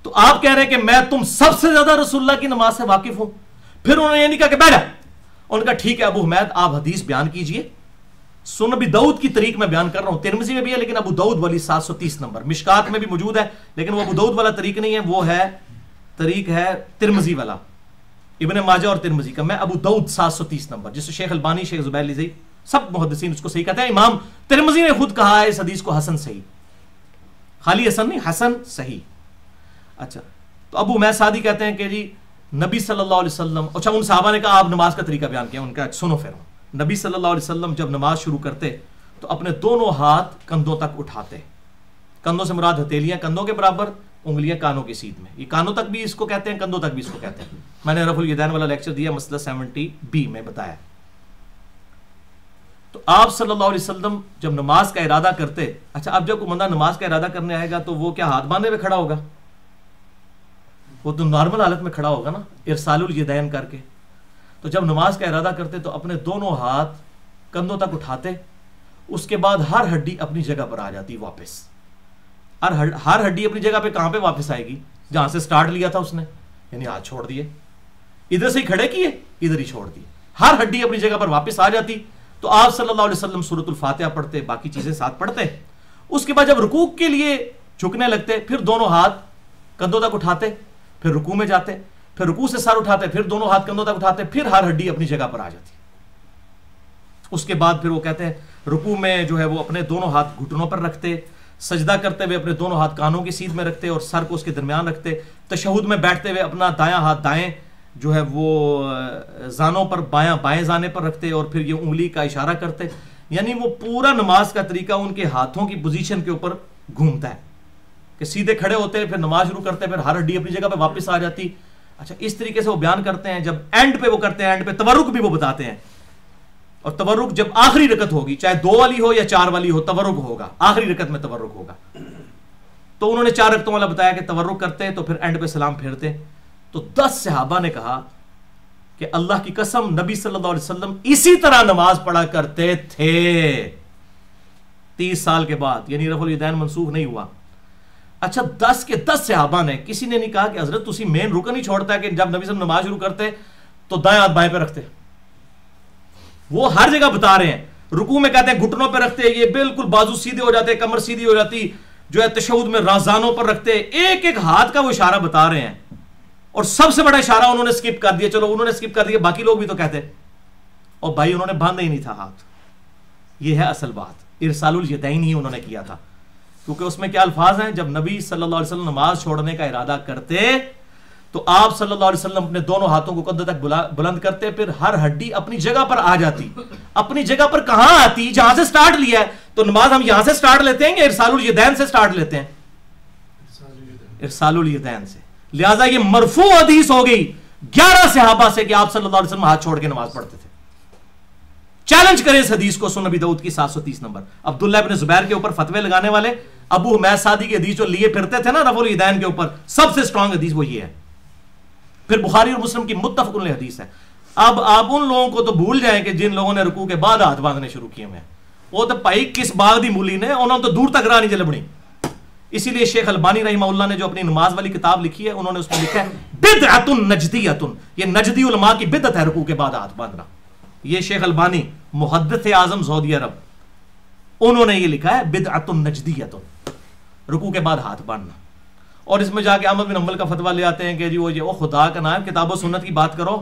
تو آپ کہہ رہے ہیں کہ میں تم سب سے زیادہ رسول اللہ کی نماز سے واقف ہوں. پھر انہوں نے یہ نہیں کہا کہ بیٹھا، انہوں نے کہا ٹھیک ہے ابو حمید آپ حدیث بیان کیجئے. سنن ابی داؤد کی طریق میں بیان کر رہا ہوں، ترمذی میں بھی ہے لیکن ابو داؤد والی 730 نمبر، مشکات میں بھی موجود ہے لیکن وہ ابو داؤد والا طریق نہیں ہے، وہ ہے طریق ہے ترمذی والا، ابن ماجہ اور ترمذی کا. میں ابو داؤد 730 نمبر، جس سے شیخ البانی، شیخ زبیر لذی، سب محدثین اس کو صحیح کہتے ہیں. امام ترمذی نے خود کہا ہے اس حدیث کو حسن صحیح، خالی حسن نہیں، حسن صحیح. اچھا تو ابو حمید سعدی کہتے ہیں کہ جی نبی صلی اللہ علیہ وسلم، اچھا ان صحابہ نے کہا آپ نماز کا طریقہ بیان کیا، ان کا سنو پھر. نبی صلی اللہ علیہ وسلم جب نماز شروع کرتے تو اپنے دونوں ہاتھ کندھوں تک اٹھاتے، کندھوں سے مراد ہتھیلیاں کندھوں کے برابر، انگلیاں کانوں کی سیدھ میں. یہ کانوں تک بھی اس کو کہتے ہیں، کندھوں تک بھی اس کو کہتے ہیں. میں نے رفع الیدین والا لیکچر دیا مسئلہ 70B میں بتایا. تو آپ صلی اللہ علیہ وسلم جب نماز کا ارادہ کرتے، اچھا اب جب کوئی بندہ نماز کا ارادہ کرنے آئے گا تو وہ کیا ہاتھ باندھے ہوئے کھڑا ہوگا؟ وہ تو نارمل حالت میں کھڑا ہوگا نا، ارسال الیدین کر کے. تو جب نماز کا ارادہ کرتے تو اپنے دونوں ہاتھ کندھوں تک اٹھاتے، اس کے بعد ہر ہڈی اپنی جگہ پر آ جاتی واپس. ہر ہڈی اپنی جگہ پہ کہاں پہ واپس آئے گی؟ جہاں سے سٹارٹ لیا تھا اس نے، یعنی ہاتھ چھوڑ دیے، ادھر سے ہی کھڑے کیے ادھر ہی چھوڑ دیے، ہر ہڈی اپنی جگہ پر واپس آ جاتی. تو آپ صلی اللہ علیہ وسلم سورۃ الفاتحہ پڑھتے، باقی چیزیں ساتھ پڑھتے. اس کے بعد جب رکوع کے لیے جھکنے لگتے پھر دونوں ہاتھ کندھوں تک اٹھاتے، پھر رکوع میں جاتے، پھر رکوع سے سر اٹھاتے، پھر دونوں ہاتھ کندھوں تک اٹھاتے، پھر ہر ہڈی اپنی جگہ پر آ جاتی. اس کے بعد پھر وہ کہتے ہیں رکوع میں جو ہے وہ اپنے دونوں ہاتھ گھٹنوں پر رکھتے، سجدہ کرتے ہوئے اپنے دونوں ہاتھ کانوں کی سیدھ میں رکھتے اور سر کو اس کے درمیان رکھتے. تشہد میں بیٹھتے ہوئے اپنا دایاں ہاتھ دائیں جو ہے وہ زانوں پر بائیں زانے پر رکھتے اور پھر یہ انگلی کا اشارہ کرتے. یعنی وہ پورا نماز کا طریقہ ان کے ہاتھوں کی پوزیشن کے اوپر گھومتا ہے کہ سیدھے کھڑے ہوتے، پھر نماز شروع کرتے، پھر ہر ہڈی اپنی جگہ پہ واپس آ جاتی. اچھا اس طریقے سے وہ بیان کرتے ہیں. جب اینڈ پہ وہ کرتے ہیں، اینڈ پہ تورک بھی وہ بتاتے ہیں، اور تورک جب آخری رکعت ہوگی، چاہے 2 والی ہو یا 4 والی ہو، تورک ہوگا، آخری رکعت میں تورک ہوگا. تو انہوں نے 4 رکعتوں والا بتایا کہ تورک کرتے تو پھر اینڈ پہ سلام پھیرتے. تو 10 صحابہ نے کہا کہ اللہ کی قسم نبی صلی اللہ علیہ وسلم اسی طرح نماز پڑھا کرتے تھے 30 سال کے بعد، یعنی رفع الیدین منسوخ نہیں ہوا. اچھا 10 کے 10 صحابہ نے، کسی نے نہیں کہا کہ حضرت تسی مین رکن ہی چھوڑتا ہے کہ جب نبی صلی اللہ علیہ وسلم نماز شروع کرتے تو دائیں ہاتھ بائیں پہ رکھتے. وہ ہر جگہ بتا رہے ہیں. رکوع میں کہتے ہیں گھٹنوں پہ رکھتے، یہ بالکل بازو سیدھے ہو جاتے، کمر سیدھی ہو جاتی، جو ہے تشہد میں رازانوں پر رکھتے. ایک ایک ہاتھ کا وہ اشارہ بتا رہے ہیں. اور سب سے بڑا اشارہ انہوں نے سکپ کر دیا. چلو انہوں نے سکپ کر دیا، باقی لوگ بھی تو کہتے. اور بھائی انہوں نے باندھا ہی نہیں تھا ہاتھ. یہ ہے اصل بات. ارسال الیدین ہی انہوں نے کیا تھا, کیونکہ اس میں کیا الفاظ ہیں, جب نبی صلی اللہ علیہ وسلم نماز چھوڑنے کا ارادہ کرتے تو آپ صلی اللہ علیہ وسلم اپنے دونوں ہاتھوں کو قد تک بلند کرتے, پھر ہر ہڈی اپنی جگہ پر آ جاتی. اپنی جگہ پر کہاں آتی؟ جہاں سے سٹارٹ لیا ہے. تو نماز ہم یہاں سے سٹارٹ لیتے ہیں یا ارسال الیدین سے سٹارٹ لیتے ہیں؟ ارسال الیدین سے. لہٰذا یہ مرفوع حدیث ہو گئی 11 صحابہ سے کہ آپ صلی اللہ علیہ وسلم ہاتھ چھوڑ کے نماز پڑھتے تھے. چیلنج کریں اس حدیث کو, سنن ابی داؤد کی 730 نمبر. عبداللہ ابن زبیر کے اوپر فتوے لگانے والے ابو حمید سعدی کی حدیث جو لیے پھرتے تھے نا رفع الیدین کے اوپر, سب سے سٹرانگ حدیث وہ یہ ہے. پھر بخاری اور مسلم کی متفق علیہ حدیث ہے. اب آپ ان لوگوں کو تو بھول جائیں کہ جن لوگوں نے رکوع کے بعد ہاتھ باندھنے شروع کیے ہوئے ہیں. وہ تو بھائی کس باغ دی مولی نے, انہوں نے تو دور تک راہ نہیں چلبڑی. اسی لیے شیخ البانی رحمہ اللہ نے جو اپنی نماز والی کتاب لکھی ہے, انہوں نے اس میں لکھا ہے بدعۃ نجدیۃ, یہ نجدی علماء کی بدعت ہے رکوع کے بعد ہاتھ باندھنا. یہ شیخ البانی محدث اعظم سعودی عرب, انہوں نے یہ لکھا ہے بدعۃ نجدیۃ, رکوع کے بعد ہاتھ باندھنا. اور اس میں جا کے احمد بن حنبل کا فتویٰ لے آتے ہیں کہ جی وہ خدا کا نام, کتاب و سنت کی بات کرو.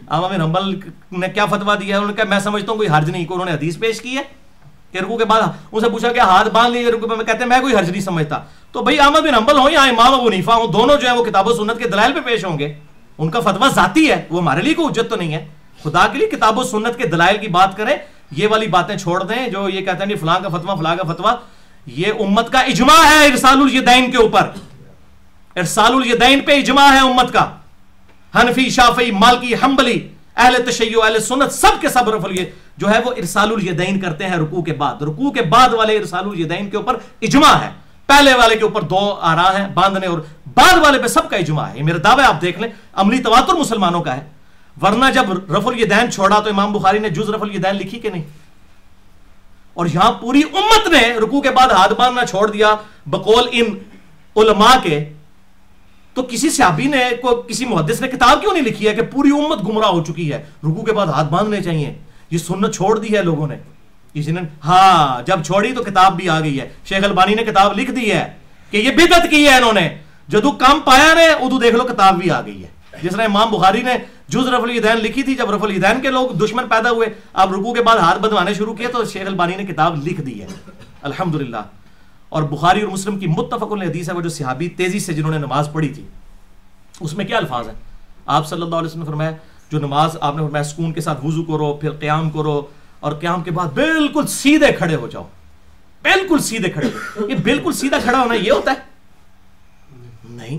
احمد بن حنبل نے کیا فتویٰ دیا ہے, انہوں نے کہا میں سمجھتا ہوں کوئی حرج نہیں. انہوں نے حدیث پیش کی ہے کہ رکوع کے بعد ان سے پوچھا کہ ہاتھ باندھ لیے رکوع میں, کہتے ہیں میں کوئی حرج نہیں سمجھتا. تو بھائی احمد بن حنبل ہوں یا امام ابو حنیفہ ہوں, دونوں جو ہے وہ کتاب و سنت کے دلائل پہ پیش ہوں گے. ان کا فتویٰ ذاتی ہے, وہ ہمارے لیے کوئی حجت تو نہیں ہے. خدا کے لیے کتاب و سنت کے دلائل کی بات کریں, یہ والی باتیں چھوڑ دیں جو یہ کہتے ہیں فلاں کا فتویٰ فلاں کا فتویٰ. یہ امت کا اجماع ہے ارسال الیدین کے اوپر. ارسال الیدین پہ اجماع ہے امت کا. حنفی, شافعی, مالکی, حنبلی, اہل تشیع, اہل سنت, سب کے سب رفع جو ہے وہ ارسال الیدین کرتے ہیں رکوع کے بعد. رکوع کے بعد والے ارسال الیدین کے اوپر اجماع ہے. پہلے والے کے اوپر 2 آراء ہیں باندھنے, اور بعد والے پہ سب کا اجماع ہے. یہ میرا دعویٰ آپ دیکھ لیں, عملی تواتر مسلمانوں کا ہے. ورنہ جب رفع الیدین چھوڑا تو امام بخاری نے جز رفع الیدین لکھی کہ نہیں؟ اور یہاں پوری امت نے رکوع کے بعد ہاتھ باندھنا چھوڑ دیا بقول ان علماء کے. تو کسی صحابی نے کسی محدث نے کتاب کیوں نہیں لکھی ہے کہ پوری امت گمراہ ہو چکی ہے, رکوع کے بعد ہاتھ باندھنے چاہیے؟ یہ سنت چھوڑ دی ہے لوگوں نے. کسی نے ہاں جب چھوڑی تو کتاب بھی آ گئی ہے. شیخ البانی نے کتاب لکھ دی ہے کہ یہ بدعت کی ہے انہوں نے. جدو کام پایا نے ادو دیکھ لو کتاب بھی آ گئی ہے. جس طرح امام بخاری نے جز رفع الیدین لکھی تھی, جب رفع الیدین کے لوگ دشمن پیدا ہوئے, اب رکوع کے بعد ہاتھ بندھوانے شروع کیے, تو شیخ البانی نے کتاب لکھ دی ہے الحمدللہ. اور بخاری اور مسلم کی متفق علیہ حدیث ہے, وہ جو صحابی تیزی سے جنہوں نے نماز پڑھی تھی, اس میں کیا الفاظ ہیں؟ آپ صلی اللہ علیہ وسلم نے فرمایا جو نماز آپ نے فرمایا سکون کے ساتھ وضو کرو, پھر قیام کرو, اور قیام کے بعد بالکل سیدھے کھڑے ہو جاؤ. بالکل سیدھے کھڑے ہو. یہ بالکل سیدھا کھڑا ہونا یہ ہوتا ہے؟ نہیں.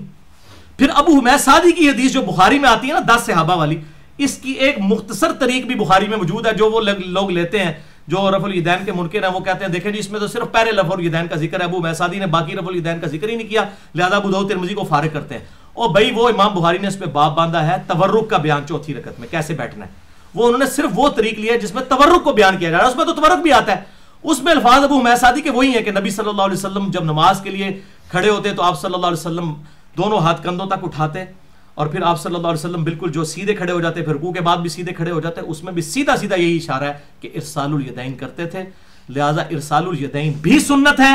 پھر ابو حمید سعدی کی حدیث جو بخاری میں آتی ہے نا 10 صحابہ والی, اس کی ایک مختصر طریق بھی بخاری میں موجود ہے, جو وہ لوگ لیتے ہیں جو رفع الیدین کے منکر ہیں. وہ کہتے ہیں دیکھیں جی اس میں تو صرف پہلے رفع الیدین کا ذکر ہے, ابو حمید سعدی نے باقی رفع الیدین کا ذکر ہی نہیں کیا, لہذا ابو داؤد ترمذی کو فارغ کرتے ہیں. اور بھائی وہ امام بخاری نے اس پہ باب باندھا ہے تورک کا بیان, چوتھی رکعت میں کیسے بیٹھنا ہے. وہ انہوں نے صرف وہ طریق لیا ہے جس میں تورک کو بیان کیا جا رہا ہے. اس میں تو تورک بھی آتا ہے, اس میں الفاظ ابو حمید سعدی کے وہی ہیں کہ نبی صلی اللہ علیہ وسلم جب نماز کے لیے کھڑے ہوتے تو آپ صلی اللہ علیہ وسلم دونوں ہاتھ کندھوں تک اٹھاتے, اور پھر آپ صلی اللہ علیہ وسلم بالکل جو سیدھے کھڑے ہو جاتے, پھر رکوع کے بعد بھی سیدھے کھڑے ہو جاتے. اس میں بھی سیدھا سیدھا یہی اشارہ ہے کہ ارسال الیدین کرتے تھے. لہذا ارسال الیدین بھی سنت ہے,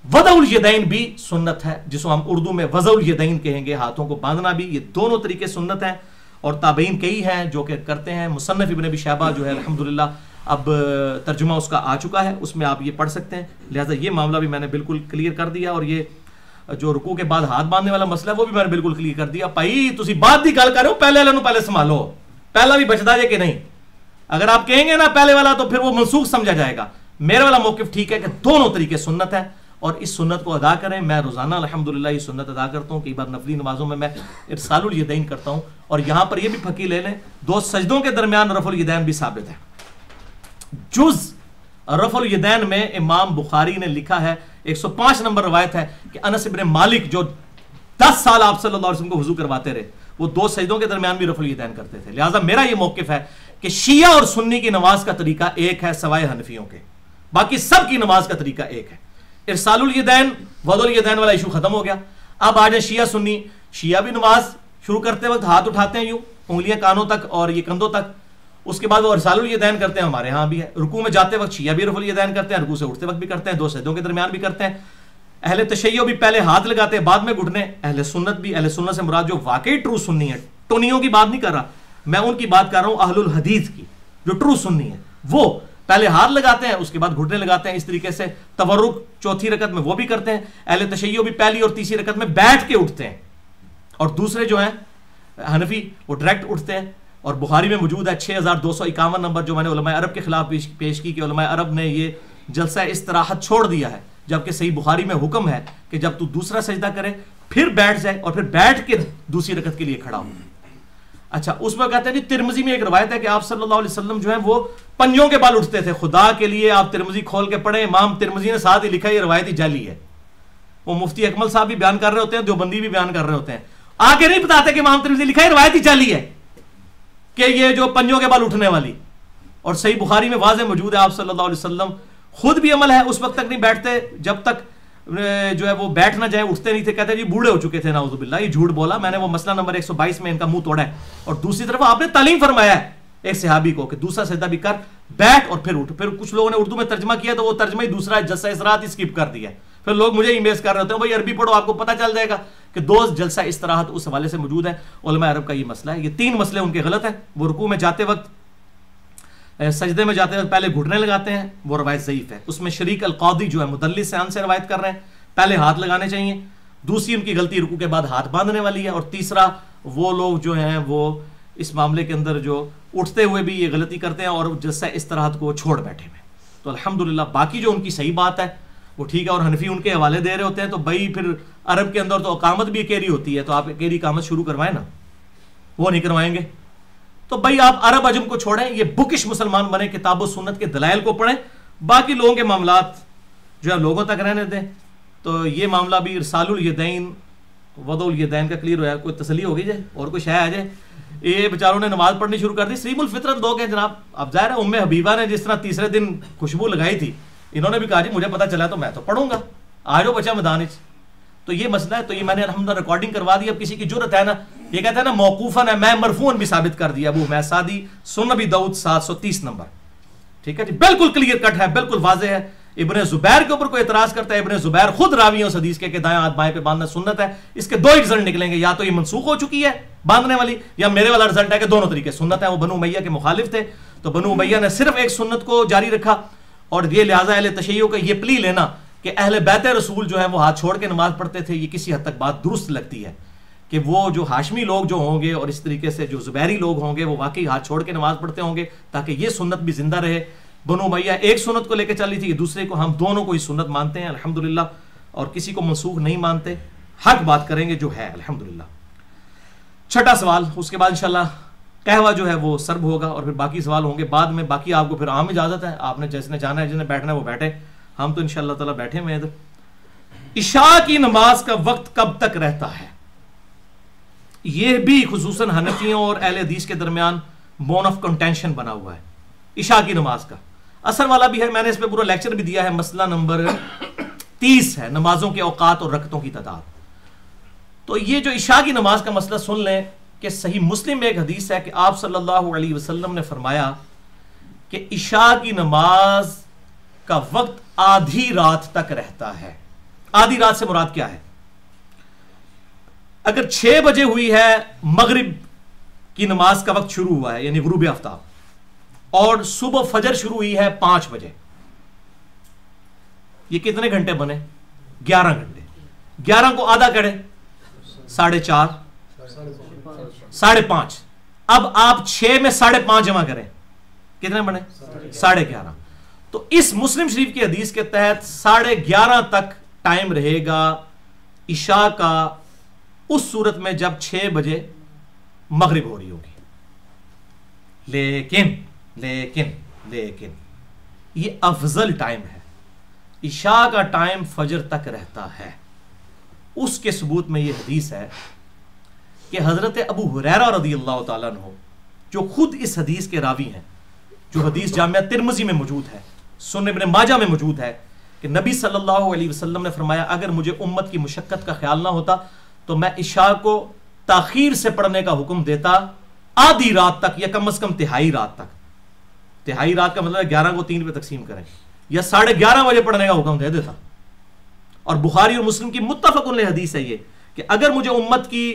وضع الیدین بھی سنت ہے, جس کو ہم اردو میں وضع الیدین کہیں گے, ہاتھوں کو باندھنا بھی. یہ دونوں طریقے سنت ہیں, اور تابعین کئی ہیں جو کہ کرتے ہیں. مصنف ابن ابی شیبہ جو ہے الحمدللہ اب ترجمہ اس کا آ چکا ہے, اس میں آپ یہ پڑھ سکتے ہیں. لہذا یہ معاملہ بھی میں نے بالکل کلیئر کر دیا, اور یہ جو رکوع کے بعد ہاتھ باندھنے والا مسئلہ ہے وہ بھی میں نے بالکل کلیئر کر دیا. بھائی تسی بات دی گل کر رہے ہو, پہلے والے نو پہلے سنبھالو, پہلا بھی بچتا ہے کہ نہیں. اگر آپ کہیں گے نا پہلے والا تو پھر وہ منسوخ سمجھا جائے گا. میرے والا موقف ٹھیک ہے کہ دونوں طریقے سنت ہے, اور اس سنت کو ادا کریں. میں روزانہ الحمدللہ یہ سنت ادا کرتا ہوں. کئی بار نفلی نمازوں میں ارسال الیدین کرتا ہوں. اور یہاں پر یہ بھی پھکی لے لیں, 2 سجدوں کے درمیان رفع الیدین بھی ثابت ہے. جز رفع الیدین میں امام بخاری نے لکھا ہے, 105 نمبر روایت ہے کہ انس ابن مالک جو 10 سال آپ صلی اللہ علیہ وسلم کو وضو کرواتے رہے, وہ 2 سجدوں کے درمیان بھی رفع الیدین کرتے تھے. لہٰذا میرا یہ موقف ہے کہ شیعہ اور سنی کی نماز کا طریقہ ایک ہے سوائے حنفیوں کے, باقی سب کی نماز کا طریقہ ایک ہے. ارسال الیدین وضع الیدین والا ایشو ختم ہو گیا. اب آ جائیں شیعہ سنی. شیعہ بھی نماز شروع کرتے وقت ہاتھ اٹھاتے ہیں یوں, انگلیاں کانوں تک اور یہ کندھوں تک, اس کے بعد وہ ارسال الیدین کرتے ہیں. ہمارے ہاں بھی ہے. رکوع میں جاتے وقت شیعہ بھی رفع الیدین کرتے ہیں, رکوع سے اٹھتے وقت بھی کرتے ہیں, 2 سجدوں کے درمیان بھی کرتے ہیں. اہل تشیع بھی پہلے ہاتھ لگاتے ہیں بعد میں گھٹنے. اہل سنت بھی, اہل سنت سے مراد جو واقعی ٹرو سنی ہے, ٹونیوں کی بات نہیں کر رہا میں, ان کی بات کر رہا ہوں اہل الحدیث کی. جو ٹرو سنی ہے وہ پہلے ہاتھ لگاتے ہیں، اس کے بعد گھٹنے لگاتے ہیں، اس طریقے سے تورک چوتھی رکعت میں وہ بھی کرتے ہیں، اہل تشیع بھی پہلی اور تیسری رکعت میں بیٹھ کے اٹھتے ہیں، اور دوسرے جو ہیں حنفی وہ ڈائریکٹ اٹھتے ہیں. اور بخاری میں موجود ہے 6251 نمبر جو میں نے علماء عرب کے خلاف پیش کی کہ علماء عرب نے یہ جلسہ استراحت چھوڑ دیا ہے، جبکہ صحیح بخاری میں حکم ہے کہ جب تو دوسرا سجدہ کرے پھر بیٹھ جائے اور پھر بیٹھ کے دوسری رکعت کے لیے کھڑا ہو. اچھا اس میں کہتے ہیں جی ترمذی میں ایک روایت ہے کہ آپ صلی اللہ علیہ وسلم جو ہیں وہ پنجوں کے بال اٹھتے تھے. خدا کے لیے آپ ترمذی کھول کے پڑھیں، امام ترمذی نے ساتھ ہی لکھا یہ روایت ہی جعلی ہے. وہ مفتی اکمل صاحب بھی بیان کر رہے ہوتے ہیں، دیوبندی بھی بیان کر رہے ہوتے ہیں، آگے نہیں بتاتے کہ امام ترمذی لکھا ہے روایت ہی جعلی ہے کہ یہ جو پنجوں کے بال اٹھنے والی. اور صحیح بخاری میں واضح موجود ہے آپ صلی اللہ علیہ وسلم خود بھی عمل ہے اس وقت تک نہیں بیٹھتے جب تک جو ہے وہ بیٹھ نہ جائیں، اٹھتے نہیں تھے. کہتے ہیں جی بوڑھے ہو چکے تھے، نعوذ باللہ یہ جھوٹ بولا، میں نے وہ مسئلہ نمبر 122 میں ان کا منہ توڑا ہے. اور دوسری طرف آپ نے تعلیم فرمایا ہے ایک صحابی کو کہ دوسرا سجدہ بھی کر، بیٹھ اور پھر اٹھ. پھر کچھ لوگوں نے اردو میں ترجمہ کیا تو وہ ترجمہ ہی دوسرا جلسہ استراحت اسکپ کر دیا. پھر لوگ مجھے ای میل کر رہے ہوتے ہیں بھائی عربی پڑھو آپ کو پتہ چل جائے گا کہ دو جلسہ استراحت اس حوالے سے موجود ہے. علماء عرب کا یہ مسئلہ ہے. یہ تین مسئلے ان کے غلط ہیں. وہ رکوع میں جاتے وقت، سجدے میں جاتے وقت پہلے گھٹنے لگاتے ہیں، وہ روایت ضعیف ہے. اس میں شریک القاضی جو ہے مدلس سے ان سے روایت کر رہے ہیں، پہلے ہاتھ لگانے چاہیے. دوسری ان کی غلطی رکوع کے بعد ہاتھ باندھنے والی ہے. اور تیسرا وہ لوگ جو ہیں وہ اس معاملے کے اندر جو اٹھتے ہوئے بھی یہ غلطی کرتے ہیں اور جلسہ استراحت کو چھوڑ بیٹھے ہوئے. تو الحمدللہ باقی جو ان کی صحیح بات ہے وہ ٹھیک ہے. اور حنفی ان کے حوالے دے رہے ہوتے ہیں تو بھائی پھر عرب کے اندر تو اقامت بھی اکیلی ہوتی ہے، تو آپ اکیلی اقامت شروع کروائیں نا، وہ نہیں کروائیں گے. تو بھائی آپ عرب عجم کو چھوڑیں، یہ بکش مسلمان بنے، کتاب و سنت کے دلائل کو پڑھیں، باقی لوگوں کے معاملات جو ہے لوگوں تک رہنے دیں. تو یہ معاملہ بھی ارسال الیدین وضع الیدین کا کلیئر ہوا. کوئی تسلی ہوگی جائے اور کوئی شے آ جائے. یہ بیچاروں نے نماز پڑھنی شروع کر دی. سلیم الفطرت لوگ ہیں جناب. اب ظاہر ہے ام حبیبہ نے جس طرح تیسرے دن خوشبو لگائی تھی، انہوں نے بھی کہا جی مجھے پتا چلا تو میں تو پڑھوں گا، آ جاؤ بچہ میدان. تو یہ مسئلہ ہے. تو یہ میں نے الحمدللہ ریکارڈنگ کروا دی. اب کسی کی جرت ہے نا، یہ کہتا ہے نا موقوفاً ہے، میں مرفوعاً بھی ثابت کر دیا. ابو حمید سعدی سنن ابی داؤد 730 نمبر. ٹھیک ہے جی، بالکل کلیئر کٹ ہے، بالکل واضح ہے. ابن زبیر کے اوپر کوئی اعتراض کرتا ہے، ابن زبیر خود راوی ہیں اس حدیث کے کہ دائیں ہاتھ بائیں پہ باندھنا سنت ہے. اس کے دو ہی رزلٹ نکلیں گے، یا تو یہ منسوخ ہو چکی ہے باندھنے والی، یا میرے والا رزلٹ ہے کہ دونوں طریقے سنت ہے. وہ بنو امیہ کے مخالف تھے، تو بنو امیہ نے صرف ایک سنت کو جاری رکھا. اور یہ لہٰذا اہل تشیع کا یہ پلی لینا کہ اہل بیت رسول جو ہیں وہ ہاتھ چھوڑ کے نماز پڑھتے تھے، یہ کسی حد تک بات درست لگتی ہے کہ وہ جو ہاشمی لوگ جو ہوں گے اور اس طریقے سے جو زبیری لوگ ہوں گے وہ واقعی ہاتھ چھوڑ کے نماز پڑھتے ہوں گے تاکہ یہ سنت بھی زندہ رہے. بنو امیہ ایک سنت کو لے کے چلی تھی، دوسرے کو ہم دونوں کو ہی سنت مانتے ہیں الحمدللہ، اور کسی کو منسوخ نہیں مانتے. حق بات کریں گے جو ہے الحمدللہ. چھٹا سوال، اس کے بعد انشاءاللہ قہوہ جو ہے وہ سرب ہوگا اور پھر باقی سوال ہوں گے بعد میں. باقی آپ کو پھر عام اجازت ہے، آپ نے جس نے جانا ہے جس نے بیٹھنا ہے وہ بیٹھے. ہم تو انشاءاللہ تعالی بیٹھے ہوئے ادھر. عشاء کی نماز کا وقت کب تک رہتا ہے؟ یہ بھی خصوصاً حنفیوں اور اہل حدیث کے درمیان بون آف کنٹینشن بنا ہوا ہے. عشاء کی نماز کا اثر والا بھی ہے، میں نے اس پہ پورا لیکچر بھی دیا ہے. مسئلہ نمبر 30 ہے نمازوں کے اوقات اور رکعتوں کی تعداد. تو یہ جو عشاء کی نماز کا مسئلہ سن لیں کہ صحیح مسلم میں ایک حدیث ہے کہ آپ صلی اللہ علیہ وسلم نے فرمایا کہ عشاء کی نماز کا وقت آدھی رات تک رہتا ہے. آدھی رات سے مراد کیا ہے؟ اگر 6 بجے ہوئی ہے مغرب کی نماز کا وقت شروع ہوا ہے یعنی غروب آفتاب، اور صبح فجر شروع ہوئی ہے 5 بجے، یہ کتنے گھنٹے بنے؟ 11 گھنٹے. 11 کو آدھا کرے 4.5 5.5. اب آپ 6 میں 5.5 جمع کریں کتنے بنے؟ 11.5. تو اس مسلم شریف کی حدیث کے تحت 11:30 تک ٹائم رہے گا عشاء کا، اس صورت میں جب 6 بجے مغرب ہو رہی ہوگی. لیکن یہ افضل ٹائم ہے. عشاء کا ٹائم فجر تک رہتا ہے. اس کے ثبوت میں یہ حدیث ہے کہ حضرت ابو ہریرہ رضی اللہ تعالیٰ عنہ جو خود اس حدیث کے راوی ہیں، جو حدیث جامعہ ترمذی میں موجود ہے، سنن ابن ماجہ میں موجود ہے، کہ نبی صلی اللہ علیہ وسلم نے فرمایا اگر مجھے امت کی مشقت کا خیال نہ ہوتا تو میں عشاء کو تاخیر سے پڑھنے کا حکم دیتا آدھی رات تک یا کم از کم تہائی رات تک. تہائی رات کا مطلب ہے 11 کو 3 پہ تقسیم کریں، یا 11:30 بجے پڑھنے کا حکم دے دیتا. اور بخاری اور مسلم کی متفق علیہ حدیث ہے یہ کہ اگر مجھے امت کی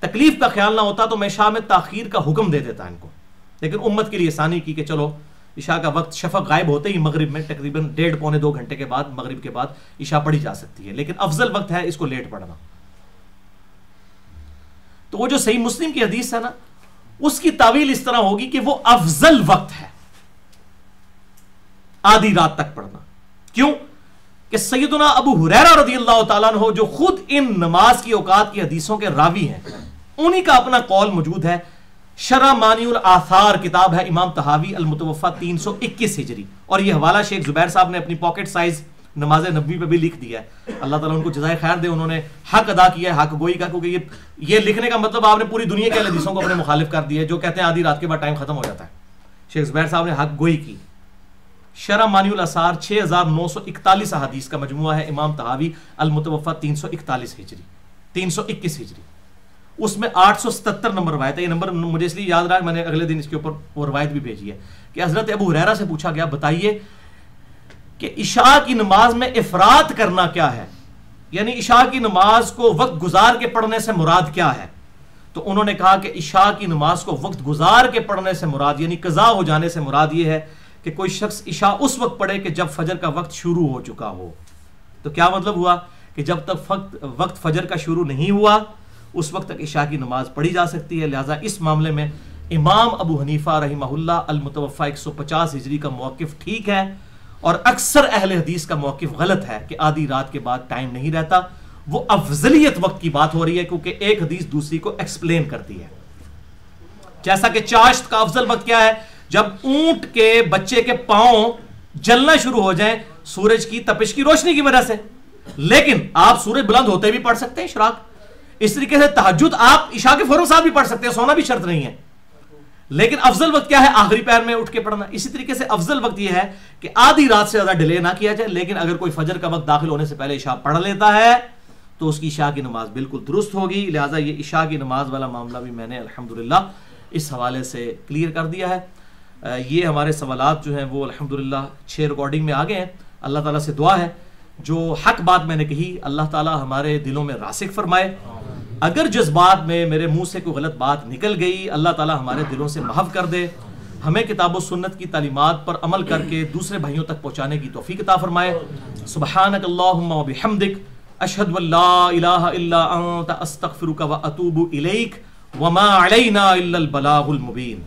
تکلیف کا خیال نہ ہوتا تو میں عشاء میں تاخیر کا حکم دے دیتا ان کو. لیکن امت کے لیے آسانی کی کہ چلو عشاء کا وقت شفق غائب ہوتے ہی مغرب میں تقریباً 1.5-2 گھنٹے کے بعد مغرب کے بعد عشاء پڑھی جا سکتی ہے، لیکن افضل وقت ہے اس کو لیٹ پڑھنا. تو وہ جو صحیح مسلم کی حدیث ہے نا، اس کی تعویل اس طرح ہوگی کہ وہ افضل وقت ہے آدھی رات تک پڑھنا. کیوں کہ سیدنا ابو ہریرہ رضی اللہ تعالیٰ عنہ جو خود ان نماز کی اوقات کی حدیثوں کے راوی ہیں، انہی کا اپنا قول موجود ہے. شرح مانی الآثار کتاب ہے امام طحاوی المتوفا 321 ہجری، اور یہ حوالہ شیخ زبیر صاحب نے اپنی پاکٹ سائز نماز نبوی پہ بھی لکھ دیا ہے. اللہ تعالیٰ ان کو جزائے خیر دے، انہوں نے حق ادا کیا ہے، حق گوئی کا. کیونکہ یہ لکھنے کا مطلب آپ نے پوری دنیا کے حدیثوں کو اپنے مخالف کر دیا ہے جو کہتے ہیں آدھی رات کے بعد ٹائم ختم ہو جاتا ہے. شیخ زبیر صاحب نے حق گوئی کی. شرح مانی الاثار 6941 احادیث کا مجموعہ ہے امام طحاوی المتوفا 341 ہجری 321 ہجری. اس میں 877 نمبر روایت ہے. یہ نمبر مجھے اس لیے یاد رہا، میں نے اگلے دن اس کے اوپر وہ روایت بھی بھیجی ہے کہ حضرت ابو ہریرہ سے پوچھا گیا بتائیے کہ عشاء کی نماز میں افراط کرنا کیا ہے، یعنی عشاء کی نماز کو وقت گزار کے پڑھنے سے مراد کیا ہے. تو انہوں نے کہا کہ عشاء کی نماز کو وقت گزار کے پڑھنے سے مراد یعنی قضا ہو جانے سے مراد یہ ہے کہ کوئی شخص عشاء اس وقت پڑھے کہ جب فجر کا وقت شروع ہو چکا ہو. تو کیا مطلب ہوا کہ جب تک وقت فجر کا شروع نہیں ہوا اس وقت تک عشاء کی نماز پڑھی جا سکتی ہے. لہٰذا اس معاملے میں امام ابو حنیفہ رحمہ اللہ المتوفا 150 ہجری کا موقف ٹھیک ہے، اور اکثر اہل حدیث کا موقف غلط ہے کہ آدھی رات کے بعد ٹائم نہیں رہتا. وہ افضلیت وقت کی بات ہو رہی ہے کیونکہ ایک حدیث دوسری کو ایکسپلین کرتی ہے. جیسا کہ چاشت کا افضل وقت کیا ہے، جب اونٹ کے بچے کے پاؤں جلنا شروع ہو جائیں سورج کی تپش کی روشنی کی وجہ سے، لیکن آپ سورج بلند ہوتے بھی پڑھ سکتے ہیں اشراق. اس طریقے سے تہجد آپ عشاء کے فوراً ساتھ بھی پڑھ سکتے ہیں، سونا بھی شرط نہیں ہے. لیکن افضل وقت کیا ہے، آخری پہر میں اٹھ کے پڑھنا. اسی طریقے سے افضل وقت یہ ہے کہ آدھی رات سے زیادہ ڈیلے نہ کیا جائے، لیکن اگر کوئی فجر کا وقت داخل ہونے سے پہلے عشاء پڑھ لیتا ہے تو اس کی عشاء کی نماز بالکل درست ہوگی. لہٰذا یہ عشاء کی نماز والا معاملہ بھی میں نے الحمدللہ اس حوالے سے کلیئر کر دیا ہے. یہ ہمارے سوالات جو ہیں وہ الحمدللہ 6 ریکارڈنگ میں آ گئے ہیں. اللہ تعالیٰ سے دعا ہے جو حق بات میں نے کہی اللہ تعالیٰ ہمارے دلوں میں راسخ فرمائے. اگر جذبات میں میرے منہ سے کوئی غلط بات نکل گئی اللہ تعالیٰ ہمارے دلوں سے محو کر دے. ہمیں کتاب و سنت کی تعلیمات پر عمل کر کے دوسرے بھائیوں تک پہنچانے کی توفیق عطا فرمائے. سبحانک اللہم و بحمدک اشہد ان لا الہ الا انت استغفرک و اتوب الیک وما علینا الا البلاغ المبین.